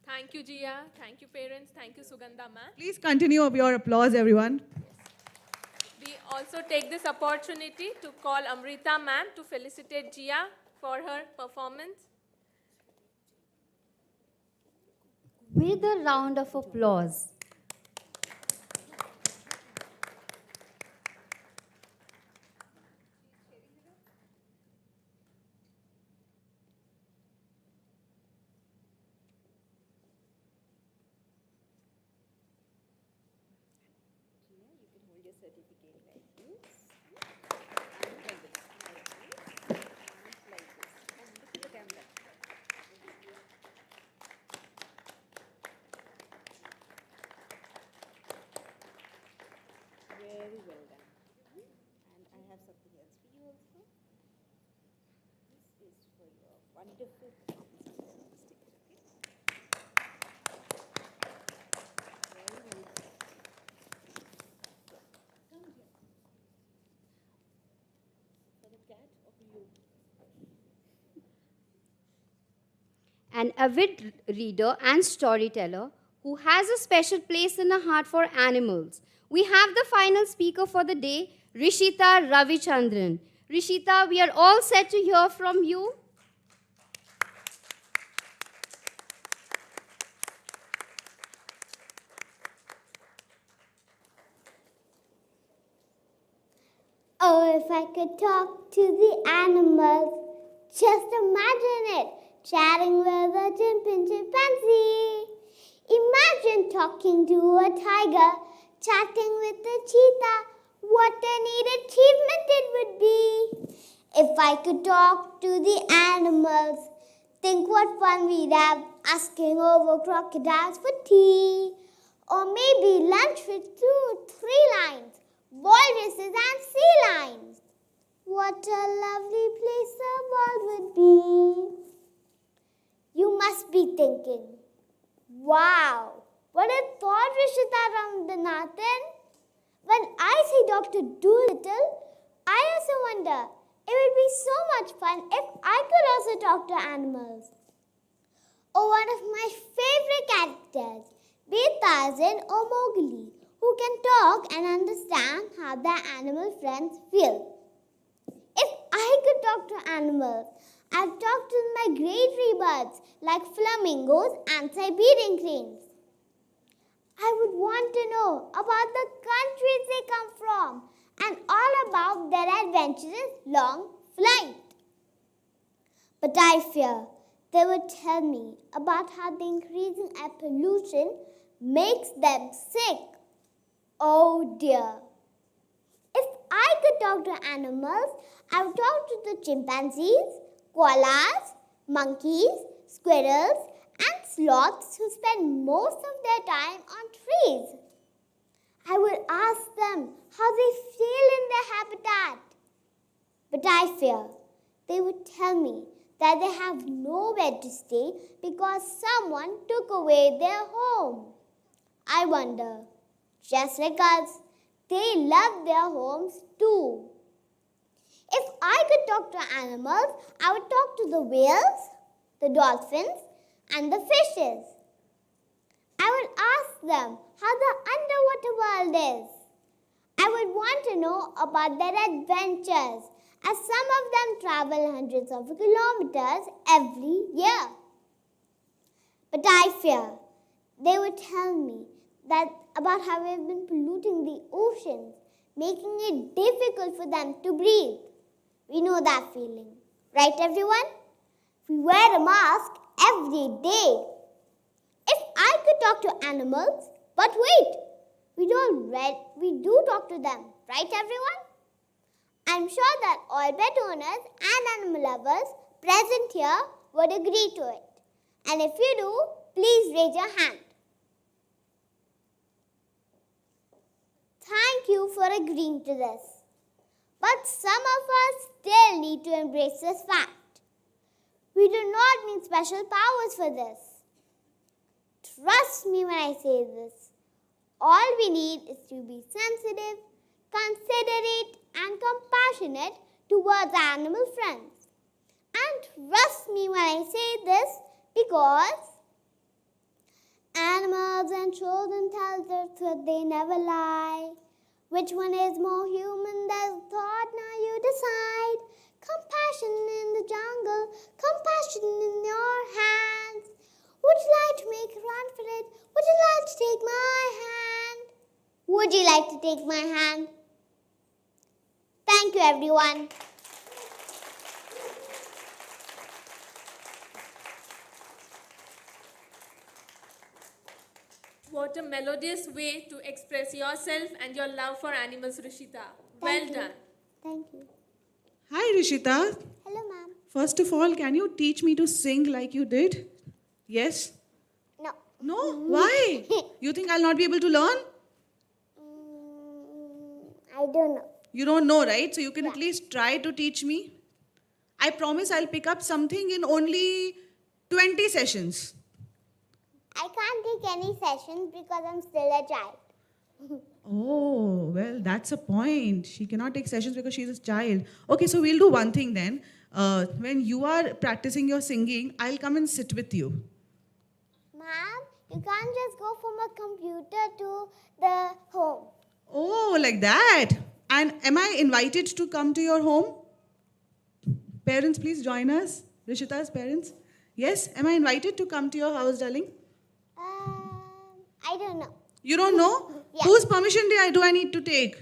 Thank you, Jia. Thank you, parents. Thank you, Sugandha ma'am. Please continue your applause, everyone. We also take this opportunity to call Amrita ma'am to felicitate Jia for her performance. With a round of applause. certificate like this. And like this. And like this. And look at the camera. Very well done. And I have something else for you also. This is for your wonderful performance on the stage, okay? Very well done. Come here. For the cat of you. An avid reader and storyteller who has a special place in her heart for animals. We have the final speaker for the day, Rishita Ravichandran. Rishita, we are all set to hear from you. Oh, if I could talk to the animals, just imagine it, chatting with a chimpanzee. Imagine talking to a tiger, chatting with a cheetah. What a neat achievement it would be. If I could talk to the animals, think what fun we'd have, asking over crocodiles for tea. Or maybe lunch with 2-3 lions, walruses and sea lions. What a lovely place the world would be. You must be thinking, wow, what a thought, Rishita Ramdanathan. When I see Dr. Dolittle, I also wonder, it would be so much fun if I could also talk to animals. Or one of my favorite characters, be it Tarzan or Mowgli, who can talk and understand how their animal friends feel. If I could talk to animals, I'd talk to migratory birds like flamingos and Siberian cranes. I would want to know about the countries they come from and all about their adventurous long flight. But I fear they would tell me about how the increasing air pollution makes them sick. Oh dear. If I could talk to animals, I would talk to the chimpanzees, koalas, monkeys, squirrels, and sloths who spend most of their time on trees. I would ask them how they feel in their habitat. But I fear they would tell me that they have nowhere to stay because someone took away their home. I wonder, just like us, they love their homes too. If I could talk to animals, I would talk to the whales, the dolphins, and the fishes. I would ask them how the underwater world is. I would want to know about their adventures, as some of them travel hundreds of kilometers every year. But I fear they would tell me that about how we've been polluting the oceans, making it difficult for them to breathe. We know that feeling, right everyone? We wear a mask every day. If I could talk to animals, but wait, we do talk to them, right everyone? I'm sure that all pet owners and animal lovers present here would agree to it. And if you do, please raise your hand. Thank you for agreeing to this. But some of us still need to embrace this fact. We do not need special powers for this. Trust me when I say this. All we need is to be sensitive, considerate, and compassionate towards animal friends. And trust me when I say this because animals and children tell the truth, they never lie. Which one is more human? There's a thought, now you decide. Compassion in the jungle, compassion in your hands. Would you like to make a run for it? Would you like to take my hand? Would you like to take my hand? Thank you, everyone. What a melodious way to express yourself and your love for animals, Rishita. Well done. Thank you. Hi, Rishita. Hello, ma'am. First of all, can you teach me to sing like you did? Yes? No. No? Why? You think I'll not be able to learn? I don't know. You don't know, right? So you can at least try to teach me. I promise I'll pick up something in only 20 sessions. I can't take any sessions because I'm still a child. Oh, well, that's a point. She cannot take sessions because she's a child. Okay, so we'll do one thing then. When you are practicing your singing, I'll come and sit with you. Ma'am, you can't just go from a computer to the home. Oh, like that. And am I invited to come to your home? Parents, please join us. Rishita's parents. Yes, am I invited to come to your house, darling? I don't know. You don't know? Yeah. Whose permission do I need to take?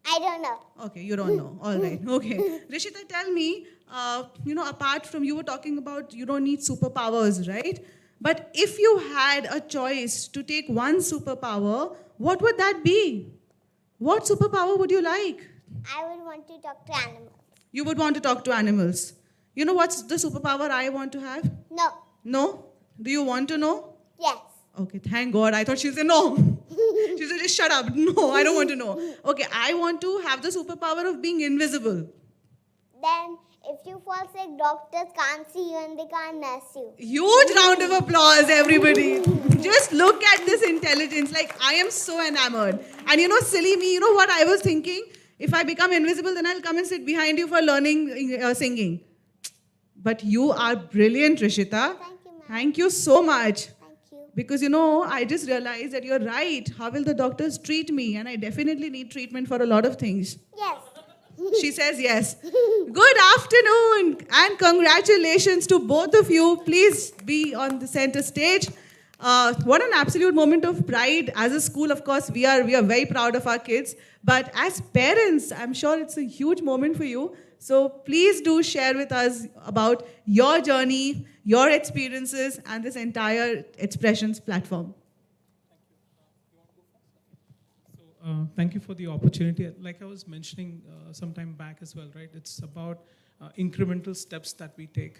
I don't know. Okay, you don't know. All right. Okay. Rishita, tell me, apart from you were talking about you don't need superpowers, right? But if you had a choice to take one superpower, what would that be? What superpower would you like? I would want to talk to animals. You would want to talk to animals. You know what's the superpower I want to have? No. No? Do you want to know? Yes. Okay, thank God. I thought she'd say no. She said, just shut up. No, I don't want to know. Okay, I want to have the superpower of being invisible. Then, if you fall sick, doctors can't see you and they can't nurse you. Huge round of applause, everybody. Just look at this intelligence. Like, I am so enamored. And silly me, you know what I was thinking? If I become invisible, then I'll come and sit behind you for learning singing. But you are brilliant, Rishita. Thank you, ma'am. Thank you so much. Thank you. Because, I just realized that you're right. How will the doctors treat me? And I definitely need treatment for a lot of things. Yes. She says yes. Good afternoon and congratulations to both of you. Please be on the center stage. What an absolute moment of pride. As a school, of course, we are very proud of our kids. But as parents, I'm sure it's a huge moment for you. So please do share with us about your journey, your experiences, and this entire Xpressions platform. Thank you for the opportunity. Like I was mentioning some time back as well, right? It's about incremental steps that we take.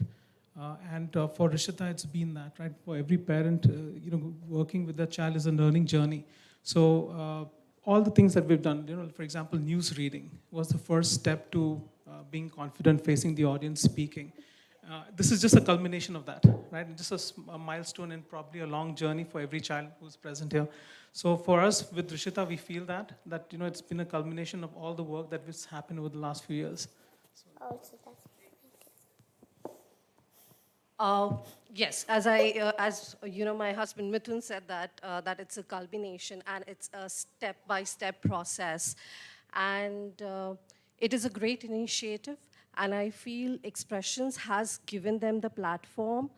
And for Rishita, it's been that, right? For every parent, working with their child is a learning journey. So all the things that we've done, for example, news reading was the first step to being confident, facing the audience, speaking. This is just a culmination of that, right? Just a milestone and probably a long journey for every child who's present here. So for us, with Rishita, we feel that it's been a culmination of all the work that has happened over the last few years. Oh, so that's Yes, as my husband Mithun said that it's a culmination and it's a step-by-step process, and it is a great initiative. And I feel Xpressions has given them the platform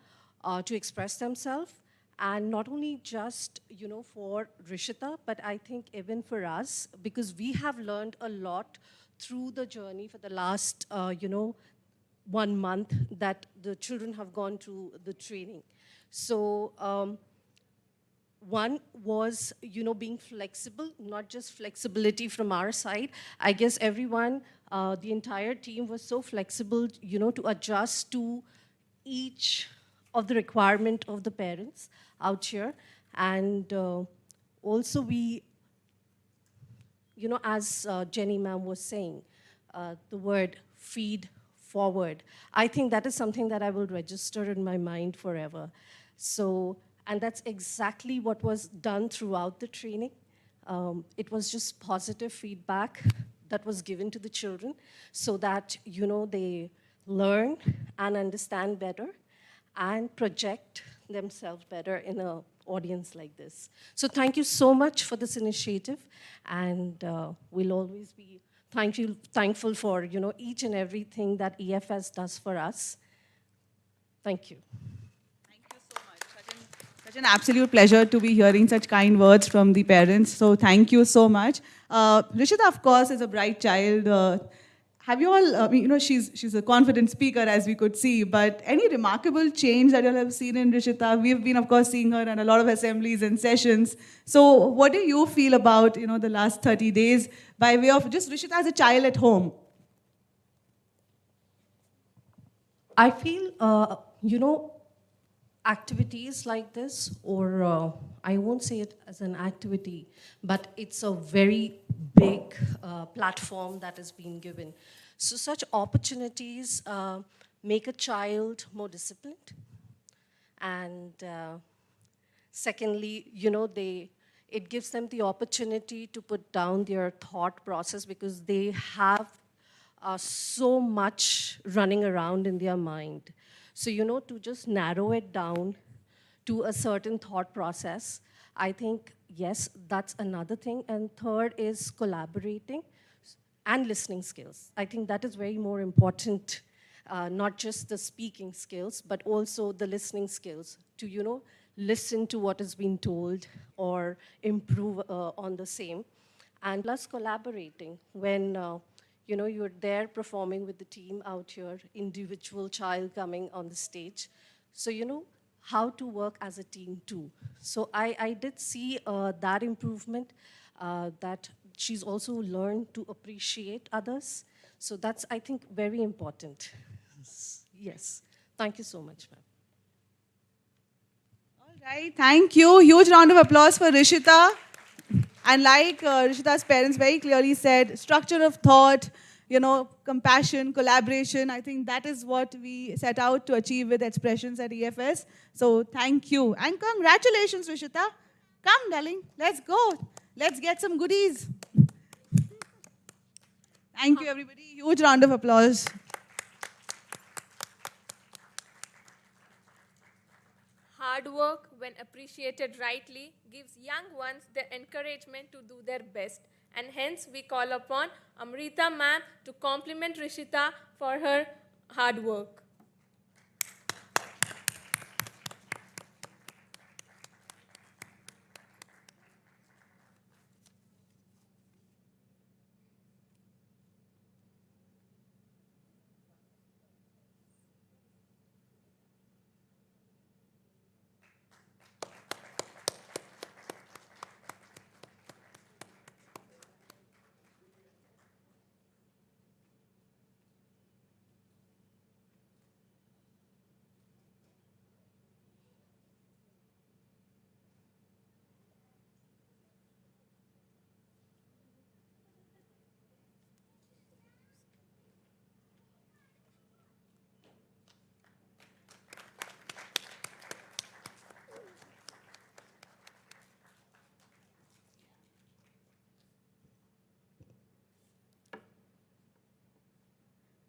to express themselves, and not only just for Rishita, but I think even for us, because we have learned a lot through the journey for the last 1 month that the children have gone to the training. So one was, being flexible, not just flexibility from our side. I guess everyone, the entire team was so flexible, to adjust to each of the requirement of the parents out here. And also we, as Jenny ma'am was saying, the word feed forward. I think that is something that I will register in my mind forever. So, and that's exactly what was done throughout the training. It was just positive feedback that was given to the children so that, they learn and understand better and project themselves better in an audience like this. So thank you so much for this initiative, and we'll always be thankful for, each and everything that EFS does for us. Thank you. Such an absolute pleasure to be hearing such kind words from the parents. So thank you so much. Rishita, of course, is a bright child. have you all, she's a confident speaker, as we could see, but any remarkable change that you all have seen in Rishita? We've been, of course, seeing her in a lot of assemblies and sessions. So what do you feel about, the last 30 days by way of just Rishita as a child at home? I feel, activities like this, or I won't say it as an activity, but it's a very big platform that is being given. So such opportunities make a child more disciplined. And secondly, it gives them the opportunity to put down their thought process, because they have so much running around in their mind. So, to just narrow it down to a certain thought process, I think, yes, that's another thing. And third is collaborating and listening skills. I think that is very more important, not just the speaking skills, but also the listening skills to, listen to what is being told or improve on the same. And plus collaborating when you're there performing with the team out here, individual child coming on the stage. So, how to work as a team too. So I did see that improvement, that she's also learned to appreciate others. So that's, I think, very important. Yes. Thank you so much, ma'am. All right, thank you. Huge round of applause for Rishita. And like Rishita's parents very clearly said, structure of thought, compassion, collaboration, I think that is what we set out to achieve with Xpressions at EFS. So thank you. And congratulations, Rishita. Come, darling, let's go. Let's get some goodies. Thank you, everybody. Huge round of applause. Hard work, when appreciated rightly, gives young ones the encouragement to do their best. And hence, we call upon Amrita ma'am to compliment Rishita for her hard work.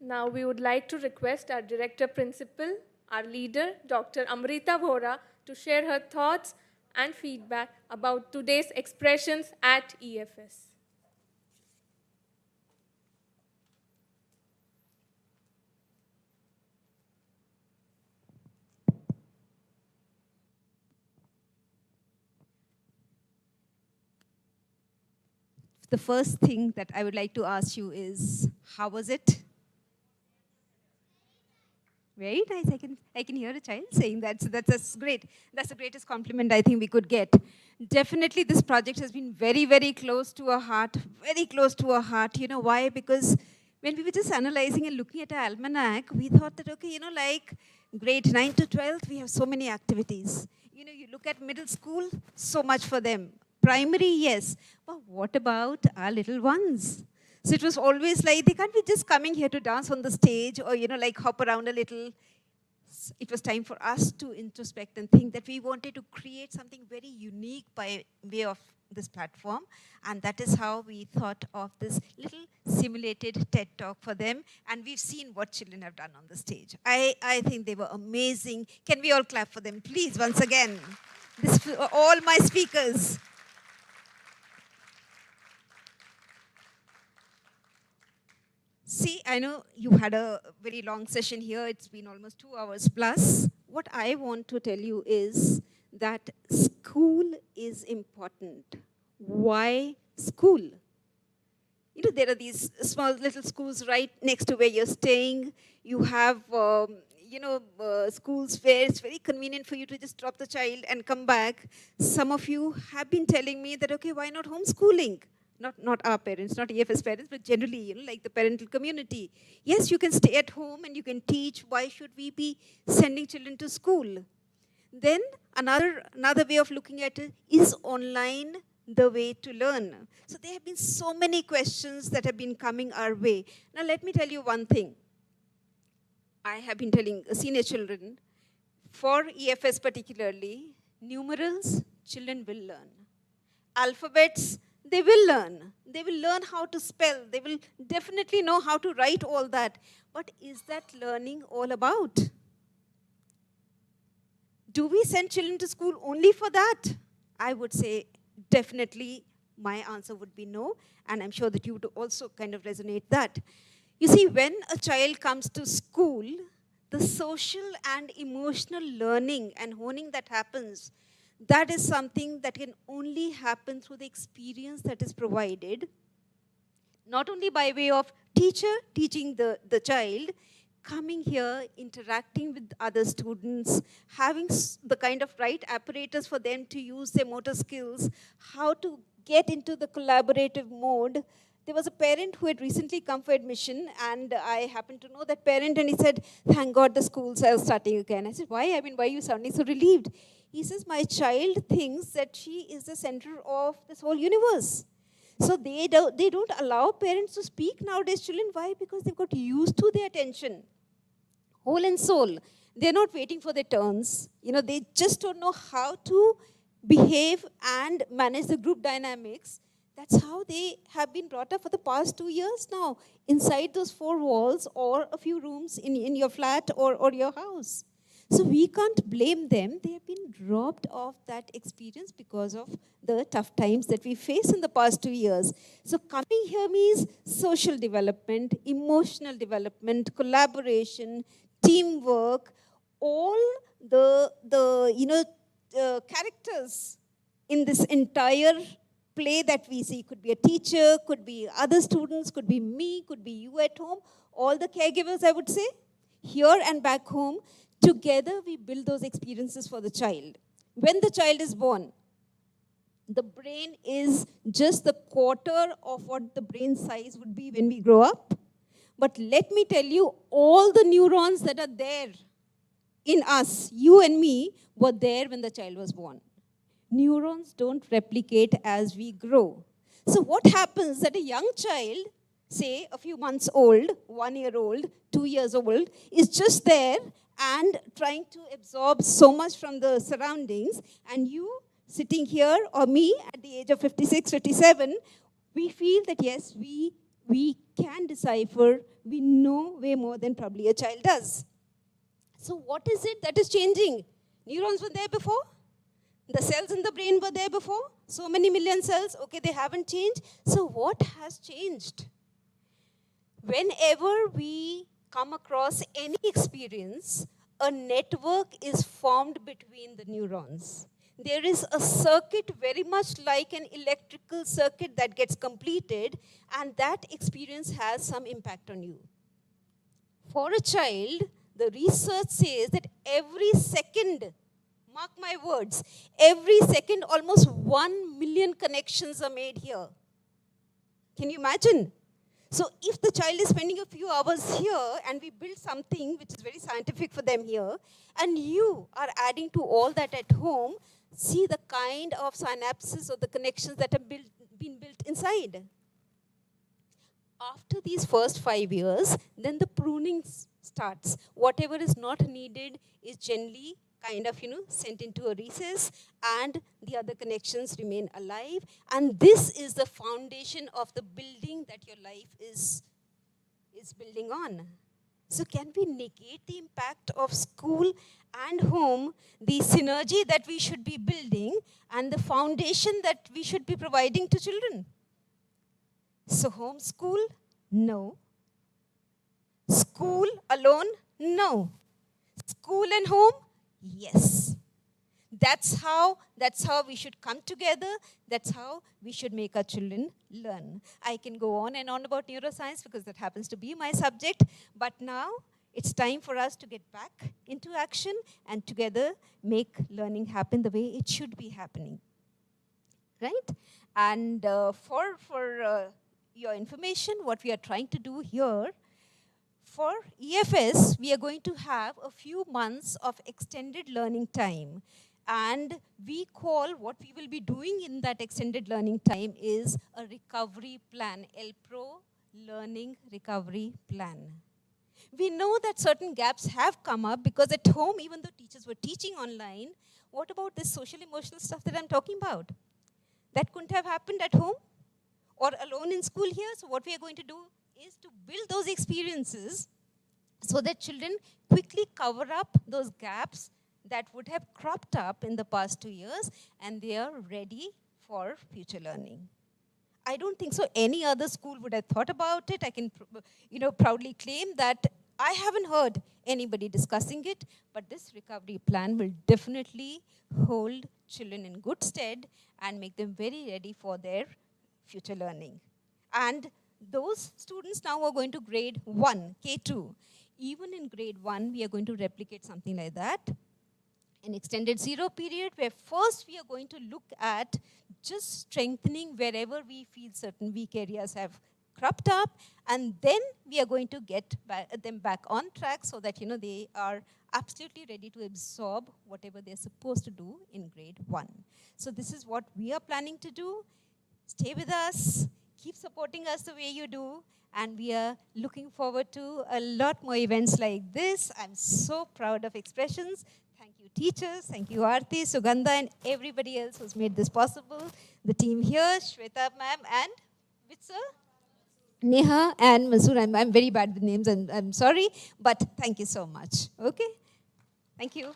Now we would like to request our Director Principal, our leader, Dr. Amrita Vora, to share her thoughts and feedback about today's expressions at EFS. The first thing that I would like to ask you is, how was it? Very nice. I can hear a child saying that. So that's great. That's the greatest compliment I think we could get. Definitely this project has been very, very close to our heart. Very close to our heart. You know why? Because when we were just analyzing and looking at our almanac, we thought that, okay, like grade 9 to 12, we have so many activities. You look at middle school, so much for them. Primary, yes. But what about our little ones? So it was always like, they can't be just coming here to dance on the stage or, like hop around a little. It was time for us to introspect and think that we wanted to create something very unique by way of this platform. And that is how we thought of this little simulated TED Talk for them. And we've seen what children have done on the stage. I think they were amazing. Can we all clap for them, please, once again? This for all my speakers. See, I know you had a very long session here. It's been almost 2 hours plus. What I want to tell you is that school is important. Why school? there are these small little schools right next to where you're staying. You have, schools where it's very convenient for you to just drop the child and come back. Some of you have been telling me that, okay, why not homeschooling? Not our parents, not EFS parents, but generally, like the parental community. Yes, you can stay at home and you can teach. Why should we be sending children to school? Then another way of looking at it is online the way to learn. So there have been so many questions that have been coming our way. Now let me tell you one thing. I have been telling senior children, for EFS particularly, numerals, children will learn. Alphabets, they will learn. They will learn how to spell. They will definitely know how to write all that. But is that learning all about? Do we send children to school only for that? I would say definitely my answer would be no, and I'm sure that you would also kind of resonate that. You see, when a child comes to school, the social and emotional learning and honing that happens, that is something that can only happen through the experience that is provided, not only by way of teacher teaching the child, coming here, interacting with other students, having the kind of right apparatus for them to use their motor skills, how to get into the collaborative mode. There was a parent who had recently come for admission, and I happened to know that parent, and he said, thank God the schools are starting again. I said, why? I mean, why are you sounding so relieved? He says, my child thinks that she is the center of this whole universe. So they don't allow parents to speak nowadays, children. Why? Because they've got used to their attention, whole and soul. They're not waiting for their turns. They just don't know how to behave and manage the group dynamics. That's how they have been brought up for the past 2 years now, inside those 4 walls or a few rooms in your flat or your house. So we can't blame them. They have been robbed of that experience because of the tough times that we face in the past 2 years. So coming here means social development, emotional development, collaboration, teamwork, all the characters in this entire play that we see. Could be a teacher, could be other students, could be me, could be you at home, all the caregivers, I would say, here and back home. Together, we build those experiences for the child. When the child is born, the brain is just the quarter of what the brain size would be when we grow up. But let me tell you, all the neurons that are there in us, you and me, were there when the child was born. Neurons don't replicate as we grow. So what happens that a young child, say a few months old, 1 year old, 2 years old, is just there and trying to absorb so much from the surroundings, and you sitting here, or me at the age of 56, 57, we feel that yes, we can decipher, we know way more than probably a child does. So what is it that is changing? Neurons were there before. The cells in the brain were there before. So many million cells, okay, they haven't changed. So what has changed? Whenever we come across any experience, a network is formed between the neurons. There is a circuit very much like an electrical circuit that gets completed, and that experience has some impact on you. For a child, the research says that every second, mark my words, every second almost 1 million connections are made here. Can you imagine? So if the child is spending a few hours here and we build something which is very scientific for them here, and you are adding to all that at home, see the kind of synapses or the connections that have been built inside. After these first 5 years, then the pruning starts. Whatever is not needed is generally kind of, sent into a recess, and the other connections remain alive. And this is the foundation of the building that your life is building on. So can we negate the impact of school and home, the synergy that we should be building, and the foundation that we should be providing to children? So homeschool? No. School alone? No. School and home? Yes. that's how we should come together. That's how we should make our children learn. I can go on and on about neuroscience because that happens to be my subject. But now it's time for us to get back into action and together make learning happen the way it should be happening. Right? And for your information, what we are trying to do here, for EFS, we are going to have a few months of extended learning time. And we call what we will be doing in that extended learning time is a recovery plan, LPRO Learning Recovery Plan. We know that certain gaps have come up because at home, even though teachers were teaching online, what about this social emotional stuff that I'm talking about? That couldn't have happened at home or alone in school here. So what we are going to do is to build those experiences so that children quickly cover up those gaps that would have cropped up in the past 2 years, and they are ready for future learning. I don't think so any other school would have thought about it. I can proudly claim that I haven't heard anybody discussing it, but this recovery plan will definitely hold children in good stead and make them very ready for their future learning. And those students now are going to grade 1, K2. Even in grade 1, we are going to replicate something like that. An extended zero period where first we are going to look at just strengthening wherever we feel certain weak areas have cropped up, and then we are going to get them back on track so that they are absolutely ready to absorb whatever they're supposed to do in grade 1. So this is what we are planning to do. Stay with us, keep supporting us the way you do, and we are looking forward to a lot more events like this. I'm so proud of Xpressions. Thank you, teachers. Thank you, Aarti, Sugandha, and everybody else who's made this possible. The team here, Shweta ma'am and Vitsa, Neha and Masoor. I'm very bad with names, and I'm sorry, but thank you so much. Okay? Thank you.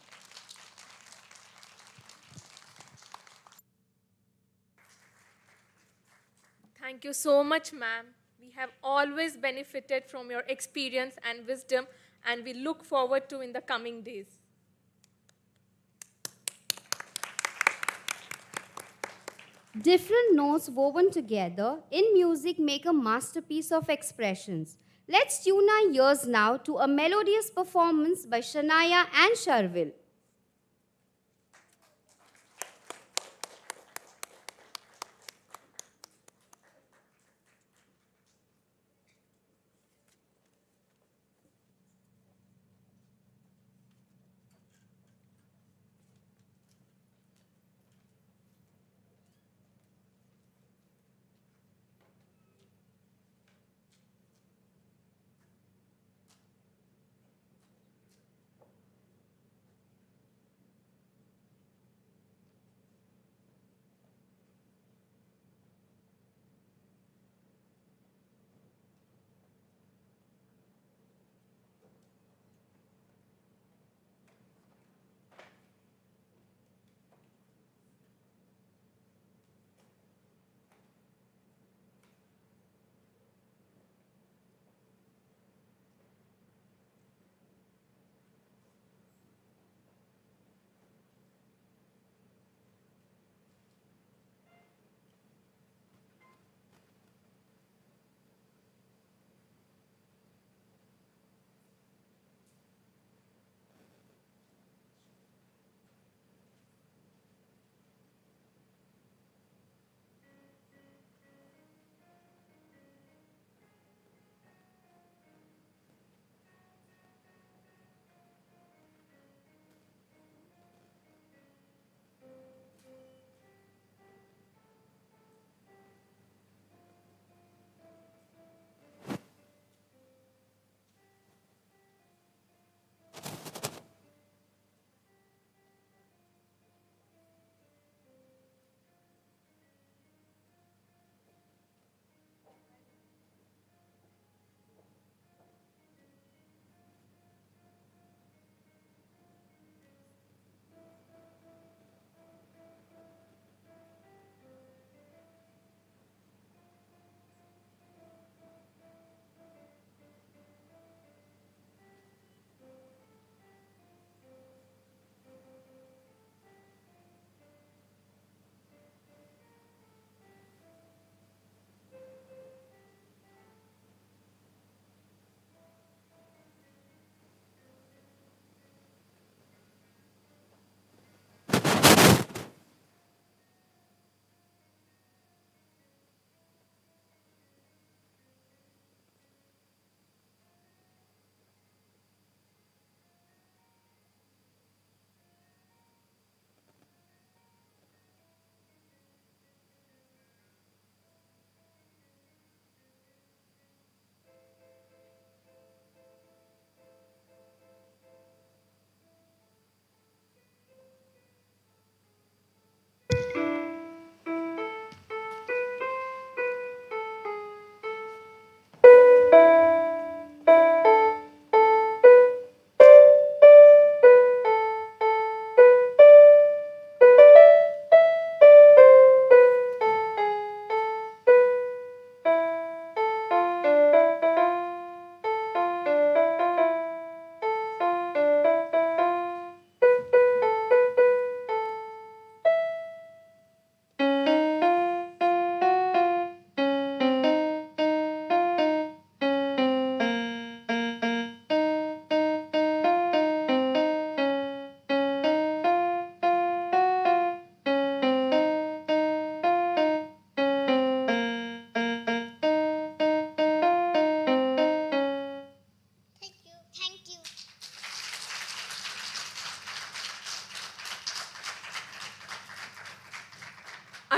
Thank you so much, ma'am. We have always benefited from your experience and wisdom, and we look forward to in the coming days. Different notes woven together in music make a masterpiece of expressions. Let's tune our ears now to a melodious performance by Shania and Sharvil.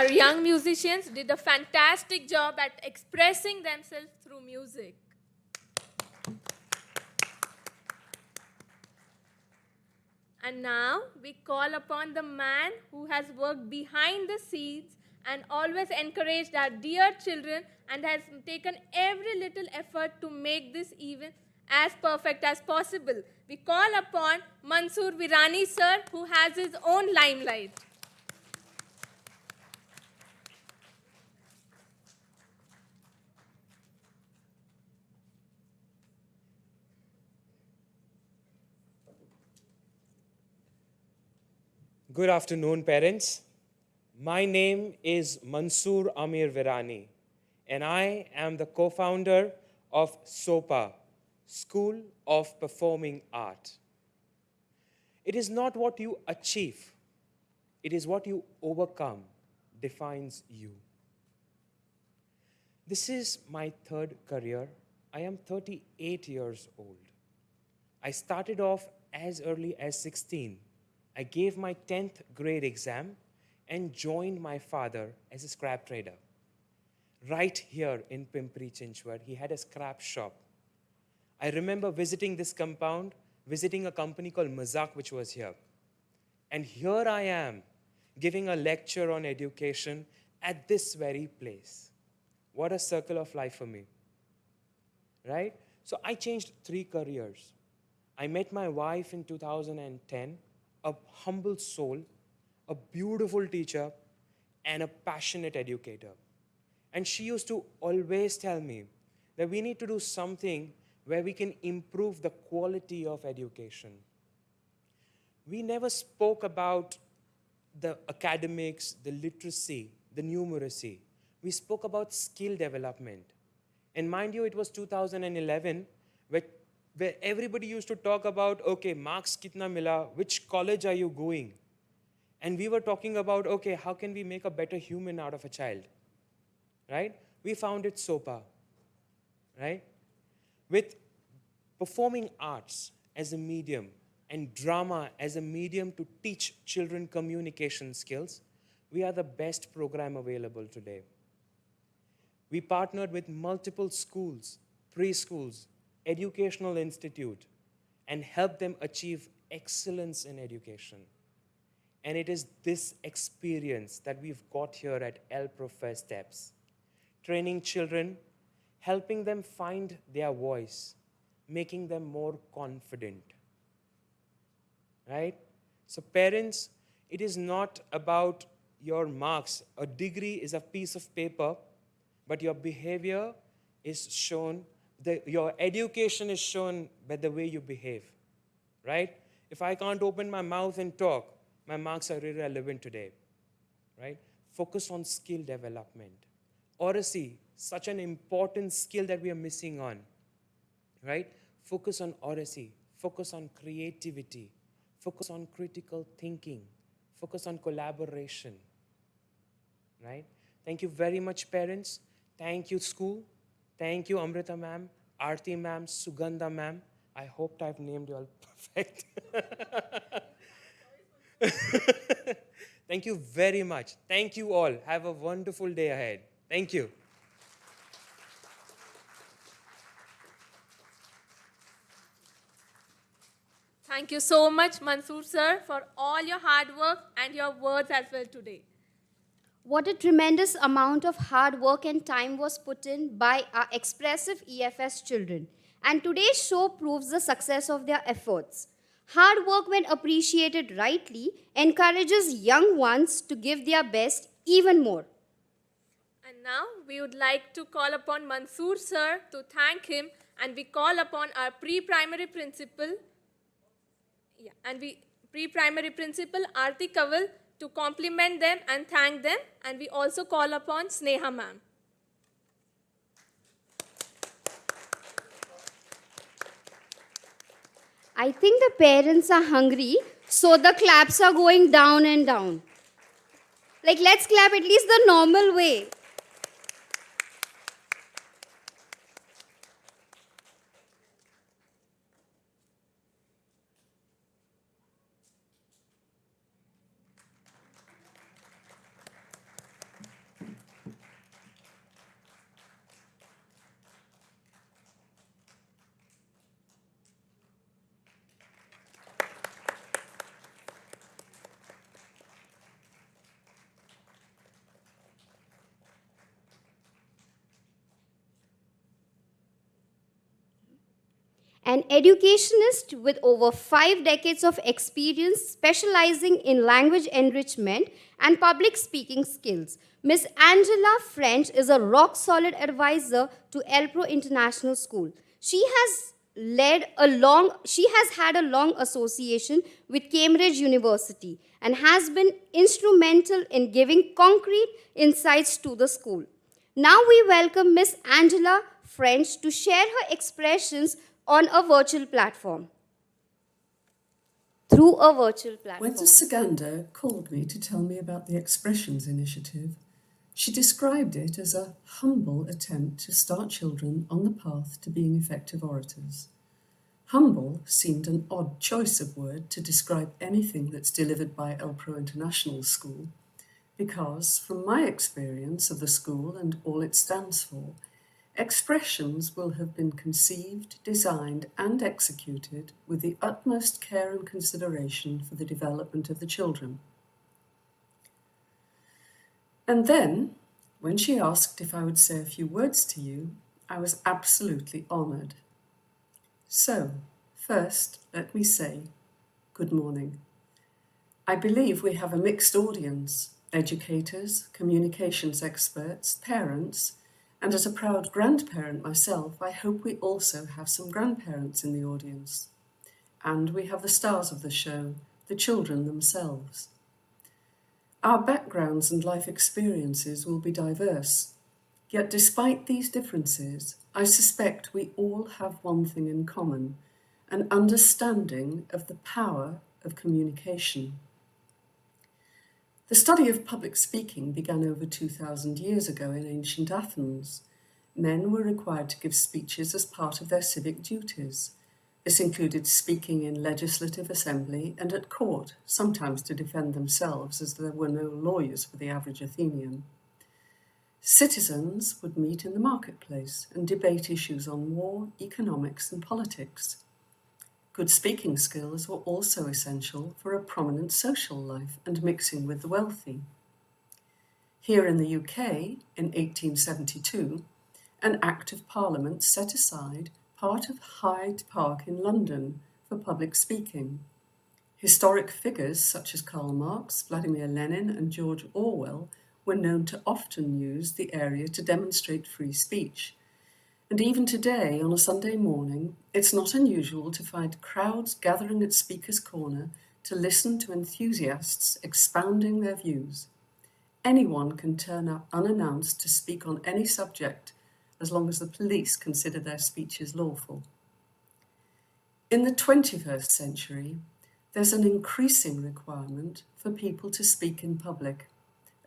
Our young musicians did a fantastic job at expressing themselves through music. And now we call upon the man who has worked behind the scenes and always encouraged our dear children and has taken every little effort to make this event as perfect as possible. We call upon Mansoor Virani sir, who has his own limelight. Good afternoon, parents. My name is Mansoor Amir Virani, and I am the co-founder of SOPA, School of Performing Art. It is not what you achieve, it is what you overcome defines you. This is my third career. I am 38 years old. I started off as early as 16. I gave my 10th grade exam and joined my father as a scrap trader. Right here in Pimpri Chinchwad, he had a scrap shop. I remember visiting this compound, visiting a company called Mazak, which was here. And here I am, giving a lecture on education at this very place. What a circle of life for me, right? So I changed 3 careers. I met my wife in 2010, a humble soul, a beautiful teacher, and a passionate educator. And she used to always tell me that we need to do something where we can improve the quality of education. We never spoke about the academics, the literacy, the numeracy. We spoke about skill development. And mind you, it was 2011 where everybody used to talk about, okay, marks kitna mila, which college are you going? And we were talking about, okay, how can we make a better human out of a child, right? We founded SOPA, right? With performing arts as a medium and drama as a medium to teach children communication skills, we are the best program available today. We partnered with multiple schools, preschools, educational institute, and helped them achieve excellence in education. And it is this experience that we've got here at L-Prof Steps. Training children, helping them find their voice, making them more confident, right? So parents, it is not about your marks. A degree is a piece of paper, but your behavior is shown, your education is shown by the way you behave, right? If I can't open my mouth and talk, my marks are irrelevant today, right? Focus on skill development. Oracy, such an important skill that we are missing on, right? Focus on oracy, focus on creativity, focus on critical thinking, focus on collaboration, right? Thank you very much, parents. Thank you, school. Thank you, Amrita ma'am, Aarti ma'am, Sugandha ma'am. I hope I've named you all perfect. Thank you very much. Thank you all. Have a wonderful day ahead. Thank you. Thank you so much, Mansoor sir, for all your hard work and your words as well today. What a tremendous amount of hard work and time was put in by our expressive EFS children. And today's show proves the success of their efforts. Hard work, when appreciated rightly, encourages young ones to give their best even more. And now we would like to call upon Mansoor sir to thank him, and we call upon our pre-primary principal, pre-primary principal Aarti Kaval to compliment them and thank them, and we also call upon Sneha ma'am. I think the parents are hungry, so the claps are going down and down. Like, let's clap at least the normal way. an educationist with over 5 decades of experience specializing in language enrichment and public speaking skills. Ms. Angela French is a rock-solid advisor to ELPRO International School. She has had a long association with Cambridge University and has been instrumental in giving concrete insights to the school. Now we welcome Ms. Angela French to share her expressions on a virtual platform. Through a virtual platform. When Saganda called me to tell me about the Xpressions initiative, she described it as a humble attempt to start children on the path to being effective orators. Humble seemed an odd choice of word to describe anything that's delivered by ELPRO International School, because from my experience of the school and all it stands for, Xpressions will have been conceived, designed and executed with the utmost care and consideration for the development of the children. And then, when she asked if I would say a few words to you, I was absolutely honoured. So, first, let me say, good morning. I believe we have a mixed audience, educators, communications experts, parents, and as a proud grandparent myself, I hope we also have some grandparents in the audience. And we have the stars of the show, the children themselves. Our backgrounds and life experiences will be diverse, yet despite these differences, I suspect we all have one thing in common, an understanding of the power of communication. The study of public speaking began over 2,000 years ago in ancient Athens. Men were required to give speeches as part of their civic duties. This included speaking in legislative assembly and at court, sometimes to defend themselves as there were no lawyers for the average Athenian. Citizens would meet in the marketplace and debate issues on war, economics and politics. Good speaking skills were also essential for a prominent social life and mixing with the wealthy. Here in the UK, in 1872, an Act of Parliament set aside part of Hyde Park in London for public speaking. Historic figures such as Karl Marx, Vladimir Lenin and George Orwell were known to often use the area to demonstrate free speech. And even today, on a Sunday morning, it's not unusual to find crowds gathering at Speaker's Corner to listen to enthusiasts expounding their views. Anyone can turn up unannounced to speak on any subject, as long as the police consider their speeches lawful. In the 21st century, there's an increasing requirement for people to speak in public,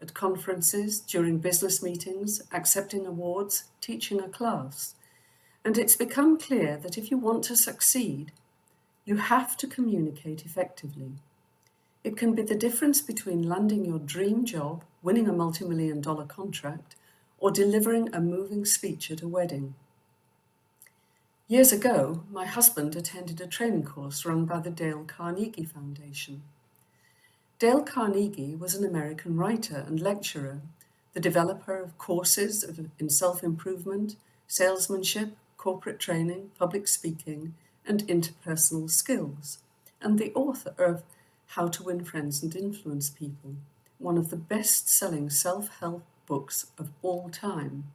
at conferences, during business meetings, accepting awards, teaching a class. And it's become clear that if you want to succeed, you have to communicate effectively. It can be the difference between landing your dream job, winning a multi-million-dollar contract, or delivering a moving speech at a wedding. Years ago, my husband attended a training course run by the Dale Carnegie Foundation. Dale Carnegie was an American writer and lecturer, the developer of courses in self-improvement, salesmanship, corporate training, public speaking, and interpersonal skills, and the author of How to Win Friends and Influence People, one of the best-selling self-help books of all time.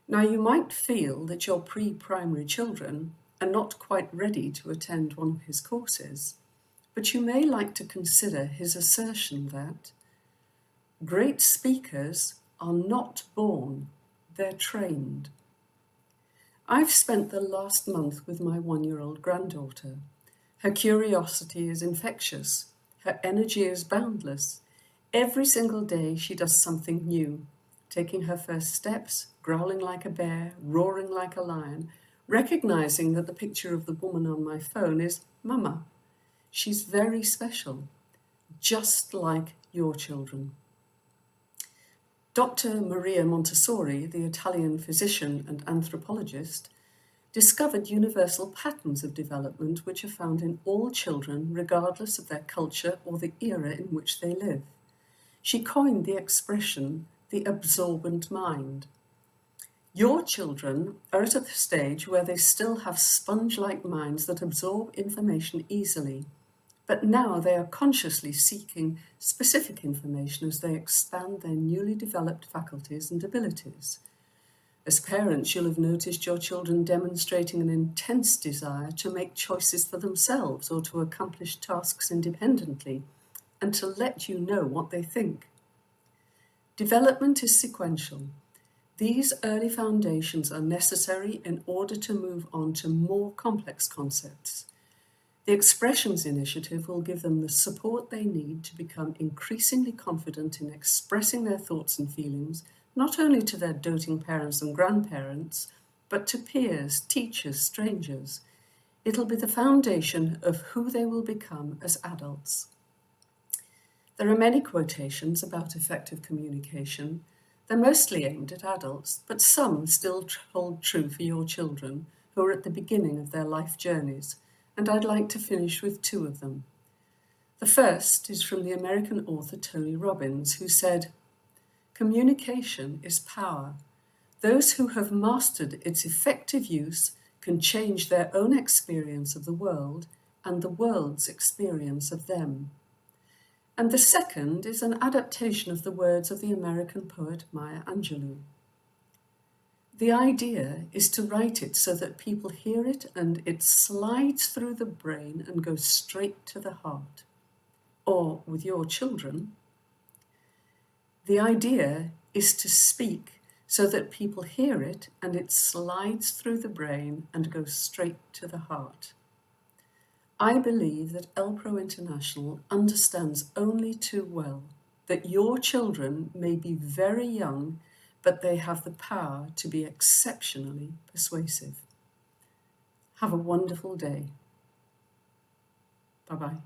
Now, you might feel that your pre-primary children are not quite ready to attend one of his courses, but you may like to consider his assertion that great speakers are not born, they're trained. I've spent the last month with my 1-year-old granddaughter. Her curiosity is infectious, her energy is boundless. Every single day she does something new, taking her first steps, growling like a bear, roaring like a lion, recognizing that the picture of the woman on my phone is Mama. She's very special, just like your children. Dr. Maria Montessori, the Italian physician and anthropologist, discovered universal patterns of development which are found in all children regardless of their culture or the era in which they live. She coined the expression, the absorbent mind. Your children are at a stage where they still have sponge-like minds that absorb information easily, but now they are consciously seeking specific information as they expand their newly developed faculties and abilities. As parents, you'll have noticed your children demonstrating an intense desire to make choices for themselves or to accomplish tasks independently, and to let you know what they think. Development is sequential. These early foundations are necessary in order to move on to more complex concepts. The Xpressions initiative will give them the support they need to become increasingly confident in expressing their thoughts and feelings, not only to their doting parents and grandparents, but to peers, teachers, strangers. It'll be the foundation of who they will become as adults. There are many quotations about effective communication. They're mostly aimed at adults, but some still hold true for your children who are at the beginning of their life journeys, and I'd like to finish with two of them. The first is from the American author Tony Robbins, who said, "Communication is power. Those who have mastered its effective use can change their own experience of the world and the world's experience of them." And the second is an adaptation of the words of the American poet Maya Angelou. The idea is to write it so that people hear it and it slides through the brain and goes straight to the heart. Or, with your children, the idea is to speak so that people hear it and it slides through the brain and goes straight to the heart. I believe that LPRO International understands only too well that your children may be very young, but they have the power to be exceptionally persuasive. Have a wonderful day. Bye-bye.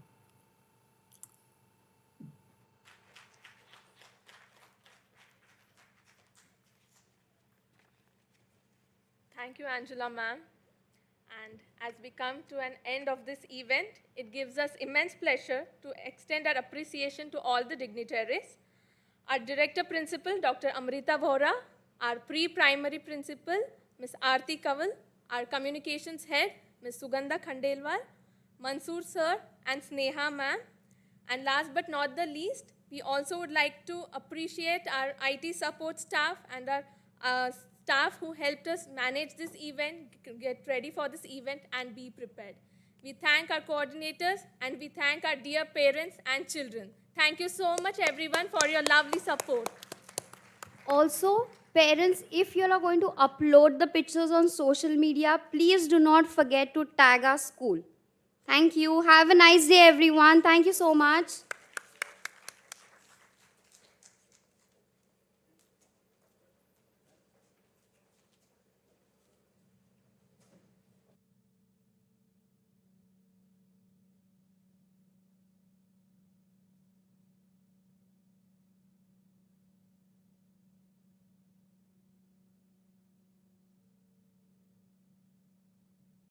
Thank you, Angela ma'am. And as we come to an end of this event, it gives us immense pleasure to extend our appreciation to all the dignitaries. Our Director Principal, Dr. Amrita Vora, our Pre-Primary Principal, Ms. Aarti Kaval, our Communications Head, Ms. Sugandha Khandelwal, Mansoor Sir, and Sneha ma'am. And last but not the least, we also would like to appreciate our IT support staff and our staff who helped us manage this event, get ready for this event, and be prepared. We thank our coordinators and we thank our dear parents and children. Thank you so much, everyone, for your lovely support. Also, parents, if you are going to upload the pictures on social media, please do not forget to tag our school. Thank you. Have a nice day, everyone. Thank you so much.